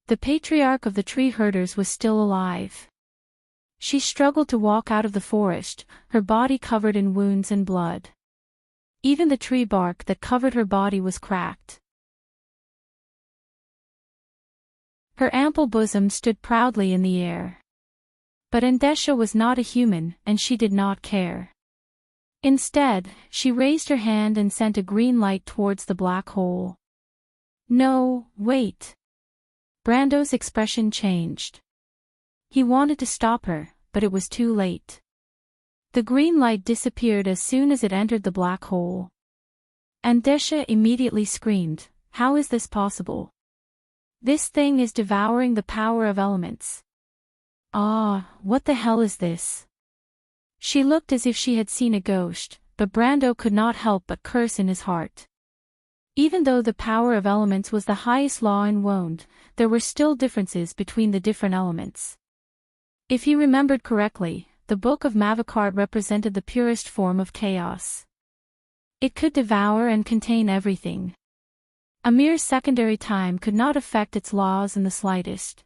The patriarch of the tree herders was still alive. She struggled to walk out of the forest, her body covered in wounds and blood. Even the tree bark that covered her body was cracked. Her ample bosom stood proudly in the air. But Andesha was not a human, and she did not care. Instead, she raised her hand and sent a green light towards the black hole. No, wait. Brando's expression changed. He wanted to stop her, but it was too late. The green light disappeared as soon as it entered the black hole. Andesha immediately screamed, "How is this possible? This thing is devouring the power of elements. Ah, what the hell is this?" She looked as if she had seen a ghost, but Brando could not help but curse in his heart. Even though the power of elements was the highest law in Wond, there were still differences between the different elements. If he remembered correctly, the Book of Mavacard represented the purest form of chaos. It could devour and contain everything. A mere secondary time could not affect its laws in the slightest.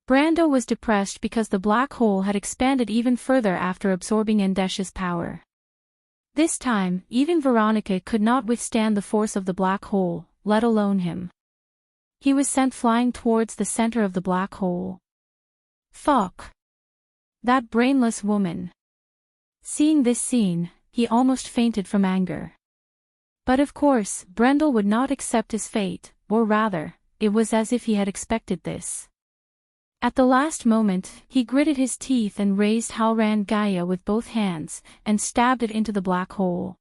Brando was depressed because the black hole had expanded even further after absorbing Andesha's power. This time, even Veronica could not withstand the force of the black hole, let alone him. He was sent flying towards the center of the black hole. Fuck. That brainless woman. Seeing this scene, he almost fainted from anger. But of course, Brendel would not accept his fate, or rather, it was as if he had expected this. At the last moment, he gritted his teeth and raised Halran Gaia with both hands, and stabbed it into the black hole.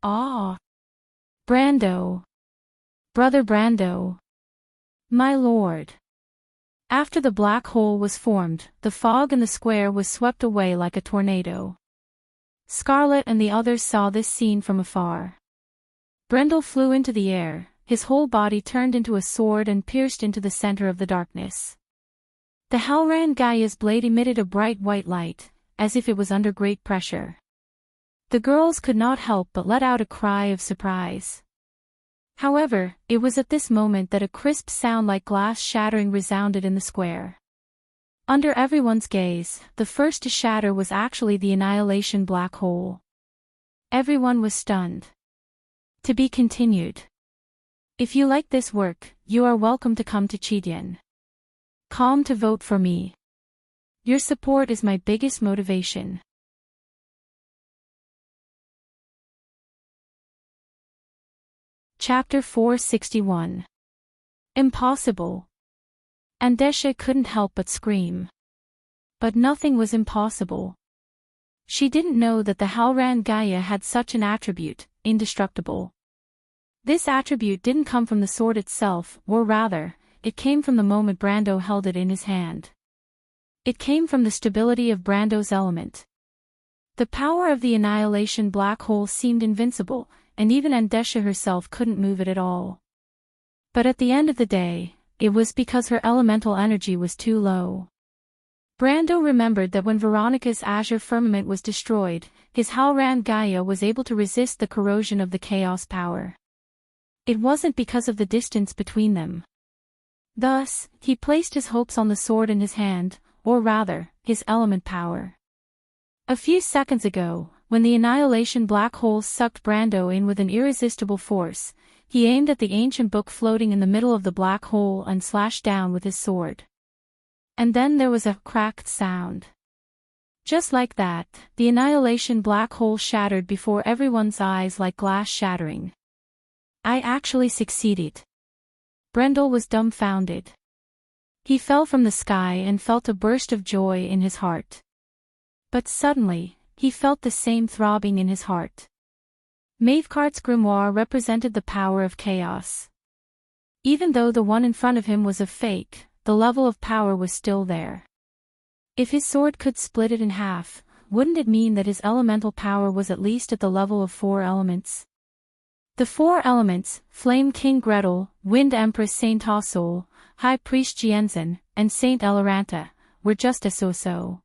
Ah! Brando! Brother Brando! My lord! After the black hole was formed, the fog in the square was swept away like a tornado. Scarlet and the others saw this scene from afar. Brendel flew into the air, his whole body turned into a sword and pierced into the center of the darkness. The Halran Gaia's blade emitted a bright white light, as if it was under great pressure. The girls could not help but let out a cry of surprise. However, it was at this moment that a crisp sound like glass shattering resounded in the square. Under everyone's gaze, the first to shatter was actually the annihilation black hole. Everyone was stunned. To be continued. If you like this work, you are welcome to come to Chidian. Calm to vote for me. Your support is my biggest motivation. Chapter 461. Impossible. Andesha couldn't help but scream. But nothing was impossible. She didn't know that the Halran Gaia had such an attribute, indestructible. This attribute didn't come from the sword itself, or rather, it came from the moment Brando held it in his hand. It came from the stability of Brando's element. The power of the annihilation black hole seemed invincible, and even Andesha herself couldn't move it at all. But at the end of the day, it was because her elemental energy was too low. Brando remembered that when Veronica's azure firmament was destroyed, his Halran Gaia was able to resist the corrosion of the chaos power. It wasn't because of the distance between them. Thus, he placed his hopes on the sword in his hand, or rather, his element power. A few seconds ago, when the annihilation black hole sucked Brando in with an irresistible force, he aimed at the ancient book floating in the middle of the black hole and slashed down with his sword. And then there was a cracked sound. Just like that, the annihilation black hole shattered before everyone's eyes like glass shattering. I actually succeeded. Brendel was dumbfounded. He fell from the sky and felt a burst of joy in his heart. But suddenly, he felt the same throbbing in his heart. Maevecart's grimoire represented the power of chaos. Even though the one in front of him was a fake, the level of power was still there. If his sword could split it in half, wouldn't it mean that his elemental power was at least at the level of 4 elements? The 4 elements, Flame King Gretel, Wind Empress Saint Tassol, High Priest Jianzhen, and Saint Eloranta, were just a so-so.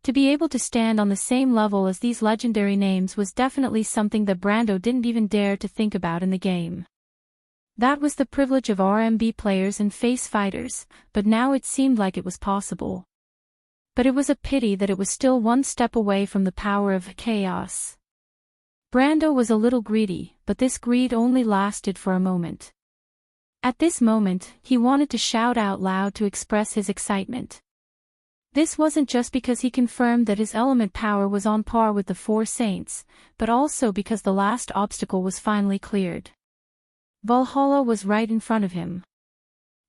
To be able to stand on the same level as these legendary names was definitely something that Brando didn't even dare to think about in the game. That was the privilege of RMB players and face fighters, but now it seemed like it was possible. But it was a pity that it was still one step away from the power of chaos. Brando was a little greedy, but this greed only lasted for a moment. At this moment, he wanted to shout out loud to express his excitement. This wasn't just because he confirmed that his element power was on par with the 4 saints, but also because the last obstacle was finally cleared. Valhalla was right in front of him.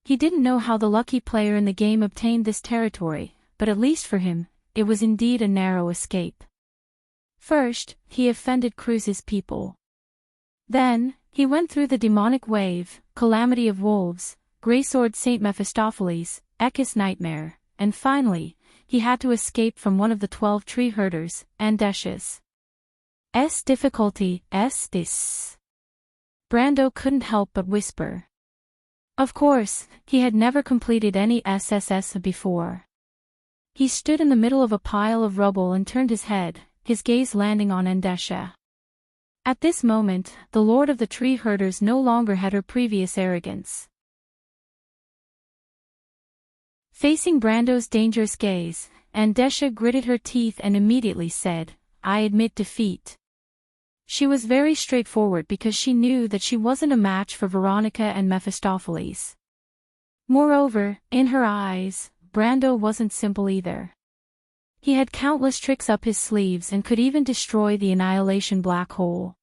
He didn't know how the lucky player in the game obtained this territory, but at least for him, it was indeed a narrow escape. First, he offended Cruz's people. Then, he went through the demonic wave, Calamity of Wolves, Greysword Saint Mephistopheles, Ekis Nightmare, and finally, he had to escape from one of the 12 tree herders, Andesh's. Difficulty, this. Brando couldn't help but whisper. Of course, he had never completed any SSS before. He stood in the middle of a pile of rubble and turned his head, his gaze landing on Andesha. At this moment, the Lord of the Tree Herders no longer had her previous arrogance. Facing Brando's dangerous gaze, Andesha gritted her teeth and immediately said, I admit defeat. She was very straightforward because she knew that she wasn't a match for Veronica and Mephistopheles. Moreover, in her eyes, Brando wasn't simple either. He had countless tricks up his sleeves and could even destroy the annihilation black hole.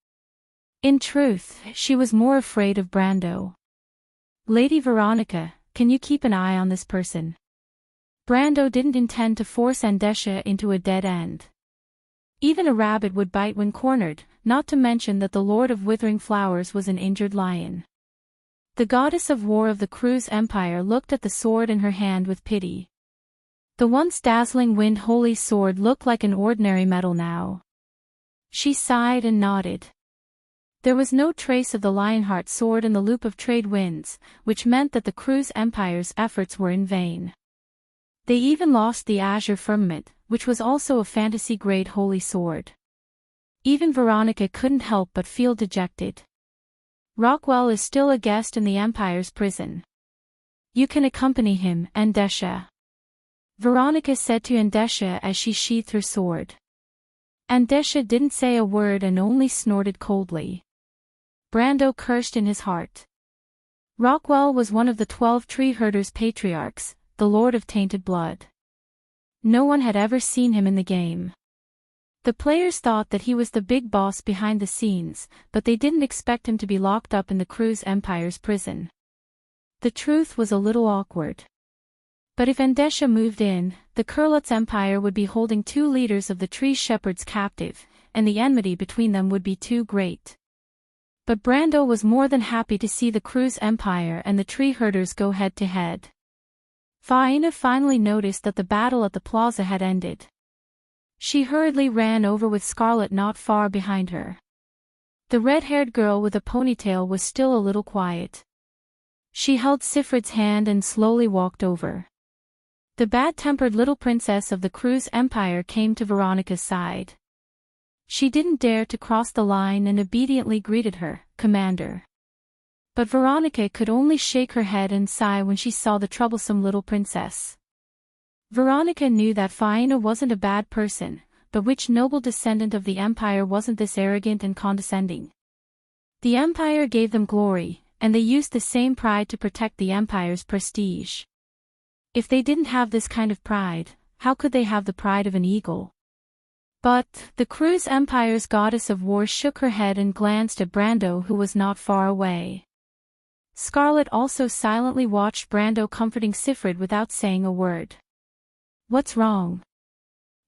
In truth, she was more afraid of Brando. Lady Veronica, can you keep an eye on this person? Brando didn't intend to force Andesha into a dead end. Even a rabbit would bite when cornered, not to mention that the Lord of Withering Flowers was an injured lion. The goddess of war of the Cruz Empire looked at the sword in her hand with pity. The once dazzling wind holy sword looked like an ordinary metal now. She sighed and nodded. There was no trace of the Lionheart sword in the loop of trade winds, which meant that the Cruz Empire's efforts were in vain. They even lost the Azure Firmament, which was also a fantasy-grade holy sword. Even Veronica couldn't help but feel dejected. Rockwell is still a guest in the Empire's prison. You can accompany him, Andesha. Veronica said to Andesha as she sheathed her sword. Andesha didn't say a word and only snorted coldly. Brando cursed in his heart. Rockwell was one of the 12 tree herders' patriarchs, the Lord of Tainted Blood. No one had ever seen him in the game. The players thought that he was the big boss behind the scenes, but they didn't expect him to be locked up in the Cruz Empire's prison. The truth was a little awkward. But if Andesha moved in, the Kurlutz Empire would be holding 2 leaders of the Tree Shepherds captive, and the enmity between them would be too great. But Brando was more than happy to see the Cruz Empire and the Tree Herders go head-to-head. Faina finally noticed that the battle at the plaza had ended. She hurriedly ran over with Scarlet not far behind her. The red-haired girl with a ponytail was still a little quiet. She held Sifrid's hand and slowly walked over. The bad-tempered little princess of the Cruz Empire came to Veronica's side. She didn't dare to cross the line and obediently greeted her, Commander. But Veronica could only shake her head and sigh when she saw the troublesome little princess. Veronica knew that Faina wasn't a bad person, but which noble descendant of the empire wasn't this arrogant and condescending? The empire gave them glory, and they used the same pride to protect the empire's prestige. If they didn't have this kind of pride, how could they have the pride of an eagle? But the Cruise Empire's goddess of war shook her head and glanced at Brando, who was not far away. Scarlet also silently watched Brando comforting Sifrid without saying a word. "What's wrong?"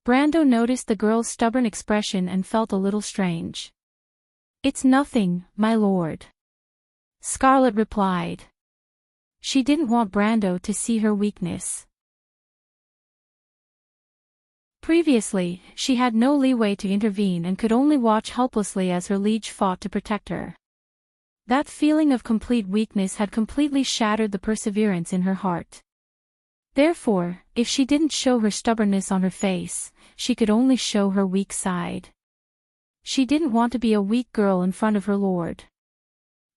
Brando noticed the girl's stubborn expression and felt a little strange. "It's nothing, my lord," Scarlet replied. She didn't want Brando to see her weakness. Previously, she had no leeway to intervene and could only watch helplessly as her liege fought to protect her. That feeling of complete weakness had completely shattered the perseverance in her heart. Therefore, if she didn't show her stubbornness on her face, she could only show her weak side. She didn't want to be a weak girl in front of her lord.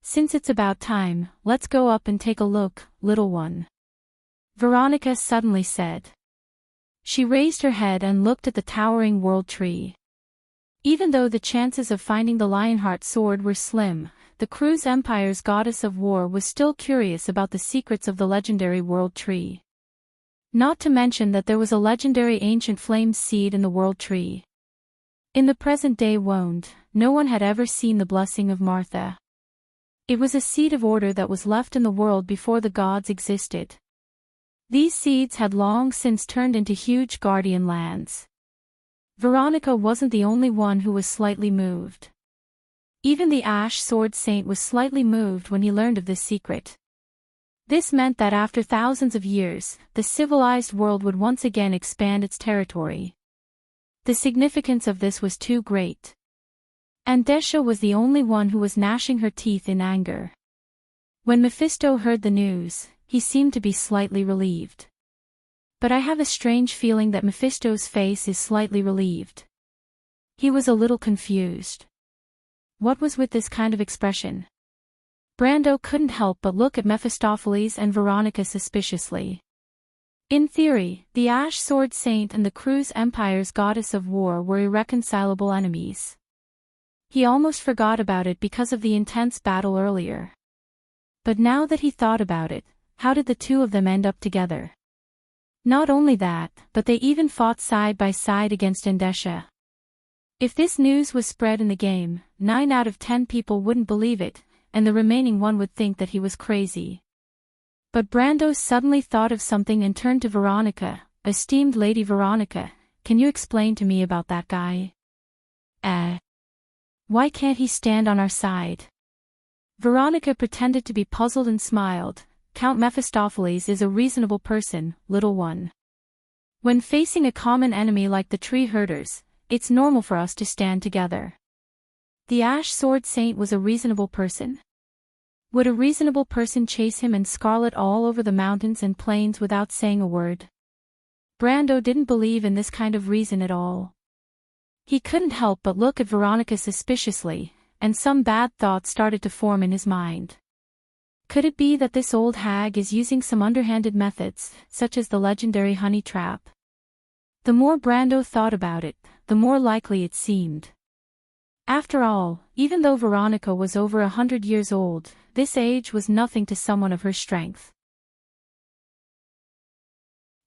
"Since it's about time, let's go up and take a look, little one," Veronica suddenly said. She raised her head and looked at the towering world tree. Even though the chances of finding the Lionheart sword were slim, the Cruise Empire's goddess of war was still curious about the secrets of the legendary world tree. Not to mention that there was a legendary ancient flame seed in the world tree. In the present-day wound, no one had ever seen the blessing of Martha. It was a seed of order that was left in the world before the gods existed. These seeds had long since turned into huge guardian lands. Veronica wasn't the only one who was slightly moved. Even the Ash Sword Saint was slightly moved when he learned of this secret. This meant that after thousands of years, the civilized world would once again expand its territory. The significance of this was too great. Andesha was the only one who was gnashing her teeth in anger. When Mephisto heard the news, he seemed to be slightly relieved. But I have a strange feeling that Mephisto's face is slightly relieved. He was a little confused. What was with this kind of expression? Brando couldn't help but look at Mephistopheles and Veronica suspiciously. In theory, the Ash Sword Saint and the Cruise Empire's goddess of war were irreconcilable enemies. He almost forgot about it because of the intense battle earlier. But now that he thought about it, how did the two of them end up together? Not only that, but they even fought side by side against Andesha. If this news was spread in the game, 9 out of 10 people wouldn't believe it, and the remaining one would think that he was crazy. But Brando suddenly thought of something and turned to Veronica. "Esteemed Lady Veronica, can you explain to me about that guy? Why can't he stand on our side?" Veronica pretended to be puzzled and smiled. "Count Mephistopheles is a reasonable person, little one. When facing a common enemy like the tree herders, it's normal for us to stand together." The Ash Sword Saint was a reasonable person? Would a reasonable person chase him and Scarlet all over the mountains and plains without saying a word? Brando didn't believe in this kind of reason at all. He couldn't help but look at Veronica suspiciously, and some bad thoughts started to form in his mind. Could it be that this old hag is using some underhanded methods, such as the legendary honey trap? The more Brando thought about it, the more likely it seemed. After all, even though Veronica was over 100 years old, this age was nothing to someone of her strength.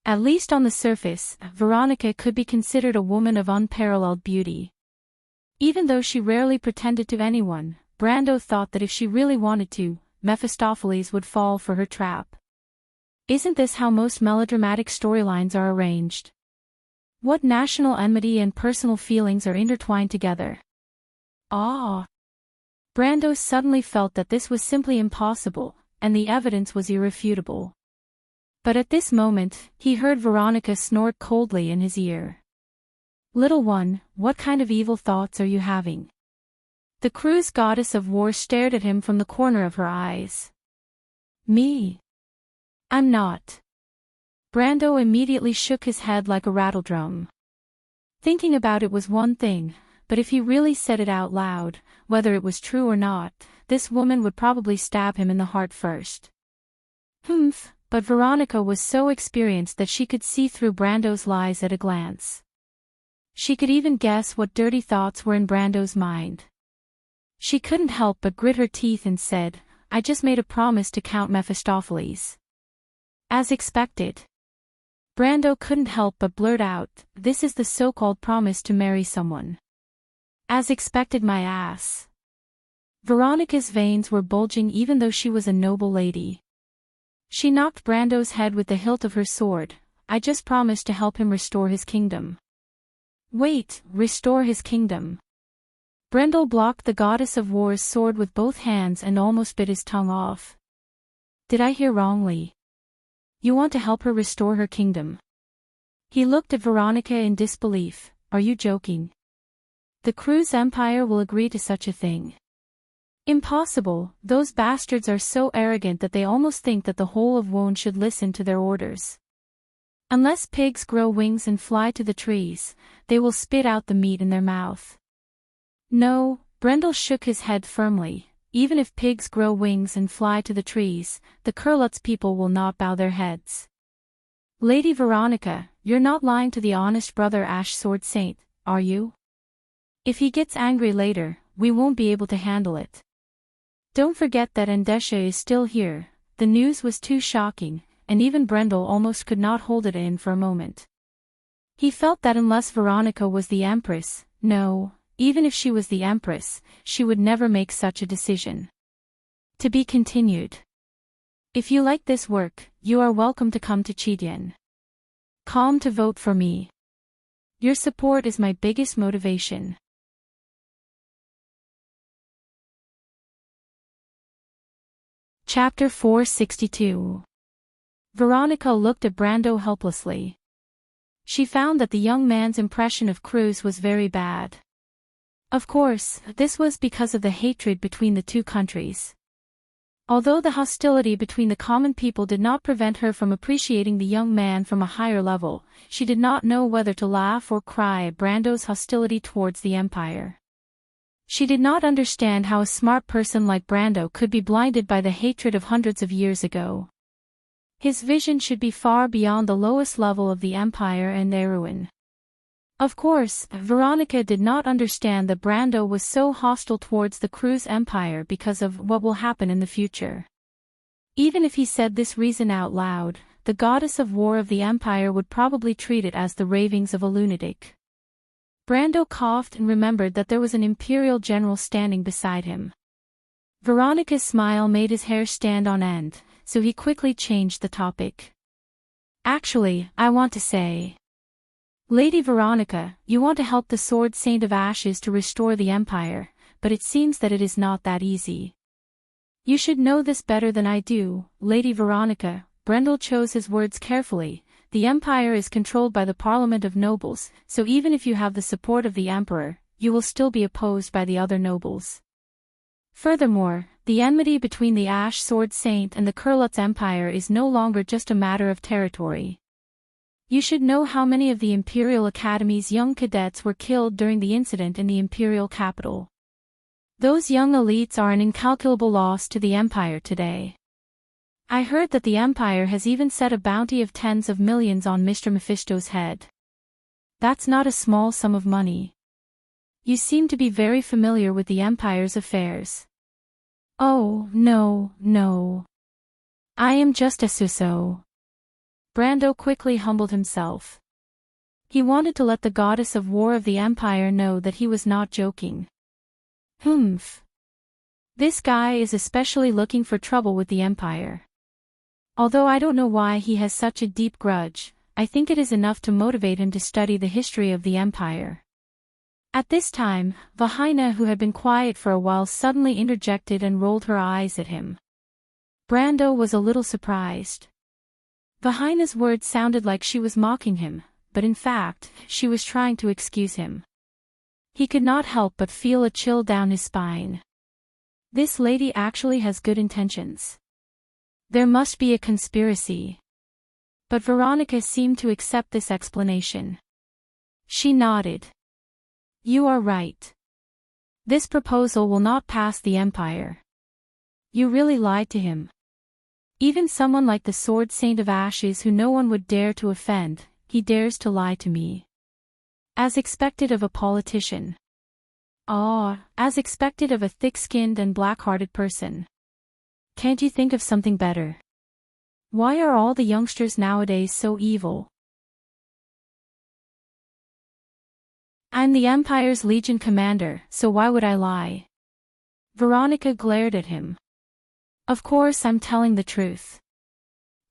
At least on the surface, Veronica could be considered a woman of unparalleled beauty. Even though she rarely pretended to anyone, Brando thought that if she really wanted to, Mephistopheles would fall for her trap. Isn't this how most melodramatic storylines are arranged? What national enmity and personal feelings are intertwined together? Brando suddenly felt that this was simply impossible, and the evidence was irrefutable. But at this moment, he heard Veronica snort coldly in his ear. "Little one, what kind of evil thoughts are you having?" The Cruise goddess of war stared at him from the corner of her eyes. "Me? I'm not." Brando immediately shook his head like a rattledrum. Thinking about it was one thing, but if he really said it out loud, whether it was true or not, this woman would probably stab him in the heart first. But Veronica was so experienced that she could see through Brando's lies at a glance. She could even guess what dirty thoughts were in Brando's mind. She couldn't help but grit her teeth and said, "I just made a promise to Count Mephistopheles." As expected. Brando couldn't help but blurt out, "This is the so-called promise to marry someone." As expected, my ass. Veronica's veins were bulging even though she was a noble lady. She knocked Brando's head with the hilt of her sword. "I just promised to help him restore his kingdom." "Wait, restore his kingdom?" Brendel blocked the goddess of war's sword with both hands and almost bit his tongue off. "Did I hear wrongly? You want to help her restore her kingdom?" He looked at Veronica in disbelief. "Are you joking? The Cruz Empire will agree to such a thing?" "Impossible, those bastards are so arrogant that they almost think that the whole of Wone should listen to their orders. Unless pigs grow wings and fly to the trees, they will spit out the meat in their mouth." "No," Brendel shook his head firmly, "even if pigs grow wings and fly to the trees, the Kurlutz people will not bow their heads." "Lady Veronica, you're not lying to the honest brother Ash Sword Saint, are you? If he gets angry later, we won't be able to handle it. Don't forget that Endesha is still here." The news was too shocking, and even Brendel almost could not hold it in for a moment. He felt that unless Veronica was the Empress, no, even if she was the Empress, she would never make such a decision. To be continued. If you like this work, you are welcome to come to Chidien. Calm to vote for me. Your support is my biggest motivation. Chapter 462. Veronica looked at Brando helplessly. She found that the young man's impression of Cruz was very bad. Of course, this was because of the hatred between the two countries. Although the hostility between the common people did not prevent her from appreciating the young man from a higher level, she did not know whether to laugh or cry at Brando's hostility towards the Empire. She did not understand how a smart person like Brando could be blinded by the hatred of hundreds of years ago. His vision should be far beyond the lowest level of the Empire and Erewhon. Of course, Veronica did not understand that Brando was so hostile towards the Cruz Empire because of what will happen in the future. Even if he said this reason out loud, the goddess of war of the Empire would probably treat it as the ravings of a lunatic. Brando coughed and remembered that there was an imperial general standing beside him. Veronica's smile made his hair stand on end, so he quickly changed the topic. "Actually, I want to say, Lady Veronica, you want to help the Sword Saint of Ashes to restore the Empire, but it seems that it is not that easy. You should know this better than I do, Lady Veronica." Brendel chose his words carefully. "The Empire is controlled by the Parliament of Nobles, so even if you have the support of the Emperor, you will still be opposed by the other nobles. Furthermore, the enmity between the Ash Sword Saint and the Kurlutz Empire is no longer just a matter of territory. You should know how many of the Imperial Academy's young cadets were killed during the incident in the Imperial capital. Those young elites are an incalculable loss to the Empire today. I heard that the Empire has even set a bounty of tens of millions on Mr. Mephisto's head. That's not a small sum of money. You seem to be very familiar with the Empire's affairs." "Oh, no. I am just a Suso." Brando quickly humbled himself. He wanted to let the goddess of war of the Empire know that he was not joking. This guy is especially looking for trouble with the Empire. Although I don't know why he has such a deep grudge, I think it is enough to motivate him to study the history of the Empire." At this time, Vahina, who had been quiet for a while, suddenly interjected and rolled her eyes at him. Brando was a little surprised. Vahina's words sounded like she was mocking him, but in fact, she was trying to excuse him. He could not help but feel a chill down his spine. This lady actually has good intentions. There must be a conspiracy. But Veronica seemed to accept this explanation. She nodded. "You are right. This proposal will not pass the Empire. You really lied to him. Even someone like the Sword Saint of Ashes who no one would dare to offend, he dares to lie to me. As expected of a politician. Ah, as expected of a thick-skinned and black-hearted person. Can't you think of something better? Why are all the youngsters nowadays so evil? I'm the Empire's Legion commander, so why would I lie? Veronica glared at him. Of course I'm telling the truth.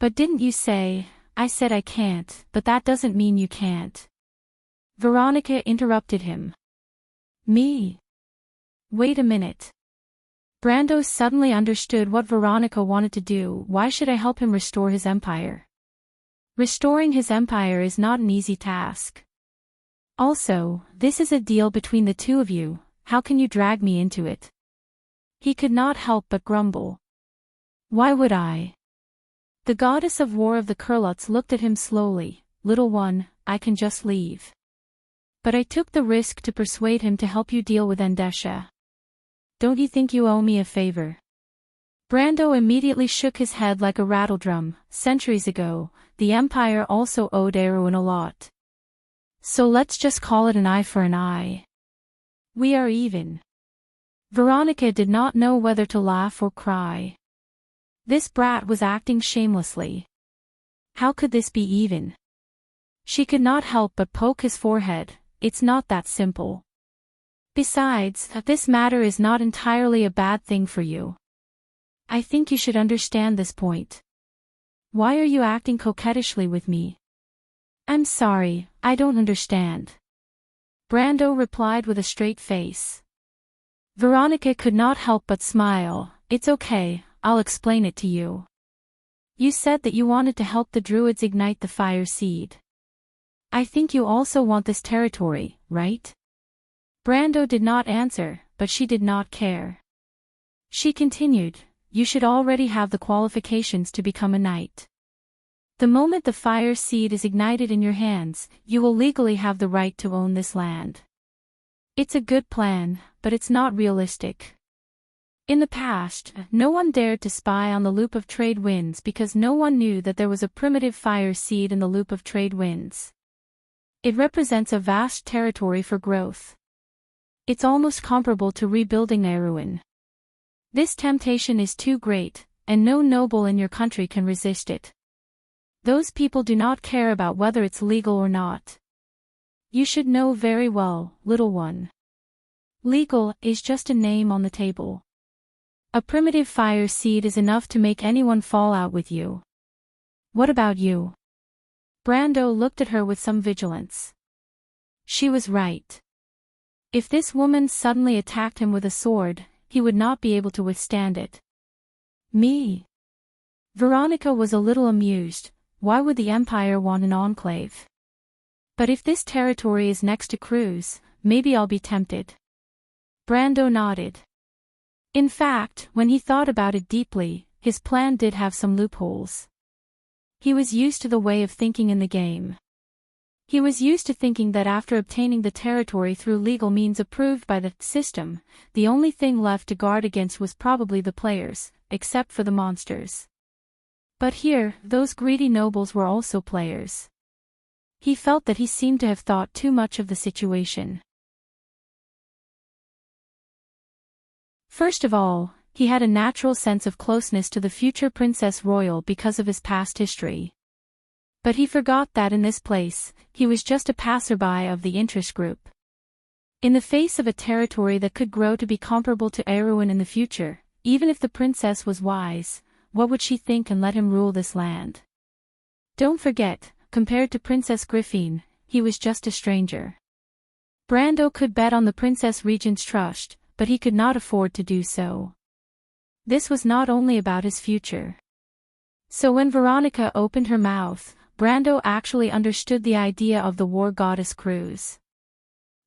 But didn't you say, I said I can't, but that doesn't mean you can't. Veronica interrupted him. Me? Wait a minute. Brando suddenly understood what Veronica wanted to do. Why should I help him restore his empire? Restoring his empire is not an easy task. Also, this is a deal between the two of you, how can you drag me into it? He could not help but grumble. Why would I? The goddess of war of the Kurlots looked at him slowly. Little one, I can just leave. But I took the risk to persuade him to help you deal with Endesha. Don't you think you owe me a favor? Brando immediately shook his head like a rattledrum. Centuries ago, the Empire also owed Erwin a lot. So let's just call it an eye for an eye. We are even. Veronica did not know whether to laugh or cry. This brat was acting shamelessly. How could this be even? She could not help but poke his forehead. It's not that simple. Besides, this matter is not entirely a bad thing for you. I think you should understand this point. Why are you acting coquettishly with me? I'm sorry, I don't understand. Brando replied with a straight face. Veronica could not help but smile. It's okay, I'll explain it to you. You said that you wanted to help the Druids ignite the fire seed. I think you also want this territory, right? Brando did not answer, but she did not care. She continued, you should already have the qualifications to become a knight. The moment the fire seed is ignited in your hands, you will legally have the right to own this land. It's a good plan, but it's not realistic. In the past, no one dared to spy on the loop of trade winds because no one knew that there was a primitive fire seed in the loop of trade winds. It represents a vast territory for growth. It's almost comparable to rebuilding Erwin. This temptation is too great, and no noble in your country can resist it. Those people do not care about whether it's legal or not. You should know very well, little one. Legal is just a name on the table. A primitive fire seed is enough to make anyone fall out with you. What about you? Brando looked at her with some vigilance. She was right. If this woman suddenly attacked him with a sword, he would not be able to withstand it. Me? Veronica was a little amused. Why would the Empire want an enclave? But if this territory is next to Cruz, maybe I'll be tempted. Brando nodded. In fact, when he thought about it deeply, his plan did have some loopholes. He was used to the way of thinking in the game. He was used to thinking that after obtaining the territory through legal means approved by the system, the only thing left to guard against was probably the players, except for the monsters. But here, those greedy nobles were also players. He felt that he seemed to have thought too much of the situation. First of all, he had a natural sense of closeness to the future Princess Royal because of his past history. But he forgot that in this place, he was just a passerby of the interest group. In the face of a territory that could grow to be comparable to Erwin in the future, even if the princess was wise, what would she think and let him rule this land? Don't forget, compared to Princess Griffin, he was just a stranger. Brando could bet on the Princess Regent's trust, but he could not afford to do so. This was not only about his future. So when Veronica opened her mouth, Brando actually understood the idea of the war goddess Cruz.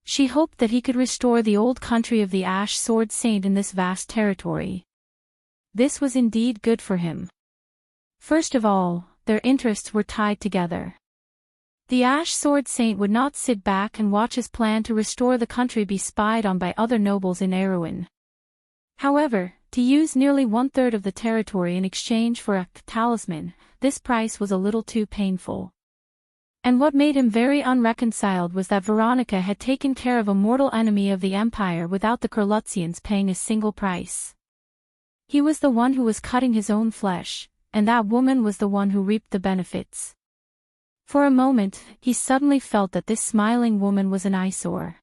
She hoped that he could restore the old country of the Ash Sword Saint in this vast territory. This was indeed good for him. First of all, their interests were tied together. The Ash Sword Saint would not sit back and watch his plan to restore the country be spied on by other nobles in Erwin. However, To use nearly one-third of the territory in exchange for a talisman, this price was a little too painful. And what made him very unreconciled was that Veronica had taken care of a mortal enemy of the Empire without the Kurlutzians paying a single price. He was the one who was cutting his own flesh, and that woman was the one who reaped the benefits. For a moment, he suddenly felt that this smiling woman was an eyesore.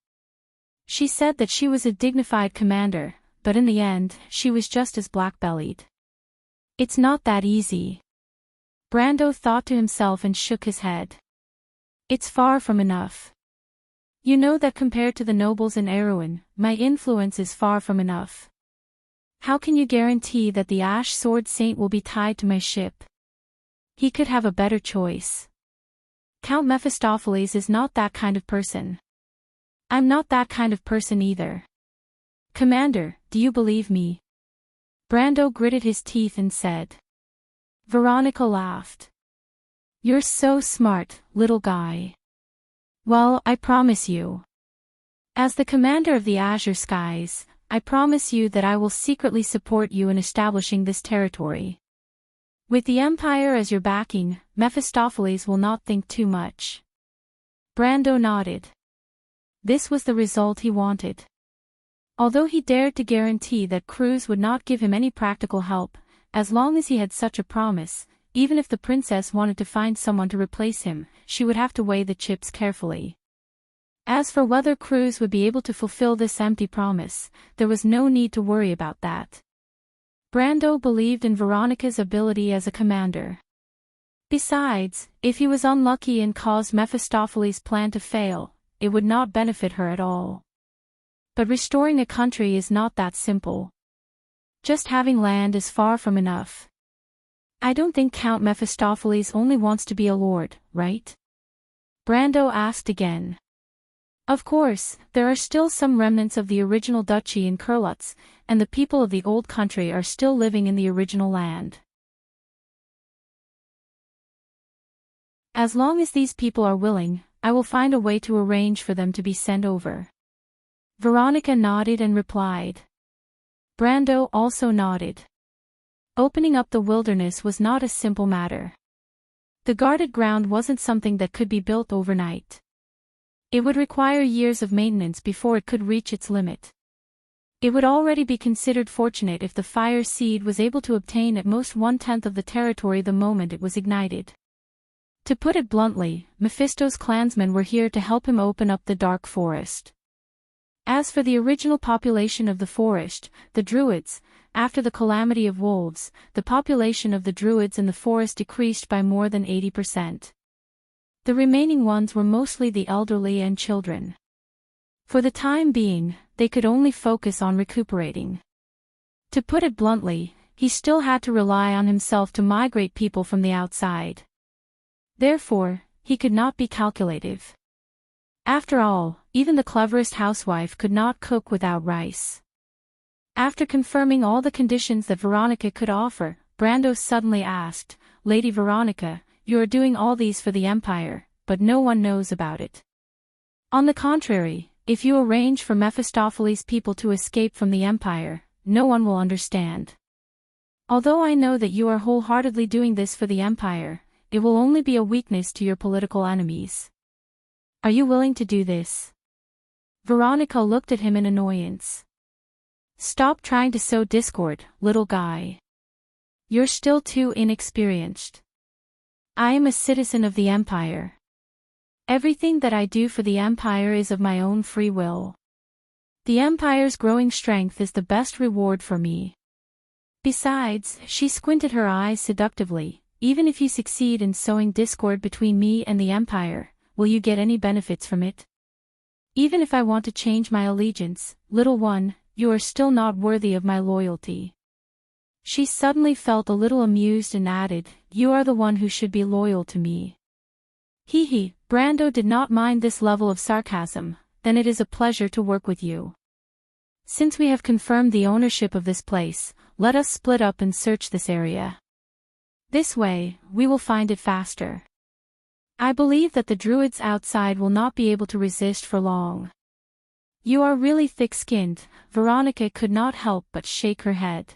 She said that she was a dignified commander, but in the end, she was just as black-bellied. It's not that easy. Brando thought to himself and shook his head. It's far from enough. You know that compared to the nobles in Erewhon, my influence is far from enough. How can you guarantee that the Ash Sword Saint will be tied to my ship? He could have a better choice. Count Mephistopheles is not that kind of person. I'm not that kind of person either. Commander, do you believe me? Brando gritted his teeth and said. Veronica laughed. You're so smart, little guy. Well, I promise you. As the commander of the Azure Skies, I promise you that I will secretly support you in establishing this territory. With the Empire as your backing, Mephistopheles will not think too much. Brando nodded. This was the result he wanted. Although he dared to guarantee that Cruz would not give him any practical help, as long as he had such a promise, even if the princess wanted to find someone to replace him, she would have to weigh the chips carefully. As for whether Cruz would be able to fulfill this empty promise, there was no need to worry about that. Brando believed in Veronica's ability as a commander. Besides, if he was unlucky and caused Mephistopheles' plan to fail, it would not benefit her at all. But restoring a country is not that simple. Just having land is far from enough. I don't think Count Mephistopheles only wants to be a lord, right? Brando asked again. Of course, there are still some remnants of the original duchy in Kurlutz, and the people of the old country are still living in the original land. As long as these people are willing, I will find a way to arrange for them to be sent over. Veronica nodded and replied. Brando also nodded. Opening up the wilderness was not a simple matter. The guarded ground wasn't something that could be built overnight. It would require years of maintenance before it could reach its limit. It would already be considered fortunate if the fire seed was able to obtain at most 1/10 of the territory the moment it was ignited. To put it bluntly, Mephisto's clansmen were here to help him open up the dark forest. As for the original population of the forest, the Druids, after the calamity of wolves, the population of the Druids in the forest decreased by more than 80%. The remaining ones were mostly the elderly and children. For the time being, they could only focus on recuperating. To put it bluntly, he still had to rely on himself to migrate people from the outside. Therefore, he could not be calculative. After all, even the cleverest housewife could not cook without rice. After confirming all the conditions that Veronica could offer, Brando suddenly asked, Lady Veronica, you are doing all these for the Empire, but no one knows about it. On the contrary, if you arrange for Mephistopheles' people to escape from the Empire, no one will understand. Although I know that you are wholeheartedly doing this for the Empire, it will only be a weakness to your political enemies. Are you willing to do this? Veronica looked at him in annoyance. Stop trying to sow discord, little guy. You're still too inexperienced. I am a citizen of the Empire. Everything that I do for the Empire is of my own free will. The Empire's growing strength is the best reward for me. Besides, she squinted her eyes seductively, even if you succeed in sowing discord between me and the Empire, will you get any benefits from it? Even if I want to change my allegiance, little one, you are still not worthy of my loyalty. She suddenly felt a little amused and added, you are the one who should be loyal to me. Hee. Brando did not mind this level of sarcasm, then it is a pleasure to work with you. Since we have confirmed the ownership of this place, let us split up and search this area. This way, we will find it faster. I believe that the Druids outside will not be able to resist for long. You are really thick-skinned. Veronica could not help but shake her head.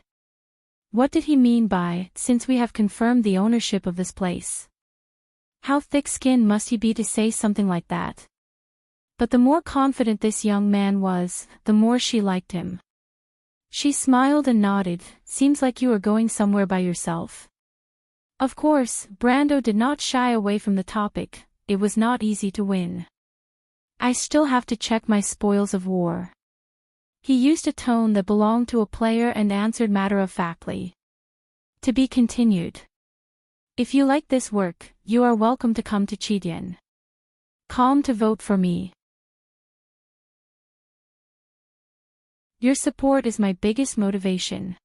What did he mean by, since we have confirmed the ownership of this place? How thick-skinned must he be to say something like that? But the more confident this young man was, the more she liked him. She smiled and nodded. Seems like you are going somewhere by yourself. Of course, Brando did not shy away from the topic. It was not easy to win. I still have to check my spoils of war. He used a tone that belonged to a player and answered matter-of-factly. To be continued. If you like this work, you are welcome to come to Chidian. Calm to vote for me. Your support is my biggest motivation.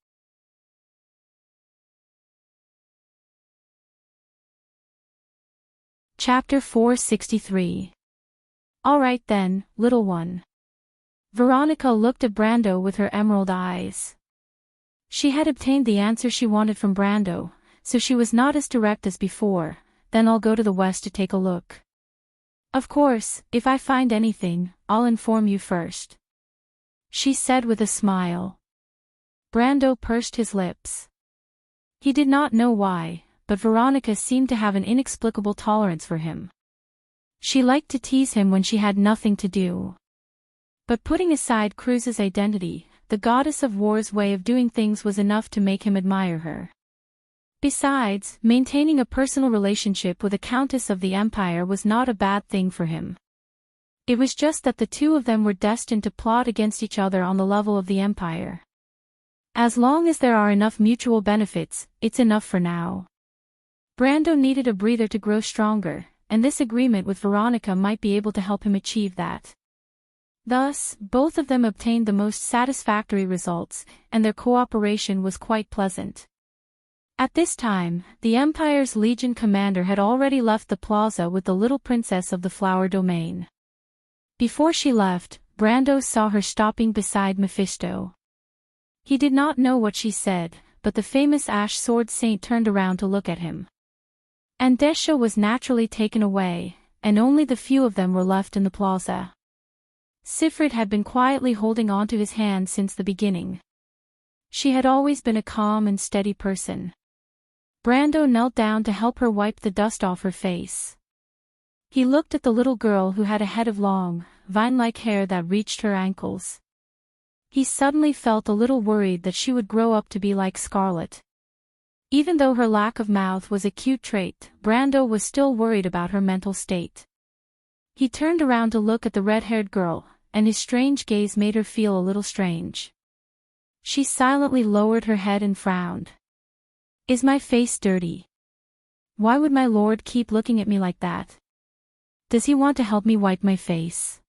Chapter 463. Alright then, little one. Veronica looked at Brando with her emerald eyes. She had obtained the answer she wanted from Brando, so she was not as direct as before. Then I'll go to the west to take a look. Of course, if I find anything, I'll inform you first. She said with a smile. Brando pursed his lips. He did not know why, but Veronica seemed to have an inexplicable tolerance for him. She liked to tease him when she had nothing to do. But putting aside Cruz's identity, the goddess of war's way of doing things was enough to make him admire her. Besides, maintaining a personal relationship with a countess of the empire was not a bad thing for him. It was just that the two of them were destined to plot against each other on the level of the empire. As long as there are enough mutual benefits, it's enough for now. Brando needed a breather to grow stronger, and this agreement with Veronica might be able to help him achieve that. Thus, both of them obtained the most satisfactory results, and their cooperation was quite pleasant. At this time, the Empire's Legion commander had already left the plaza with the little princess of the flower domain. Before she left, Brando saw her stopping beside Mephisto. He did not know what she said, but the famous Ash Sword Saint turned around to look at him. Andesha was naturally taken away, and only the few of them were left in the plaza. Sifrid had been quietly holding on to his hand since the beginning. She had always been a calm and steady person. Brando knelt down to help her wipe the dust off her face. He looked at the little girl who had a head of long, vine-like hair that reached her ankles. He suddenly felt a little worried that she would grow up to be like Scarlet. Even though her lack of mouth was a cute trait, Brando was still worried about her mental state. He turned around to look at the red-haired girl, and his strange gaze made her feel a little strange. She silently lowered her head and frowned. Is my face dirty? Why would my lord keep looking at me like that? Does he want to help me wipe my face?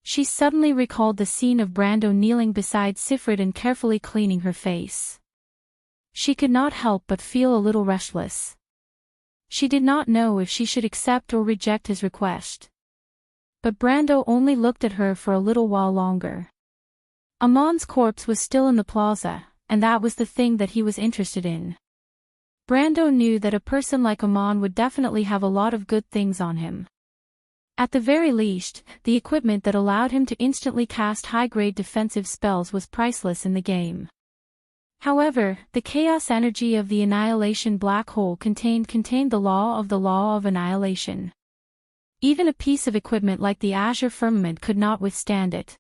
She suddenly recalled the scene of Brando kneeling beside Sifrid and carefully cleaning her face. She could not help but feel a little restless. She did not know if she should accept or reject his request. But Brando only looked at her for a little while longer. Amon's corpse was still in the plaza, and that was the thing that he was interested in. Brando knew that a person like Amon would definitely have a lot of good things on him. At the very least, the equipment that allowed him to instantly cast high-grade defensive spells was priceless in the game. However, the chaos energy of the Annihilation black hole contained the law of annihilation. Even a piece of equipment like the Azure Firmament could not withstand it.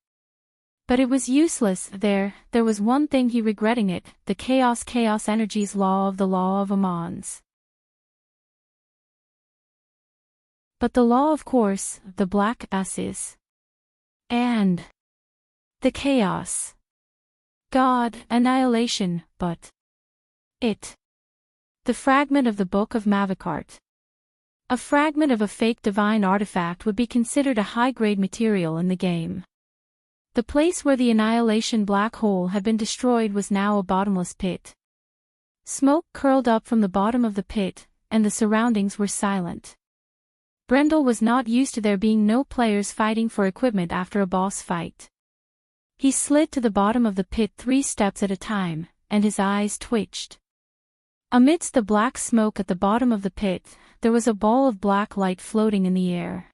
But it was useless. There was one thing he regretting it, the chaos energy's law of Amons. But the law, of course, the black S's. And the chaos. God, annihilation, but it. The fragment of the Book of Mavicart. A fragment of a fake divine artifact would be considered a high-grade material in the game. The place where the Annihilation black hole had been destroyed was now a bottomless pit. Smoke curled up from the bottom of the pit, and the surroundings were silent. Brendel was not used to there being no players fighting for equipment after a boss fight. He slid to the bottom of the pit 3 steps at a time, and his eyes twitched. Amidst the black smoke at the bottom of the pit, there was a ball of black light floating in the air.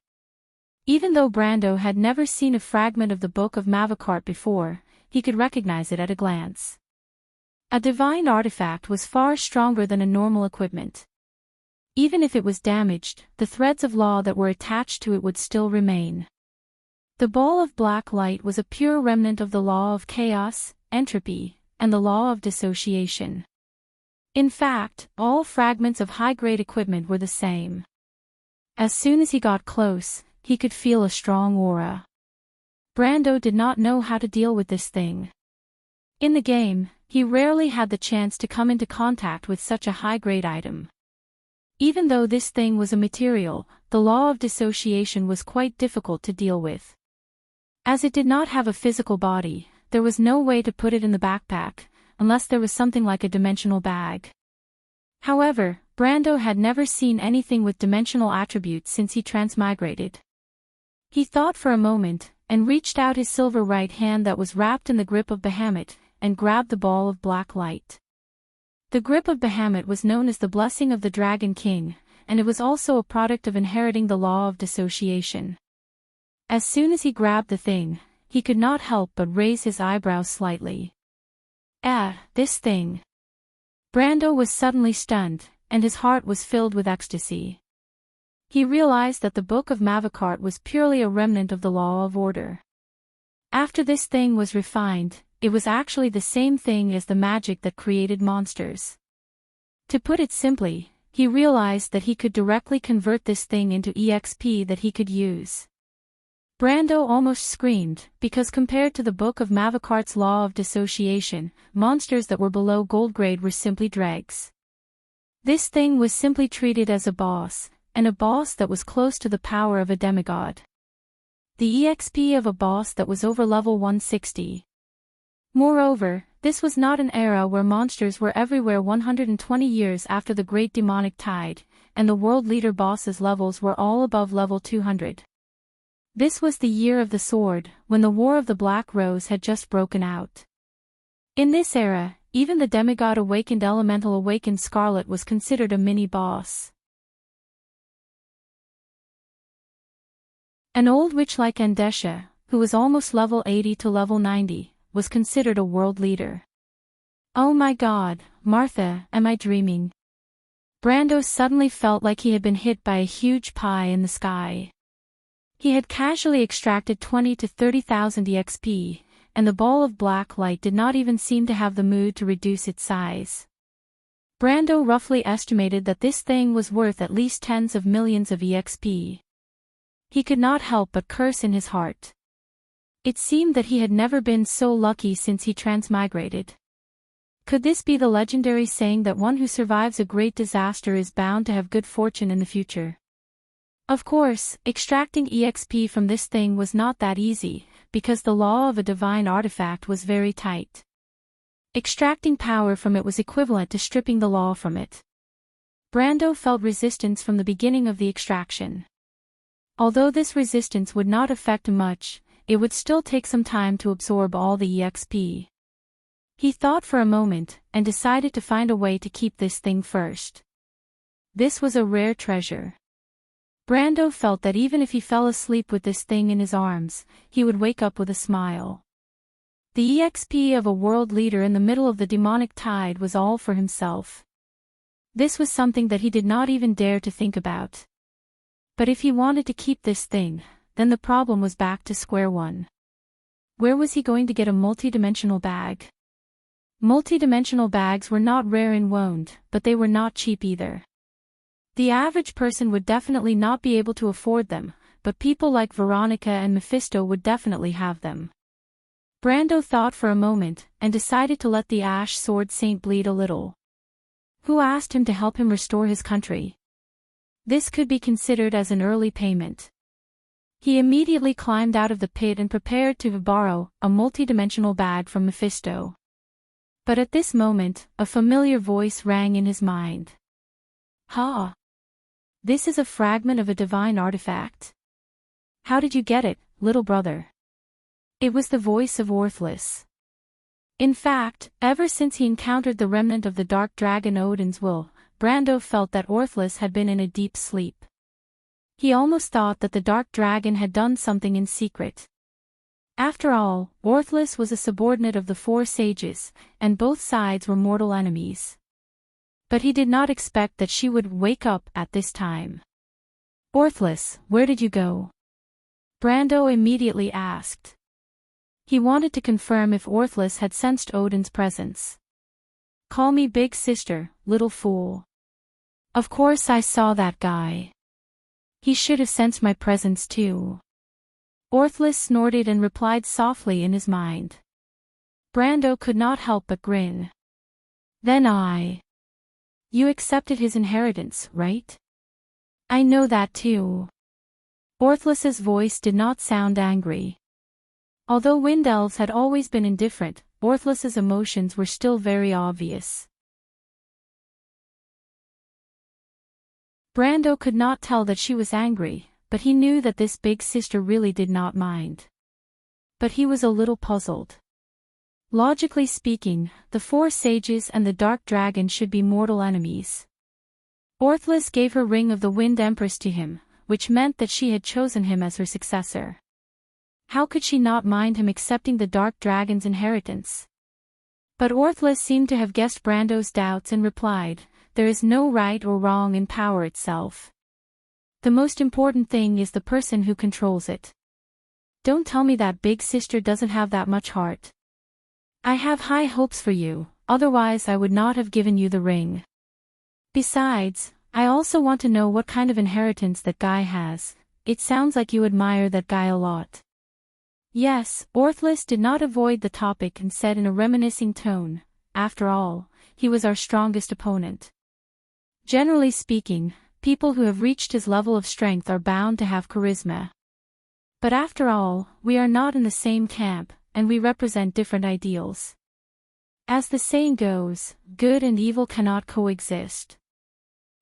Even though Brando had never seen a fragment of the Book of Mavacart before, he could recognize it at a glance. A divine artifact was far stronger than a normal equipment. Even if it was damaged, the threads of law that were attached to it would still remain. The ball of black light was a pure remnant of the law of chaos, entropy, and the law of dissociation. In fact, all fragments of high-grade equipment were the same. As soon as he got close, he could feel a strong aura. Brando did not know how to deal with this thing. In the game, he rarely had the chance to come into contact with such a high-grade item. Even though this thing was a material, the law of dissociation was quite difficult to deal with. As it did not have a physical body, there was no way to put it in the backpack, unless there was something like a dimensional bag. However, Brando had never seen anything with dimensional attributes since he transmigrated. He thought for a moment, and reached out his silver right hand that was wrapped in the grip of Bahamut, and grabbed the ball of black light. The grip of Bahamut was known as the blessing of the Dragon King, and it was also a product of inheriting the law of dissociation. As soon as he grabbed the thing, he could not help but raise his eyebrows slightly. This thing. Brando was suddenly stunned, and his heart was filled with ecstasy. He realized that the Book of Mavacart was purely a remnant of the law of order. After this thing was refined, it was actually the same thing as the magic that created monsters. To put it simply, he realized that he could directly convert this thing into EXP that he could use. Brando almost screamed, because compared to the Book of Mavacart's law of dissociation, monsters that were below gold grade were simply dregs. This thing was simply treated as a boss, and a boss that was close to the power of a demigod. The EXP of a boss that was over level 160. Moreover, this was not an era where monsters were everywhere 120 years after the Great Demonic Tide, and the world leader boss's levels were all above level 200. This was the year of the sword, when the War of the Black Rose had just broken out. In this era, even the demigod awakened elemental awakened Scarlet was considered a mini-boss. An old witch like Andesha, who was almost level 80 to level 90, was considered a world leader. Oh my God, Martha, am I dreaming? Brando suddenly felt like he had been hit by a huge pie in the sky. He had casually extracted 20 to 30,000 EXP, and the ball of black light did not even seem to have the mood to reduce its size. Brando roughly estimated that this thing was worth at least tens of millions of EXP. He could not help but curse in his heart. It seemed that he had never been so lucky since he transmigrated. Could this be the legendary saying that one who survives a great disaster is bound to have good fortune in the future? Of course, extracting EXP from this thing was not that easy, because the law of a divine artifact was very tight. Extracting power from it was equivalent to stripping the law from it. Brando felt resistance from the beginning of the extraction. Although this resistance would not affect much, it would still take some time to absorb all the EXP. He thought for a moment, and decided to find a way to keep this thing first. This was a rare treasure. Brando felt that even if he fell asleep with this thing in his arms, he would wake up with a smile. The EXP of a world leader in the middle of the demonic tide was all for himself. This was something that he did not even dare to think about. But if he wanted to keep this thing, then the problem was back to square one. Where was he going to get a multi-dimensional bag? Multi-dimensional bags were not rare in Woned, but they were not cheap either. The average person would definitely not be able to afford them, but people like Veronica and Mephisto would definitely have them. Brando thought for a moment, and decided to let the Ash Sword Saint bleed a little. Who asked him to help him restore his country? This could be considered as an early payment. He immediately climbed out of the pit and prepared to borrow a multi-dimensional bag from Mephisto. But at this moment, a familiar voice rang in his mind. Ha! This is a fragment of a divine artifact. How did you get it, little brother? It was the voice of Orthless. In fact, ever since he encountered the remnant of the dark dragon Odin's will, Brando felt that Orthless had been in a deep sleep. He almost thought that the dark dragon had done something in secret. After all, Orthless was a subordinate of the four sages, and both sides were mortal enemies. But he did not expect that she would wake up at this time. "Orthless, where did you go?" Brando immediately asked. He wanted to confirm if Orthless had sensed Odin's presence. "Call me big sister, little fool. Of course I saw that guy. He should have sensed my presence too." Orthless snorted and replied softly in his mind. Brando could not help but grin. You accepted his inheritance, right?" "I know that too." Orthless's voice did not sound angry. Although wind elves had always been indifferent, Orthless's emotions were still very obvious. Brando could not tell that she was angry, but he knew that this big sister really did not mind. But he was a little puzzled. Logically speaking, the four sages and the dark dragon should be mortal enemies. Orthless gave her Ring of the Wind Empress to him, which meant that she had chosen him as her successor. How could she not mind him accepting the dark dragon's inheritance? But Orthless seemed to have guessed Brando's doubts and replied, "There is no right or wrong in power itself. The most important thing is the person who controls it. Don't tell me that big sister doesn't have that much heart. I have high hopes for you, otherwise I would not have given you the ring. Besides, I also want to know what kind of inheritance that guy has. It sounds like you admire that guy a lot." Yes, Orthless did not avoid the topic and said in a reminiscing tone, "After all, he was our strongest opponent. Generally speaking, people who have reached his level of strength are bound to have charisma. But after all, we are not in the same camp, and we represent different ideals. As the saying goes, good and evil cannot coexist.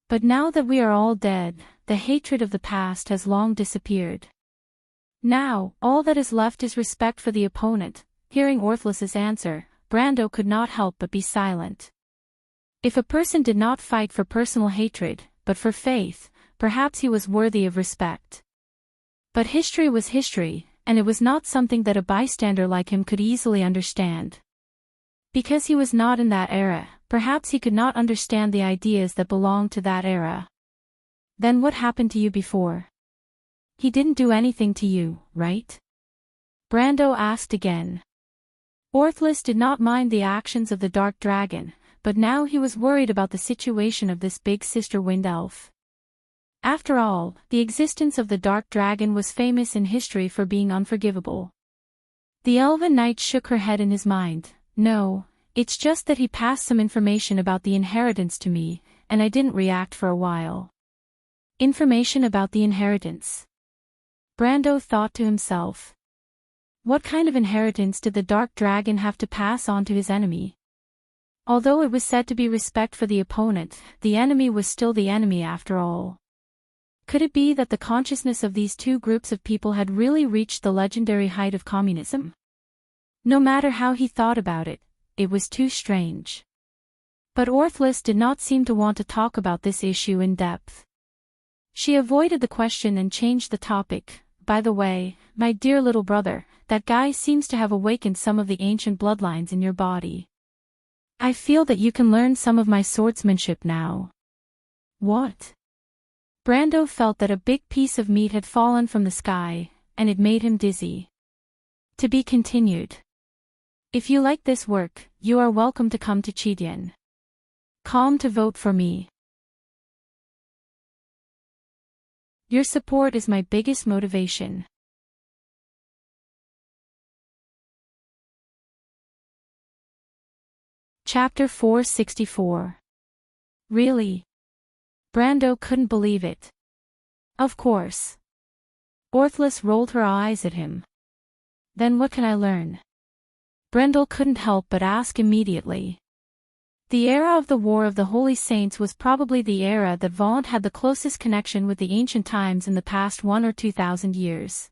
But now that we are all dead, the hatred of the past has long disappeared. Now, all that is left is respect for the opponent." Hearing Orthless's answer, Brando could not help but be silent. If a person did not fight for personal hatred, but for faith, perhaps he was worthy of respect. But history was history, and it was not something that a bystander like him could easily understand. Because he was not in that era, perhaps he could not understand the ideas that belonged to that era. "Then what happened to you before? He didn't do anything to you, right?" Brando asked again. Orthless did not mind the actions of the dark dragon, but now he was worried about the situation of this big sister wind elf. After all, the existence of the dark dragon was famous in history for being unforgivable. The elven knight shook her head in his mind. "No, it's just that he passed some information about the inheritance to me, and I didn't react for a while." Information about the inheritance. Brando thought to himself. What kind of inheritance did the dark dragon have to pass on to his enemy? Although it was said to be respect for the opponent, the enemy was still the enemy after all. Could it be that the consciousness of these two groups of people had really reached the legendary height of communism? No matter how he thought about it, it was too strange. But Orthless did not seem to want to talk about this issue in depth. She avoided the question and changed the topic. "By the way, my dear little brother, that guy seems to have awakened some of the ancient bloodlines in your body. I feel that you can learn some of my swordsmanship now." "What?" Brando felt that a big piece of meat had fallen from the sky, and it made him dizzy. To be continued. If you like this work, you are welcome to come to Chidien.com to vote for me. Your support is my biggest motivation. Chapter 464. Really? Brando couldn't believe it. Of course. Orthless rolled her eyes at him. Then what can I learn? Brendel couldn't help but ask immediately. The era of the War of the Holy Saints was probably the era that Vaunt had the closest connection with the ancient times in the past 1 or 2,000 years.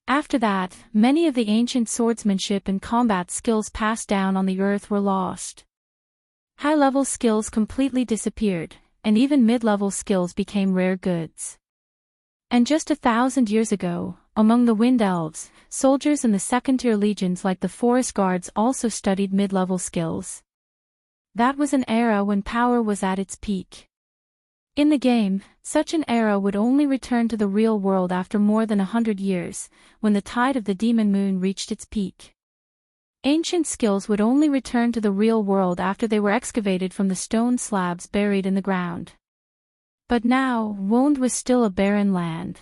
After that, many of the ancient swordsmanship and combat skills passed down on the earth were lost. High-level skills completely disappeared, and even mid-level skills became rare goods. And just 1,000 years ago, among the Wind Elves, soldiers in the second-tier legions like the Forest Guards also studied mid-level skills. That was an era when power was at its peak. In the game, such an era would only return to the real world after more than 100 years, when the tide of the Demon Moon reached its peak. Ancient skills would only return to the real world after they were excavated from the stone slabs buried in the ground. But now, Wound was still a barren land.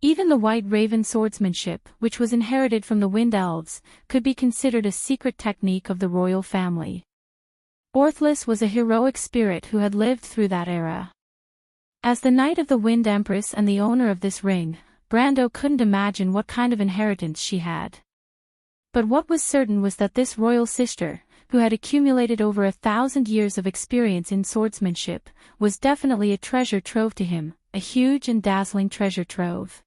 Even the White Raven swordsmanship, which was inherited from the Wind Elves, could be considered a secret technique of the royal family. Orthless was a heroic spirit who had lived through that era. As the Knight of the Wind Empress and the owner of this ring, Brando couldn't imagine what kind of inheritance she had. But what was certain was that this royal sister, who had accumulated over 1,000 years of experience in swordsmanship, was definitely a treasure trove to him, a huge and dazzling treasure trove.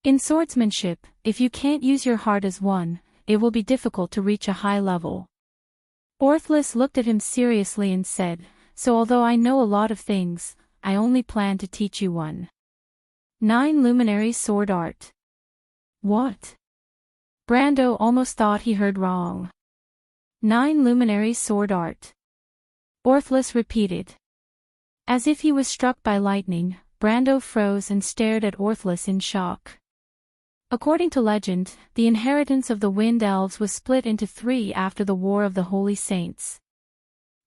In swordsmanship, if you can't use your heart as one, it will be difficult to reach a high level. Orthless looked at him seriously and said, "So although I know a lot of things, I only plan to teach you one. 9 Luminary Sword Art." What? Brando almost thought he heard wrong. 9 Luminary Sword Art. Orthless repeated. As if he was struck by lightning, Brando froze and stared at Orthless in shock. According to legend, the inheritance of the Wind Elves was split into 3 after the War of the Holy Saints.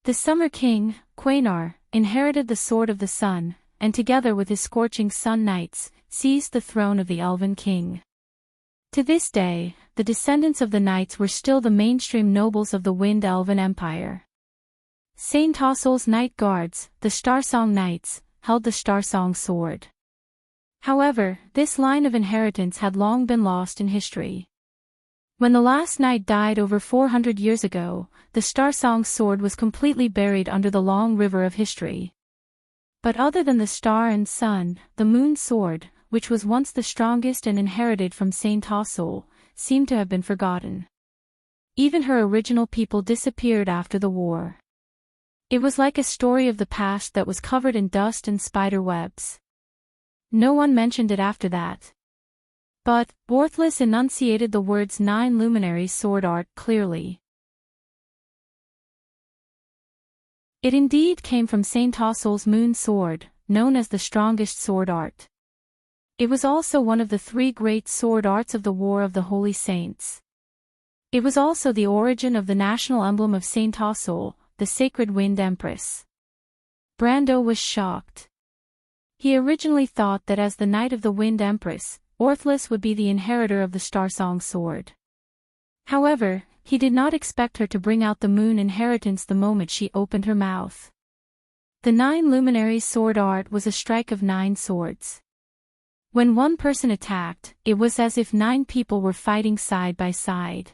The Summer King, Quainar, inherited the Sword of the Sun, and together with his scorching Sun Knights, seized the throne of the Elven King. To this day, the descendants of the Knights were still the mainstream nobles of the Wind Elven Empire. Saint Tossol's Knight Guards, the Starsong Knights, held the Starsong Sword. However, this line of inheritance had long been lost in history. When the last knight died over 400 years ago, the Starsong Sword was completely buried under the long river of history. But other than the Star and Sun, the Moon Sword, which was once the strongest and inherited from Saint Tossol, seemed to have been forgotten. Even her original people disappeared after the war. It was like a story of the past that was covered in dust and spider webs. No one mentioned it after that. But, Orthless enunciated the words 9 Luminary Sword Art clearly. It indeed came from Saint Tossol's Moon Sword, known as the strongest sword art. It was also one of the 3 great sword arts of the War of the Holy Saints. It was also the origin of the national emblem of Saint Tossol, the Sacred Wind Empress. Brando was shocked. He originally thought that as the Knight of the Wind Empress, Orthless would be the inheritor of the Starsong Sword. However, he did not expect her to bring out the moon inheritance the moment she opened her mouth. The 9 Luminary Sword Art was a strike of 9 swords. When one person attacked, it was as if 9 people were fighting side by side.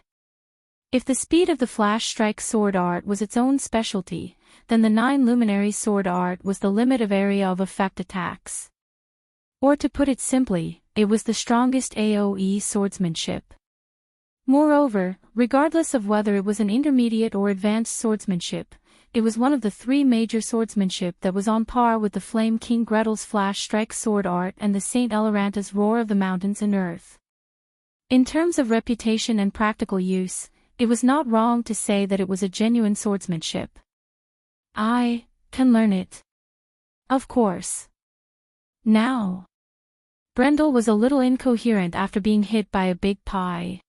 If the speed of the flash strike sword art was its own specialty, then the 9 Luminary Sword Art was the limit of area of effect attacks. Or to put it simply, it was the strongest AoE swordsmanship. Moreover, regardless of whether it was an intermediate or advanced swordsmanship, it was one of the 3 major swordsmanship that was on par with the Flame King Gretel's flash strike sword art and the Saint Eleranta's Roar of the Mountains and Earth. In terms of reputation and practical use, it was not wrong to say that it was a genuine swordsmanship. I can learn it. Of course. Now. Brendel was a little incoherent after being hit by a big pie.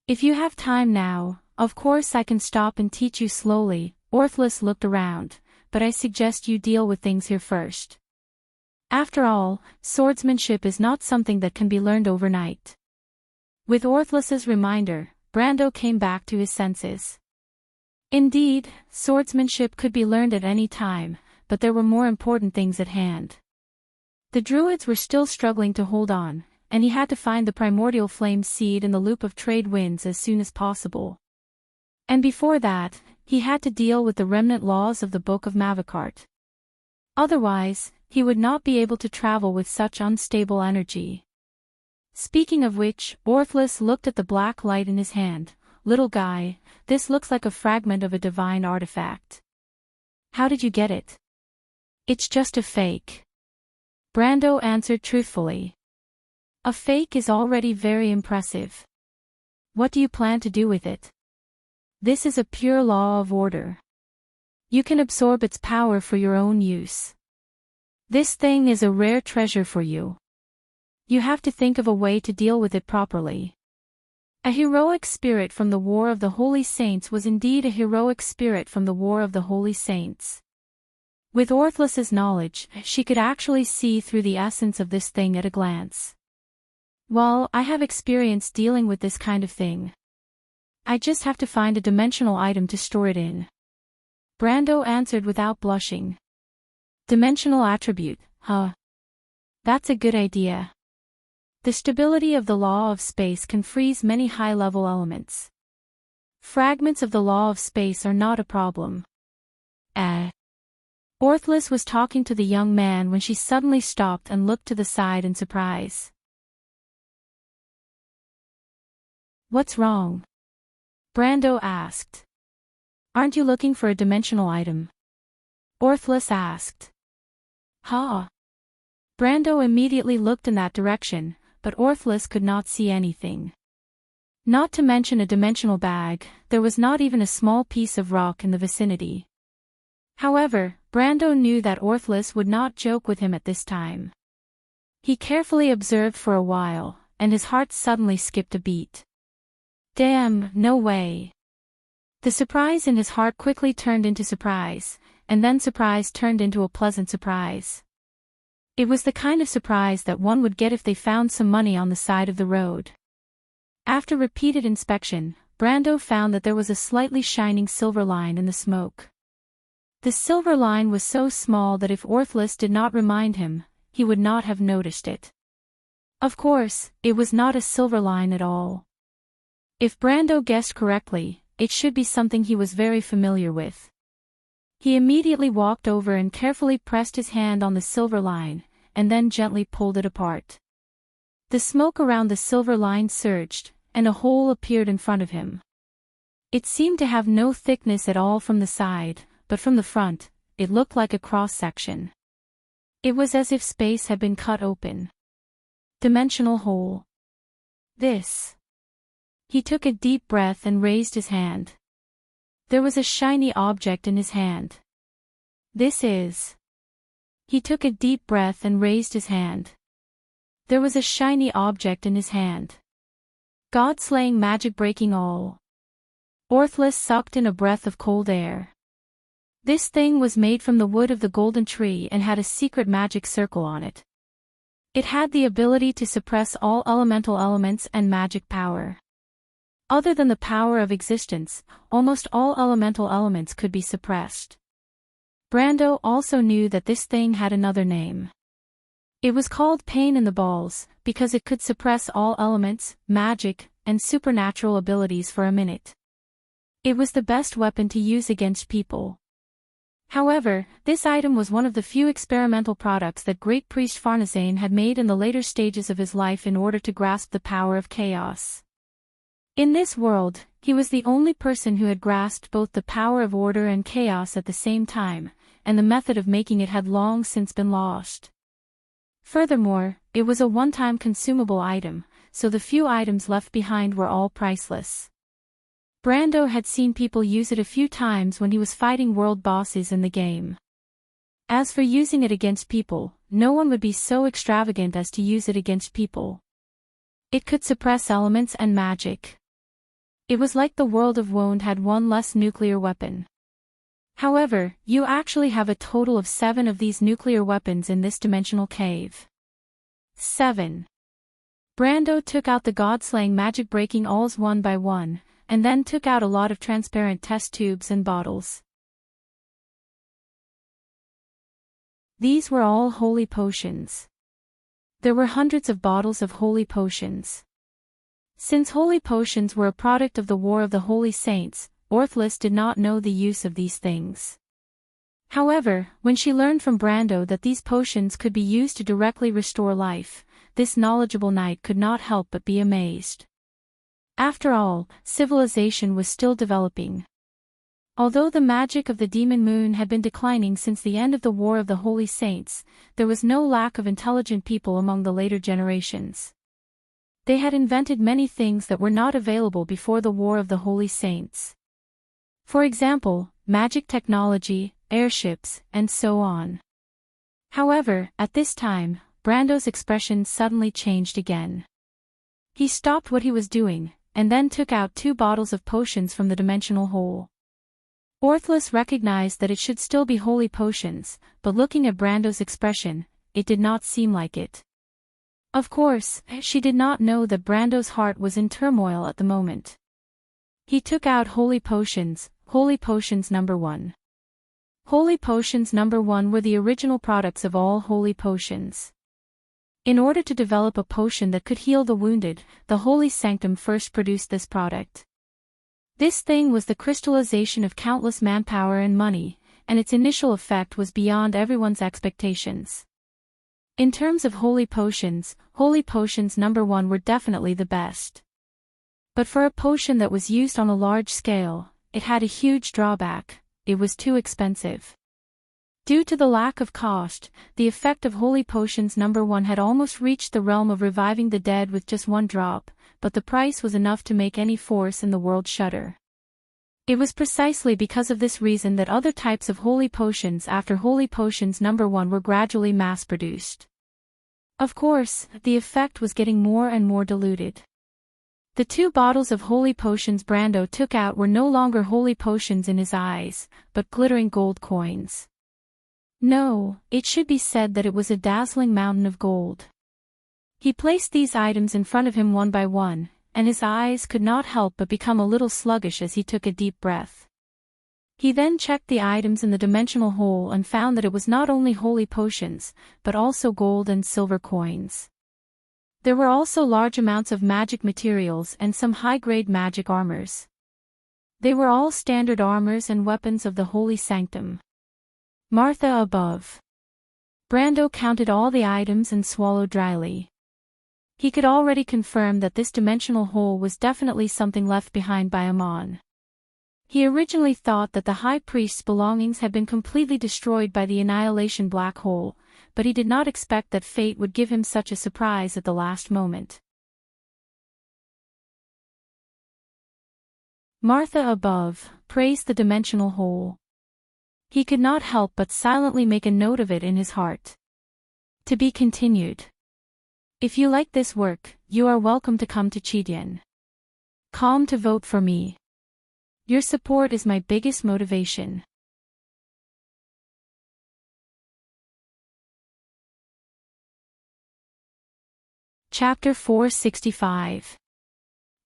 If you have time now, of course I can stop and teach you slowly. Orthless looked around, but I suggest you deal with things here first. After all, swordsmanship is not something that can be learned overnight. With Orthless's reminder, Brando came back to his senses. Indeed, swordsmanship could be learned at any time, but there were more important things at hand. The druids were still struggling to hold on, and he had to find the primordial flame seed in the loop of trade winds as soon as possible. And before that, he had to deal with the remnant laws of the Book of Mavacart. Otherwise, he would not be able to travel with such unstable energy. Speaking of which, Orthless looked at the black light in his hand. Little guy, this looks like a fragment of a divine artifact. How did you get it? It's just a fake. Brando answered truthfully. A fake is already very impressive. What do you plan to do with it? This is a pure law of order. You can absorb its power for your own use. This thing is a rare treasure for you. You have to think of a way to deal with it properly. A heroic spirit from the War of the Holy Saints was indeed a heroic spirit from the War of the Holy Saints. With Orthless's knowledge, she could actually see through the essence of this thing at a glance. Well, I have experience dealing with this kind of thing. I just have to find a dimensional item to store it in. Brando answered without blushing. Dimensional attribute, huh? That's a good idea. The stability of the law of space can freeze many high-level elements. Fragments of the law of space are not a problem. Orthless was talking to the young man when she suddenly stopped and looked to the side in surprise. What's wrong? Brando asked. Aren't you looking for a dimensional item? Orthless asked. Huh? Brando immediately looked in that direction, but Orthless could not see anything. Not to mention a dimensional bag, there was not even a small piece of rock in the vicinity. However, Brando knew that Orthless would not joke with him at this time. He carefully observed for a while, and his heart suddenly skipped a beat. Damn, no way. The surprise in his heart quickly turned into surprise, and then surprise turned into a pleasant surprise. It was the kind of surprise that one would get if they found some money on the side of the road. After repeated inspection, Brando found that there was a slightly shining silver line in the smoke. The silver line was so small that if Orthless did not remind him, he would not have noticed it. Of course, it was not a silver line at all. If Brando guessed correctly, it should be something he was very familiar with. He immediately walked over and carefully pressed his hand on the silver line, and then gently pulled it apart. The smoke around the silver line surged, and a hole appeared in front of him. It seemed to have no thickness at all from the side, but from the front, it looked like a cross-section. It was as if space had been cut open. Dimensional hole. This. He took a deep breath and raised his hand. There was a shiny object in his hand. This is. He took a deep breath and raised his hand. There was a shiny object in his hand. God-slaying magic breaking all. Orthless sucked in a breath of cold air. This thing was made from the wood of the golden tree and had a secret magic circle on it. It had the ability to suppress all elemental elements and magic power. Other than the power of existence, almost all elemental elements could be suppressed. Brando also knew that this thing had another name. It was called Pain in the Balls, because it could suppress all elements, magic, and supernatural abilities for a minute. It was the best weapon to use against people. However, this item was one of the few experimental products that Great Priest Farnesane had made in the later stages of his life in order to grasp the power of chaos. In this world, he was the only person who had grasped both the power of order and chaos at the same time, and the method of making it had long since been lost. Furthermore, it was a one-time consumable item, so the few items left behind were all priceless. Brando had seen people use it a few times when he was fighting world bosses in the game. As for using it against people, no one would be so extravagant as to use it against people. It could suppress elements and magic. It was like the world of Wond had one less nuclear weapon. However, you actually have a total of 7 of these nuclear weapons in this dimensional cave. 7. Brando took out the god-slaying magic-breaking alls one by one, and then took out a lot of transparent test tubes and bottles. These were all holy potions. There were hundreds of bottles of holy potions. Since holy potions were a product of the War of the Holy Saints, Orthless did not know the use of these things. However, when she learned from Brando that these potions could be used to directly restore life, this knowledgeable knight could not help but be amazed. After all, civilization was still developing. Although the magic of the demon moon had been declining since the end of the War of the Holy Saints, there was no lack of intelligent people among the later generations. They had invented many things that were not available before the War of the Holy Saints. For example, magic technology, airships, and so on. However, at this time, Brando's expression suddenly changed again. He stopped what he was doing, and then took out 2 bottles of potions from the dimensional hole. Orthless recognized that it should still be holy potions, but looking at Brando's expression, it did not seem like it. Of course, she did not know that Brando's heart was in turmoil at the moment. He took out holy potions number 1. Holy potions number 1 were the original products of all holy potions. In order to develop a potion that could heal the wounded, the Holy Sanctum first produced this product. This thing was the crystallization of countless manpower and money, and its initial effect was beyond everyone's expectations. In terms of holy potions number 1 were definitely the best. But for a potion that was used on a large scale, it had a huge drawback: it was too expensive. Due to the lack of cost, the effect of holy potions number 1 had almost reached the realm of reviving the dead with just 1 drop, but the price was enough to make any force in the world shudder. It was precisely because of this reason that other types of holy potions after holy potions number 1 were gradually mass-produced. Of course, the effect was getting more and more diluted. The 2 bottles of holy potions Brando took out were no longer holy potions in his eyes, but glittering gold coins. No, it should be said that it was a dazzling mountain of gold. He placed these items in front of him one by one, and his eyes could not help but become a little sluggish as he took a deep breath. He then checked the items in the dimensional hole and found that it was not only holy potions, but also gold and silver coins. There were also large amounts of magic materials and some high-grade magic armors. They were all standard armors and weapons of the Holy Sanctum. Martha above. Brando counted all the items and swallowed dryly. He could already confirm that this dimensional hole was definitely something left behind by Amon. He originally thought that the High Priest's belongings had been completely destroyed by the Annihilation Black Hole, but he did not expect that fate would give him such a surprise at the last moment. Martha above praised the dimensional hole. He could not help but silently make a note of it in his heart. To be continued. If you like this work, you are welcome to come to Chidien.com to vote for me. Your support is my biggest motivation. Chapter 465.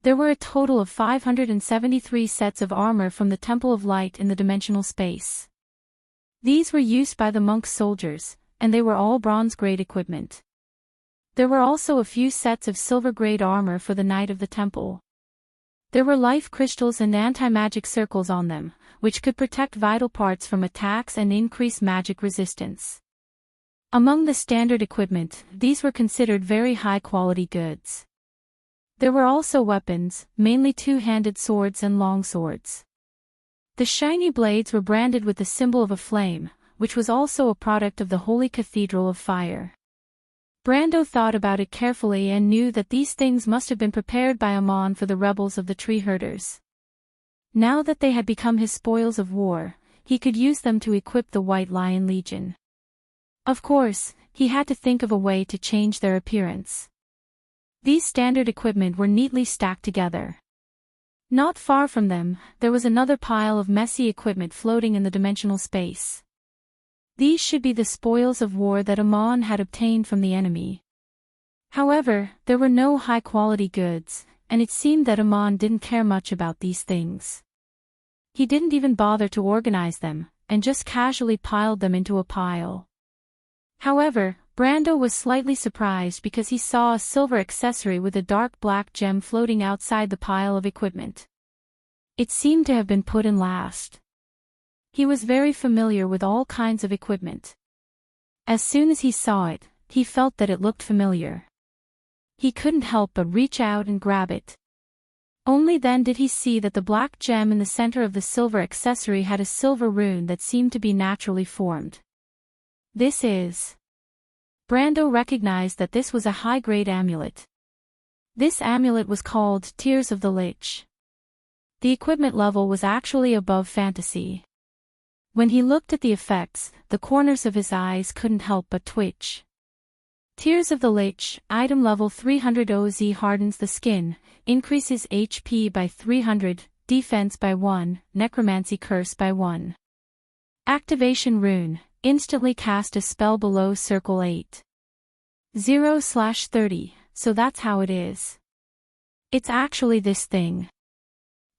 There were a total of 573 sets of armor from the Temple of Light in the dimensional space. These were used by the monk soldiers, and they were all bronze-grade equipment. There were also a few sets of silver-grade armor for the Knight of the Temple. There were life crystals and anti-magic circles on them, which could protect vital parts from attacks and increase magic resistance. Among the standard equipment, these were considered very high-quality goods. There were also weapons, mainly 2-handed swords and long swords. The shiny blades were branded with the symbol of a flame, which was also a product of the Holy Cathedral of Fire. Brando thought about it carefully and knew that these things must have been prepared by Amon for the rebels of the Tree Herders. Now that they had become his spoils of war, he could use them to equip the White Lion Legion. Of course, he had to think of a way to change their appearance. These standard equipment were neatly stacked together. Not far from them, there was another pile of messy equipment floating in the dimensional space. These should be the spoils of war that Amon had obtained from the enemy. However, there were no high-quality goods, and it seemed that Amon didn't care much about these things. He didn't even bother to organize them, and just casually piled them into a pile. However, Brando was slightly surprised because he saw a silver accessory with a dark black gem floating outside the pile of equipment. It seemed to have been put in last. He was very familiar with all kinds of equipment. As soon as he saw it, he felt that it looked familiar. He couldn't help but reach out and grab it. Only then did he see that the black gem in the center of the silver accessory had a silver rune that seemed to be naturally formed. This is... Brando recognized that this was a high-grade amulet. This amulet was called Tears of the Lich. The equipment level was actually above fantasy. When he looked at the effects, the corners of his eyes couldn't help but twitch. Tears of the Lich, item level 300 OZ, hardens the skin, increases HP by 300, defense by 1, necromancy curse by 1. Activation rune, instantly cast a spell below circle 8. 0/30, so that's how it is. It's actually this thing.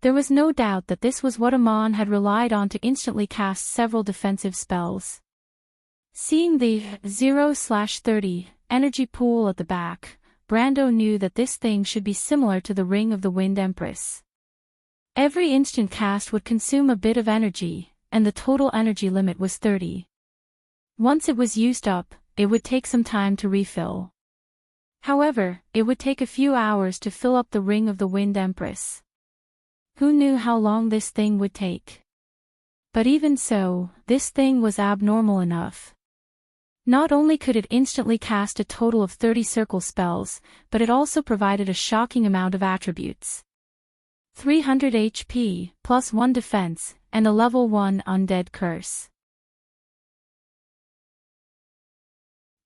There was no doubt that this was what Amon had relied on to instantly cast several defensive spells. Seeing the 0/30 energy pool at the back, Brando knew that this thing should be similar to the Ring of the Wind Empress. Every instant cast would consume a bit of energy, and the total energy limit was 30. Once it was used up, it would take some time to refill. However, it would take a few hours to fill up the Ring of the Wind Empress. Who knew how long this thing would take? But even so, this thing was abnormal enough. Not only could it instantly cast a total of 30 circle spells, but it also provided a shocking amount of attributes. 300 HP, plus 1 defense, and a level 1 undead curse.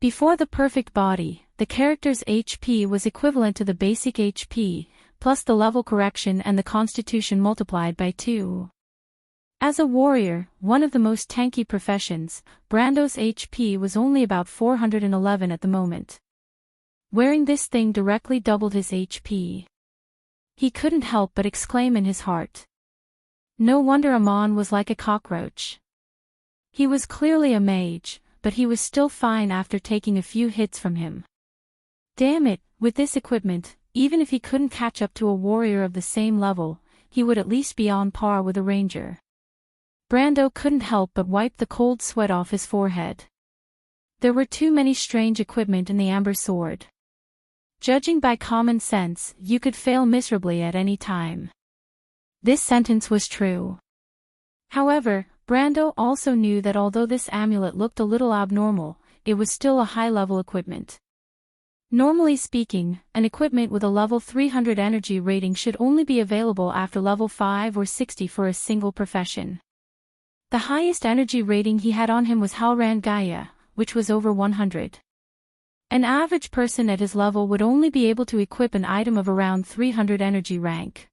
Before the perfect body, the character's HP was equivalent to the basic HP, plus the level correction and the constitution multiplied by 2. As a warrior, one of the most tanky professions, Brando's HP was only about 411 at the moment. Wearing this thing directly doubled his HP. He couldn't help but exclaim in his heart. No wonder Amon was like a cockroach. He was clearly a mage, but he was still fine after taking a few hits from him. Damn it, with this equipment, even if he couldn't catch up to a warrior of the same level, he would at least be on par with a ranger. Brando couldn't help but wipe the cold sweat off his forehead. There were too many strange equipment in the amber sword. Judging by common sense, you could fail miserably at any time. This sentence was true. However, Brando also knew that although this amulet looked a little abnormal, it was still a high-level equipment. Normally speaking, an equipment with a level 300 energy rating should only be available after level 5 or 60 for a single profession. The highest energy rating he had on him was Halran Gaia, which was over 100. An average person at his level would only be able to equip an item of around 300 energy rank.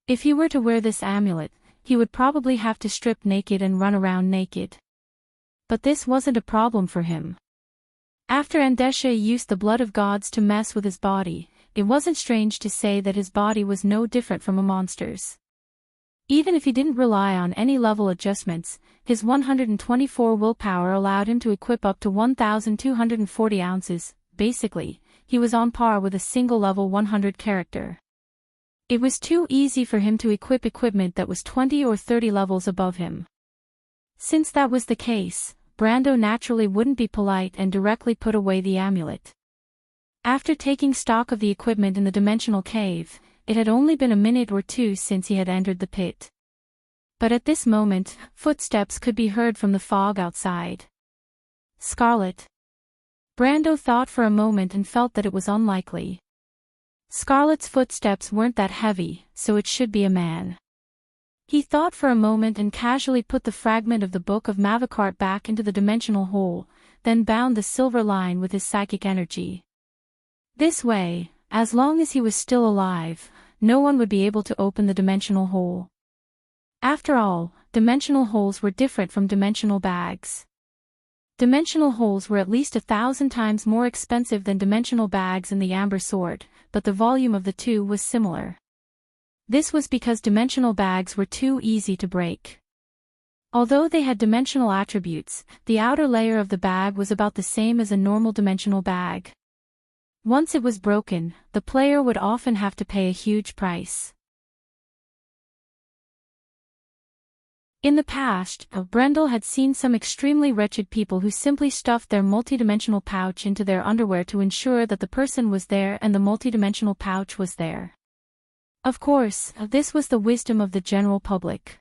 If he were to wear this amulet, he would probably have to strip naked and run around naked. But this wasn't a problem for him. After Andesha used the blood of gods to mess with his body, it wasn't strange to say that his body was no different from a monster's. Even if he didn't rely on any level adjustments, his 124 willpower allowed him to equip up to 1,240 ounces. Basically, he was on par with a single level 100 character. It was too easy for him to equip equipment that was 20 or 30 levels above him. Since that was the case, Brando naturally wouldn't be polite and directly put away the amulet. After taking stock of the equipment in the dimensional cave, it had only been a minute or two since he had entered the pit. But at this moment, footsteps could be heard from the fog outside. Scarlet. Brando thought for a moment and felt that it was unlikely. Scarlet's footsteps weren't that heavy, so it should be a man. He thought for a moment and casually put the fragment of the Book of Mavakart back into the dimensional hole, then bound the silver line with his psychic energy. This way, as long as he was still alive, no one would be able to open the dimensional hole. After all, dimensional holes were different from dimensional bags. Dimensional holes were at least 1,000 times more expensive than dimensional bags in the Amber Sword, but the volume of the two was similar. This was because dimensional bags were too easy to break. Although they had dimensional attributes, the outer layer of the bag was about the same as a normal dimensional bag. Once it was broken, the player would often have to pay a huge price. In the past, Brendel had seen some extremely wretched people who simply stuffed their multidimensional pouch into their underwear to ensure that the person was there and the multidimensional pouch was there. Of course, this was the wisdom of the general public.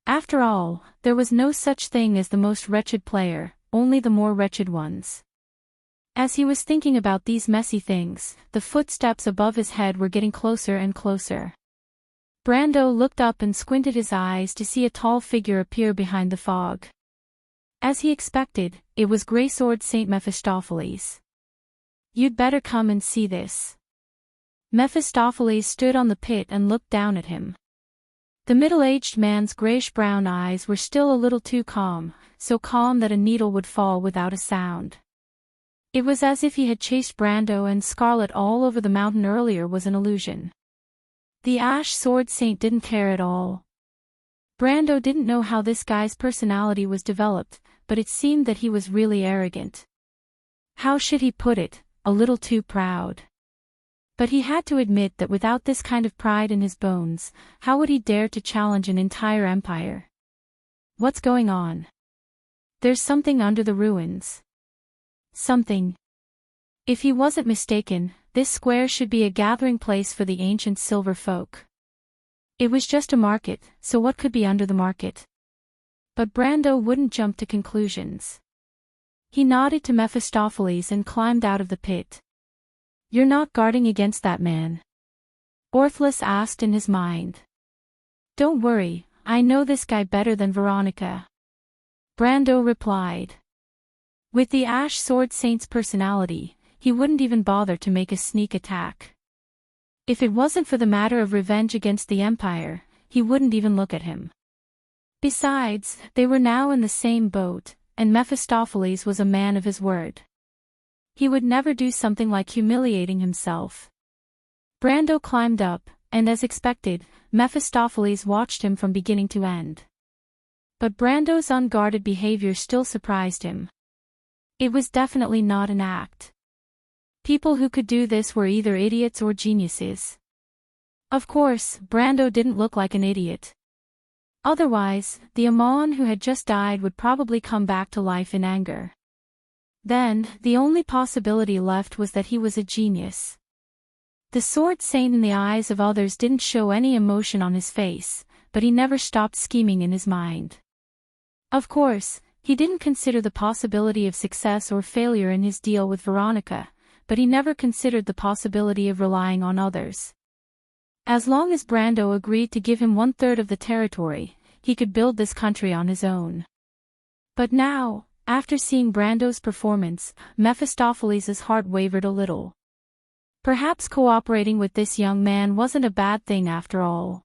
After all, there was no such thing as the most wretched player, only the more wretched ones. As he was thinking about these messy things, the footsteps above his head were getting closer and closer. Brando looked up and squinted his eyes to see a tall figure appear behind the fog. As he expected, it was Greysword Saint Mephistopheles. "You'd better come and see this." Mephistopheles stood on the pit and looked down at him. The middle-aged man's grayish-brown eyes were still a little too calm, so calm that a needle would fall without a sound. It was as if he had chased Brando and Scarlet all over the mountain earlier was an illusion. The Ash Sword Saint didn't care at all. Brando didn't know how this guy's personality was developed, but it seemed that he was really arrogant. How should he put it? A little too proud. But he had to admit that without this kind of pride in his bones, how would he dare to challenge an entire empire? "What's going on?" "There's something under the ruins." Something. If he wasn't mistaken, this square should be a gathering place for the ancient silver folk. It was just a market, so what could be under the market? But Brando wouldn't jump to conclusions. He nodded to Mephistopheles and climbed out of the pit. "You're not guarding against that man?" Orthless asked in his mind. "Don't worry, I know this guy better than Veronica," Brando replied. With the Ash Sword Saint's personality, he wouldn't even bother to make a sneak attack. If it wasn't for the matter of revenge against the Empire, he wouldn't even look at him. Besides, they were now in the same boat, and Mephistopheles was a man of his word. He would never do something like humiliating himself. Brando climbed up, and as expected, Mephistopheles watched him from beginning to end. But Brando's unguarded behavior still surprised him. It was definitely not an act. People who could do this were either idiots or geniuses. Of course, Brando didn't look like an idiot. Otherwise, the Amon who had just died would probably come back to life in anger. Then, the only possibility left was that he was a genius. The Sword Saint in the eyes of others didn't show any emotion on his face, but he never stopped scheming in his mind. Of course, he didn't consider the possibility of success or failure in his deal with Veronica, but he never considered the possibility of relying on others. As long as Brando agreed to give him 1/3 of the territory, he could build this country on his own. But now, after seeing Brando's performance, Mephistopheles' heart wavered a little. Perhaps cooperating with this young man wasn't a bad thing after all.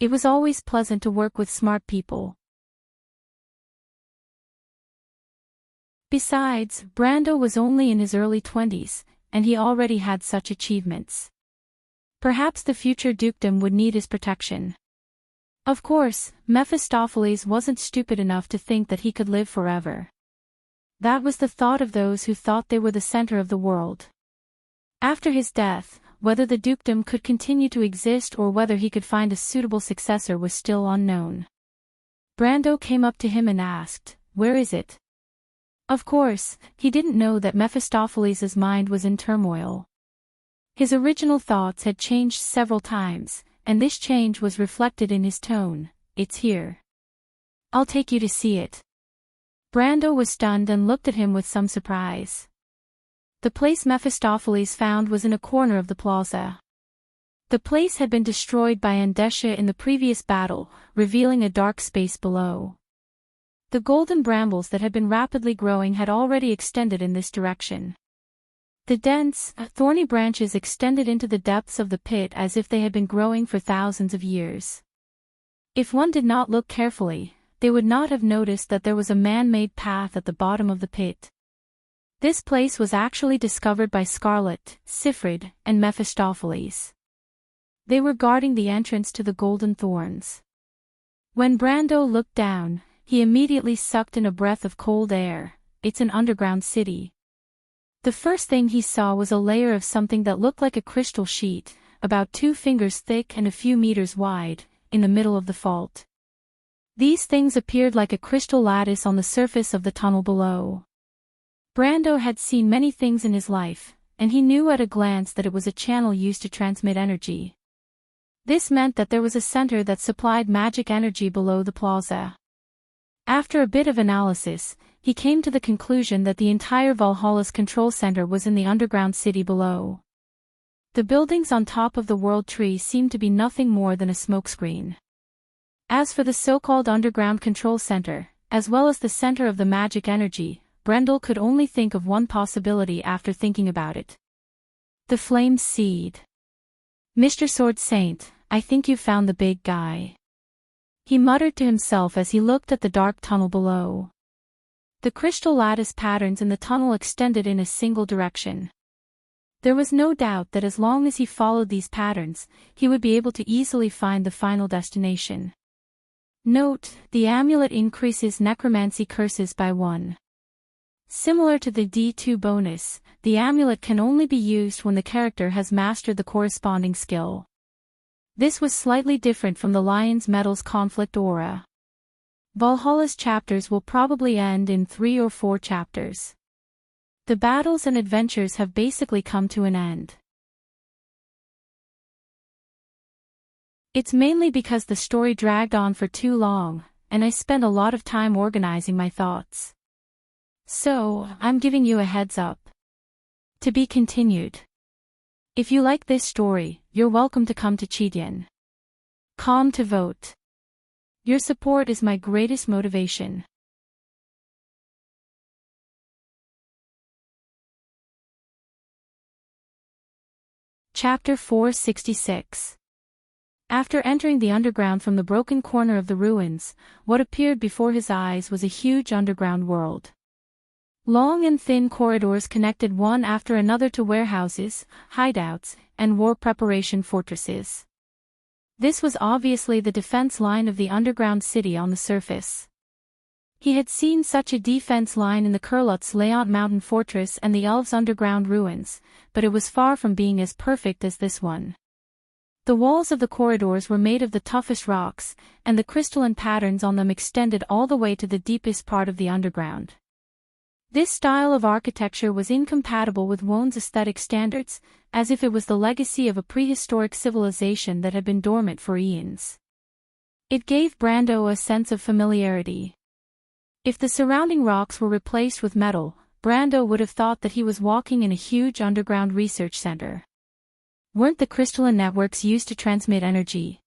It was always pleasant to work with smart people. Besides, Brando was only in his early 20s, and he already had such achievements. Perhaps the future dukedom would need his protection. Of course, Mephistopheles wasn't stupid enough to think that he could live forever. That was the thought of those who thought they were the center of the world. After his death, whether the dukedom could continue to exist or whether he could find a suitable successor was still unknown. Brando came up to him and asked, "Where is it?" Of course, he didn't know that Mephistopheles' mind was in turmoil. His original thoughts had changed several times, and this change was reflected in his tone. "It's here. I'll take you to see it." Brando was stunned and looked at him with some surprise. The place Mephistopheles found was in a corner of the plaza. The place had been destroyed by Andesha in the previous battle, revealing a dark space below. The golden brambles that had been rapidly growing had already extended in this direction. The dense, thorny branches extended into the depths of the pit as if they had been growing for thousands of years. If one did not look carefully, they would not have noticed that there was a man-made path at the bottom of the pit. This place was actually discovered by Scarlet, Siffred, and Mephistopheles. They were guarding the entrance to the golden thorns. When Brando looked down, he immediately sucked in a breath of cold air. It's an underground city. The first thing he saw was a layer of something that looked like a crystal sheet, about 2 fingers thick and a few meters wide, in the middle of the fault. These things appeared like a crystal lattice on the surface of the tunnel below. Brando had seen many things in his life, and he knew at a glance that it was a channel used to transmit energy. This meant that there was a center that supplied magic energy below the plaza. After a bit of analysis, he came to the conclusion that the entire Valhalla's control center was in the underground city below. The buildings on top of the World Tree seemed to be nothing more than a smokescreen. As for the so-called underground control center, as well as the center of the magic energy, Brendel could only think of one possibility after thinking about it. The flame seed. Mr. Sword Saint, I think you've found the big guy. He muttered to himself as he looked at the dark tunnel below. The crystal lattice patterns in the tunnel extended in a single direction. There was no doubt that as long as he followed these patterns, he would be able to easily find the final destination. Note, the amulet increases necromancy curses by 1. Similar to the D2 bonus, the amulet can only be used when the character has mastered the corresponding skill. This was slightly different from the Lion's Medal's conflict aura. Valhalla's chapters will probably end in 3 or 4 chapters. The battles and adventures have basically come to an end. It's mainly because the story dragged on for too long, and I spent a lot of time organizing my thoughts. So, I'm giving you a heads up. To be continued. If you like this story, you're welcome to come to Chidien.com to vote. Your support is my greatest motivation. Chapter 466. After entering the underground from the broken corner of the ruins, what appeared before his eyes was a huge underground world. Long and thin corridors connected one after another to warehouses, hideouts, and war preparation fortresses. This was obviously the defense line of the underground city on the surface. He had seen such a defense line in the Kurlut's Leont mountain fortress and the elves' underground ruins, but it was far from being as perfect as this one. The walls of the corridors were made of the toughest rocks, and the crystalline patterns on them extended all the way to the deepest part of the underground. This style of architecture was incompatible with Wone's aesthetic standards, as if it was the legacy of a prehistoric civilization that had been dormant for eons. It gave Brando a sense of familiarity. If the surrounding rocks were replaced with metal, Brando would have thought that he was walking in a huge underground research center. Weren't the crystalline networks used to transmit energy?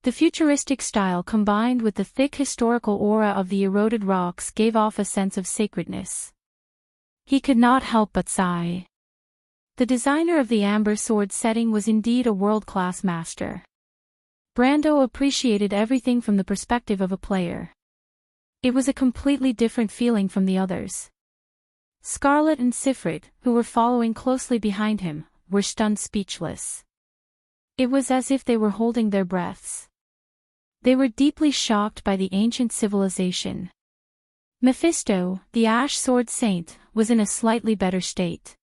The futuristic style combined with the thick historical aura of the eroded rocks gave off a sense of sacredness. He could not help but sigh. The designer of the amber sword setting was indeed a world-class master. Brando appreciated everything from the perspective of a player. It was a completely different feeling from the others. Scarlet and Sifrit, who were following closely behind him, were stunned speechless. It was as if they were holding their breaths. They were deeply shocked by the ancient civilization. Mephisto, the Ash Sword Saint, was in a slightly better state.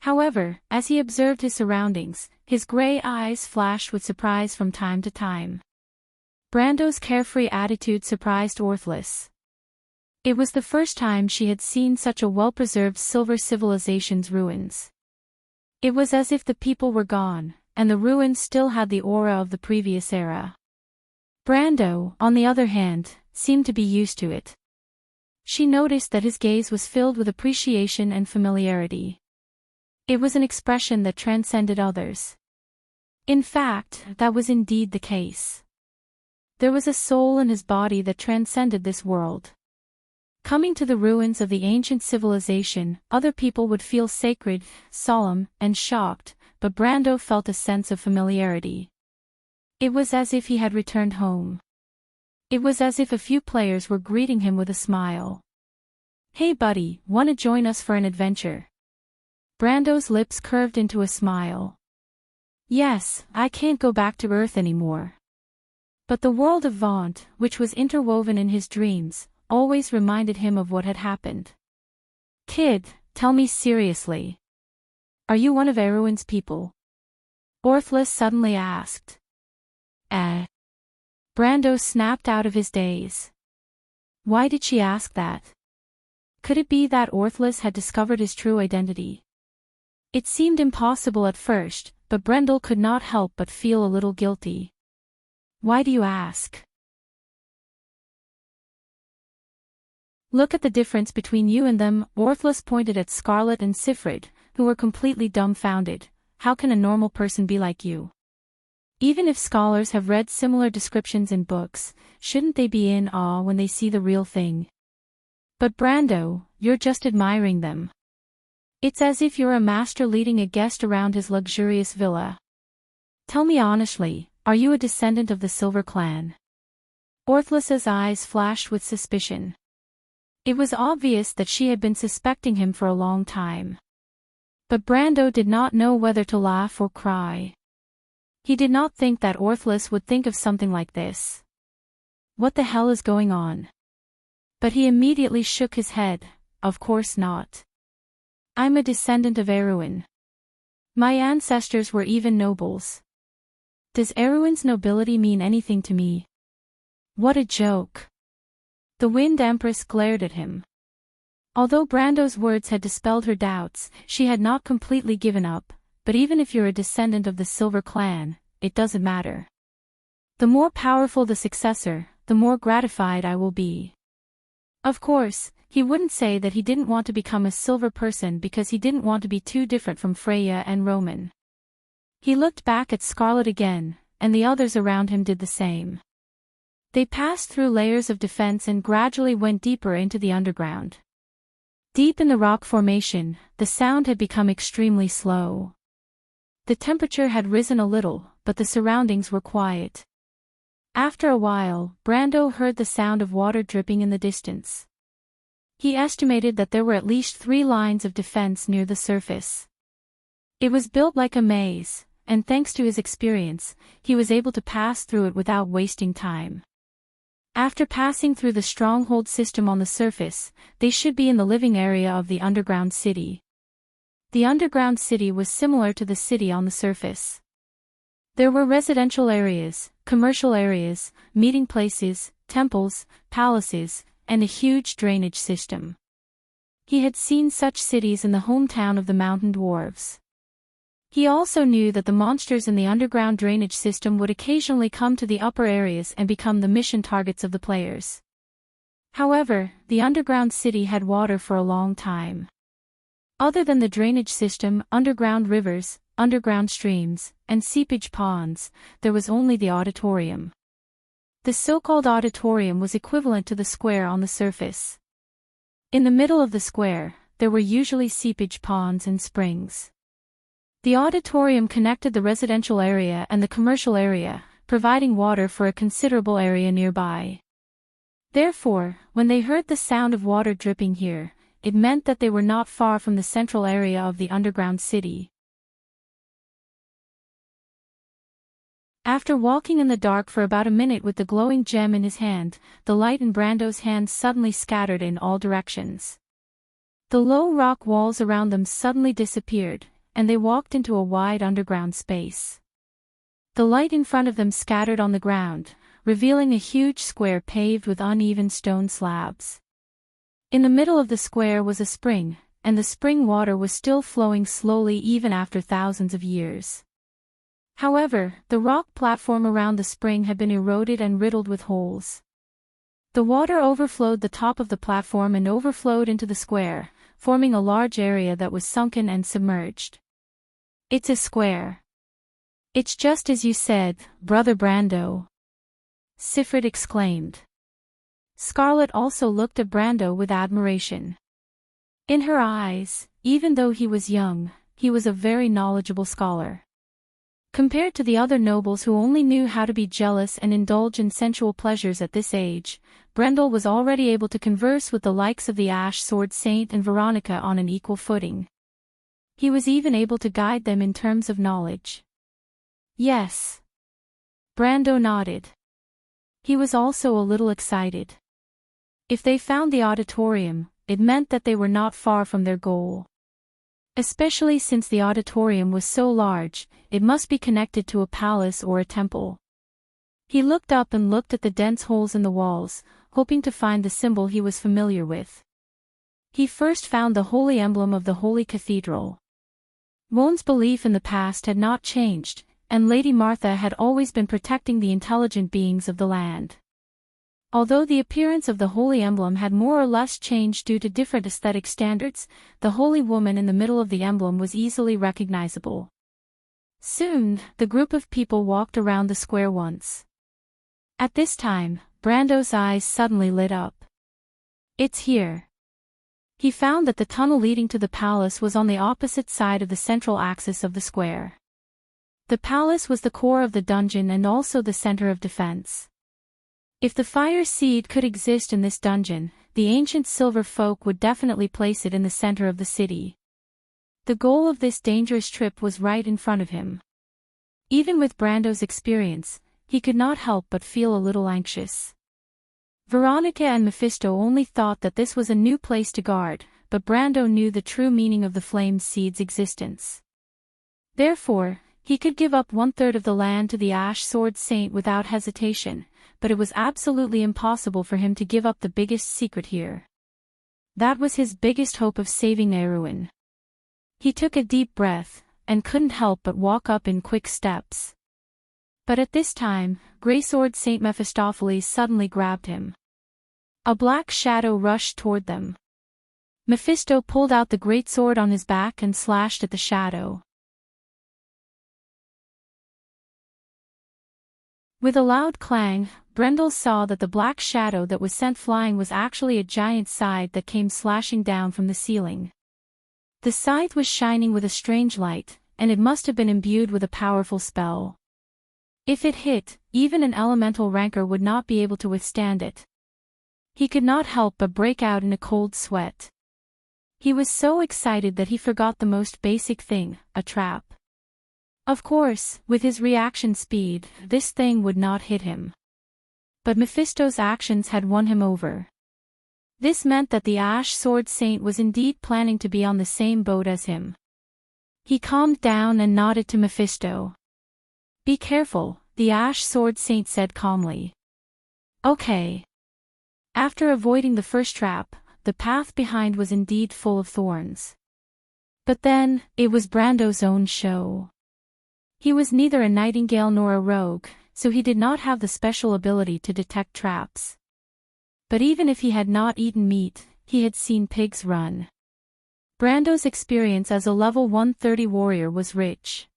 However, as he observed his surroundings, his gray eyes flashed with surprise from time to time. Brando's carefree attitude surprised Orthlis. It was the first time she had seen such a well-preserved silver civilization's ruins. It was as if the people were gone, and the ruins still had the aura of the previous era. Brando, on the other hand, seemed to be used to it. She noticed that his gaze was filled with appreciation and familiarity. It was an expression that transcended others. In fact, that was indeed the case. There was a soul in his body that transcended this world. Coming to the ruins of the ancient civilization, other people would feel sacred, solemn, and shocked, but Brando felt a sense of familiarity. It was as if he had returned home. It was as if a few players were greeting him with a smile. "Hey buddy, wanna join us for an adventure?" Brando's lips curved into a smile. "Yes, I can't go back to Earth anymore." But the world of Vaunt, which was interwoven in his dreams, always reminded him of what had happened. "Kid, tell me seriously. Are you one of Erwin's people?" Orthlis suddenly asked. Brando snapped out of his daze. Why did she ask that? Could it be that Orthlis had discovered his true identity? It seemed impossible at first, but Brendel could not help but feel a little guilty. Why do you ask? Look at the difference between you and them. Orthless pointed at Scarlet and Siffred, who were completely dumbfounded. How can a normal person be like you? Even if scholars have read similar descriptions in books, shouldn't they be in awe when they see the real thing? But Brando, you're just admiring them. It's as if you're a master leading a guest around his luxurious villa. Tell me honestly, are you a descendant of the Silver Clan? Orthless's eyes flashed with suspicion. It was obvious that she had been suspecting him for a long time. But Brando did not know whether to laugh or cry. He did not think that Orthless would think of something like this. What the hell is going on? But he immediately shook his head. Of course not. I'm a descendant of Erwin. My ancestors were even nobles. Does Erwin's nobility mean anything to me? What a joke. The Wind Empress glared at him. Although Brando's words had dispelled her doubts, she had not completely given up. But even if you're a descendant of the Silver Clan, it doesn't matter. The more powerful the successor, the more gratified I will be. Of course, he wouldn't say that he didn't want to become a silver person because he didn't want to be too different from Freya and Roman. He looked back at Scarlet again, and the others around him did the same. They passed through layers of defense and gradually went deeper into the underground. Deep in the rock formation, the sound had become extremely slow. The temperature had risen a little, but the surroundings were quiet. After a while, Brando heard the sound of water dripping in the distance. He estimated that there were at least 3 lines of defense near the surface. It was built like a maze, and thanks to his experience, he was able to pass through it without wasting time. After passing through the stronghold system on the surface, they should be in the living area of the underground city. The underground city was similar to the city on the surface. There were residential areas, commercial areas, meeting places, temples, palaces, and a huge drainage system. He had seen such cities in the hometown of the mountain dwarves. He also knew that the monsters in the underground drainage system would occasionally come to the upper areas and become the mission targets of the players. However, the underground city had water for a long time. Other than the drainage system, underground rivers, underground streams, and seepage ponds, there was only the auditorium. The so-called auditorium was equivalent to the square on the surface. In the middle of the square, there were usually seepage ponds and springs. The auditorium connected the residential area and the commercial area, providing water for a considerable area nearby. Therefore, when they heard the sound of water dripping here, it meant that they were not far from the central area of the underground city. After walking in the dark for about a minute with the glowing gem in his hand, the light in Brando's hand suddenly scattered in all directions. The low rock walls around them suddenly disappeared, and they walked into a wide underground space. The light in front of them scattered on the ground, revealing a huge square paved with uneven stone slabs. In the middle of the square was a spring, and the spring water was still flowing slowly even after thousands of years. However, the rock platform around the spring had been eroded and riddled with holes. The water overflowed the top of the platform and overflowed into the square, forming a large area that was sunken and submerged. It's a square. It's just as you said, Brother Brando. Siffred exclaimed. Scarlet also looked at Brando with admiration. In her eyes, even though he was young, he was a very knowledgeable scholar. Compared to the other nobles who only knew how to be jealous and indulge in sensual pleasures at this age, Brendel was already able to converse with the likes of the Ash Sword Saint and Veronica on an equal footing. He was even able to guide them in terms of knowledge. Yes. Brando nodded. He was also a little excited. If they found the auditorium, it meant that they were not far from their goal. Especially since the auditorium was so large, it must be connected to a palace or a temple. He looked up and looked at the dense holes in the walls, hoping to find the symbol he was familiar with. He first found the holy emblem of the Holy Cathedral. Won's belief in the past had not changed, and Lady Martha had always been protecting the intelligent beings of the land. Although the appearance of the holy emblem had more or less changed due to different aesthetic standards, the holy woman in the middle of the emblem was easily recognizable. Soon, the group of people walked around the square once. At this time, Brando's eyes suddenly lit up. It's here. He found that the tunnel leading to the palace was on the opposite side of the central axis of the square. The palace was the core of the dungeon and also the center of defense. If the fire seed could exist in this dungeon, the ancient silver folk would definitely place it in the center of the city. The goal of this dangerous trip was right in front of him. Even with Brando's experience, he could not help but feel a little anxious. Veronica and Mephisto only thought that this was a new place to guard, but Brando knew the true meaning of the flame seed's existence. Therefore, he could give up 1/3 of the land to the Ash Sword Saint without hesitation, but it was absolutely impossible for him to give up the biggest secret here. That was his biggest hope of saving Erwin. He took a deep breath, and couldn't help but walk up in quick steps. But at this time, Grey Sword Saint Mephistopheles suddenly grabbed him. A black shadow rushed toward them. Mephisto pulled out the great sword on his back and slashed at the shadow. With a loud clang, Brendel saw that the black shadow that was sent flying was actually a giant scythe that came slashing down from the ceiling. The scythe was shining with a strange light, and it must have been imbued with a powerful spell. If it hit, even an elemental rancor would not be able to withstand it. He could not help but break out in a cold sweat. He was so excited that he forgot the most basic thing, a trap. Of course, with his reaction speed, this thing would not hit him. But Mephisto's actions had won him over. This meant that the Ash Sword Saint was indeed planning to be on the same boat as him. He calmed down and nodded to Mephisto. "Be careful," the Ash Sword Saint said calmly. "Okay." After avoiding the first trap, the path behind was indeed full of thorns. But then, it was Brando's own show. He was neither a nightingale nor a rogue, so he did not have the special ability to detect traps. But even if he had not eaten meat, he had seen pigs run. Brando's experience as a level 130 warrior was rich.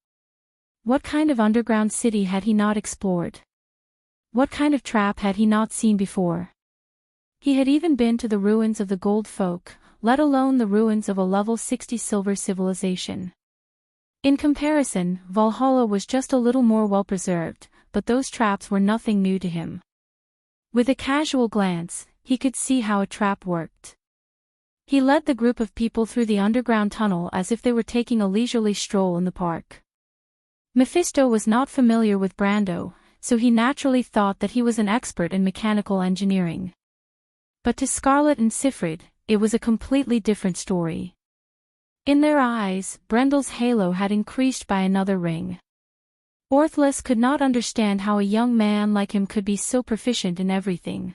What kind of underground city had he not explored? What kind of trap had he not seen before? He had even been to the ruins of the Gold Folk, let alone the ruins of a level 60 silver civilization. In comparison, Valhalla was just a little more well-preserved, but those traps were nothing new to him. With a casual glance, he could see how a trap worked. He led the group of people through the underground tunnel as if they were taking a leisurely stroll in the park. Mephisto was not familiar with Brando, so he naturally thought that he was an expert in mechanical engineering. But to Scarlet and Siegfried, it was a completely different story. In their eyes, Brendel's halo had increased by another ring. Orthless could not understand how a young man like him could be so proficient in everything.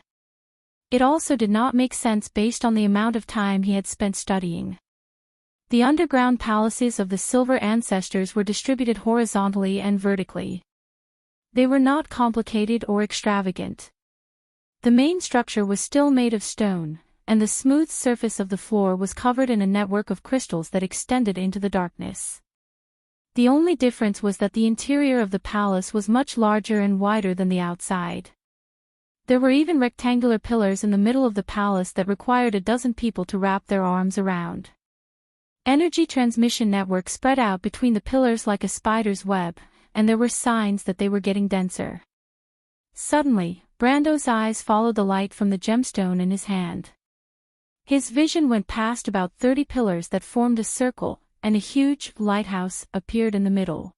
It also did not make sense based on the amount of time he had spent studying. The underground palaces of the Silver Ancestors were distributed horizontally and vertically. They were not complicated or extravagant. The main structure was still made of stone, and the smooth surface of the floor was covered in a network of crystals that extended into the darkness. The only difference was that the interior of the palace was much larger and wider than the outside. There were even rectangular pillars in the middle of the palace that required a dozen people to wrap their arms around. Energy transmission networks spread out between the pillars like a spider's web, and there were signs that they were getting denser. Suddenly, Brando's eyes followed the light from the gemstone in his hand. His vision went past about 30 pillars that formed a circle, and a huge lighthouse appeared in the middle.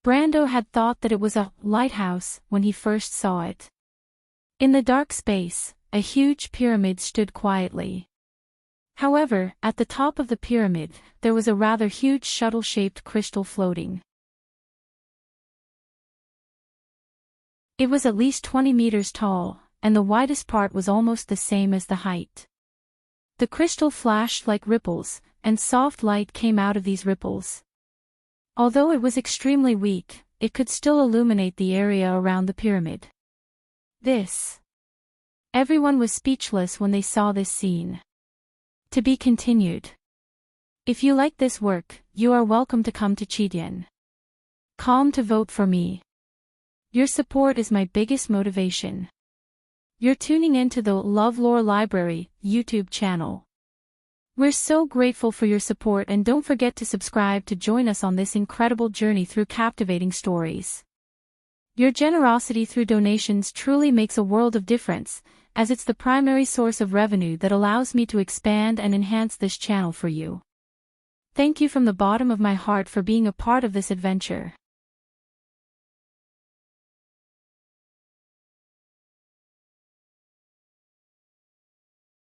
Brando had thought that it was a lighthouse when he first saw it. In the dark space, a huge pyramid stood quietly. However, at the top of the pyramid, there was a rather huge shuttle-shaped crystal floating. It was at least 20 meters tall, and the widest part was almost the same as the height. The crystal flashed like ripples, and soft light came out of these ripples. Although it was extremely weak, it could still illuminate the area around the pyramid. Everyone was speechless when they saw this scene. To be continued. If you like this work, you are welcome to come to Chidyan. Calm to vote for me. Your support is my biggest motivation. You're tuning in to the LoveLore Library YouTube channel. We're so grateful for your support, and don't forget to subscribe to join us on this incredible journey through captivating stories. Your generosity through donations truly makes a world of difference, as it's the primary source of revenue that allows me to expand and enhance this channel for you. Thank you from the bottom of my heart for being a part of this adventure.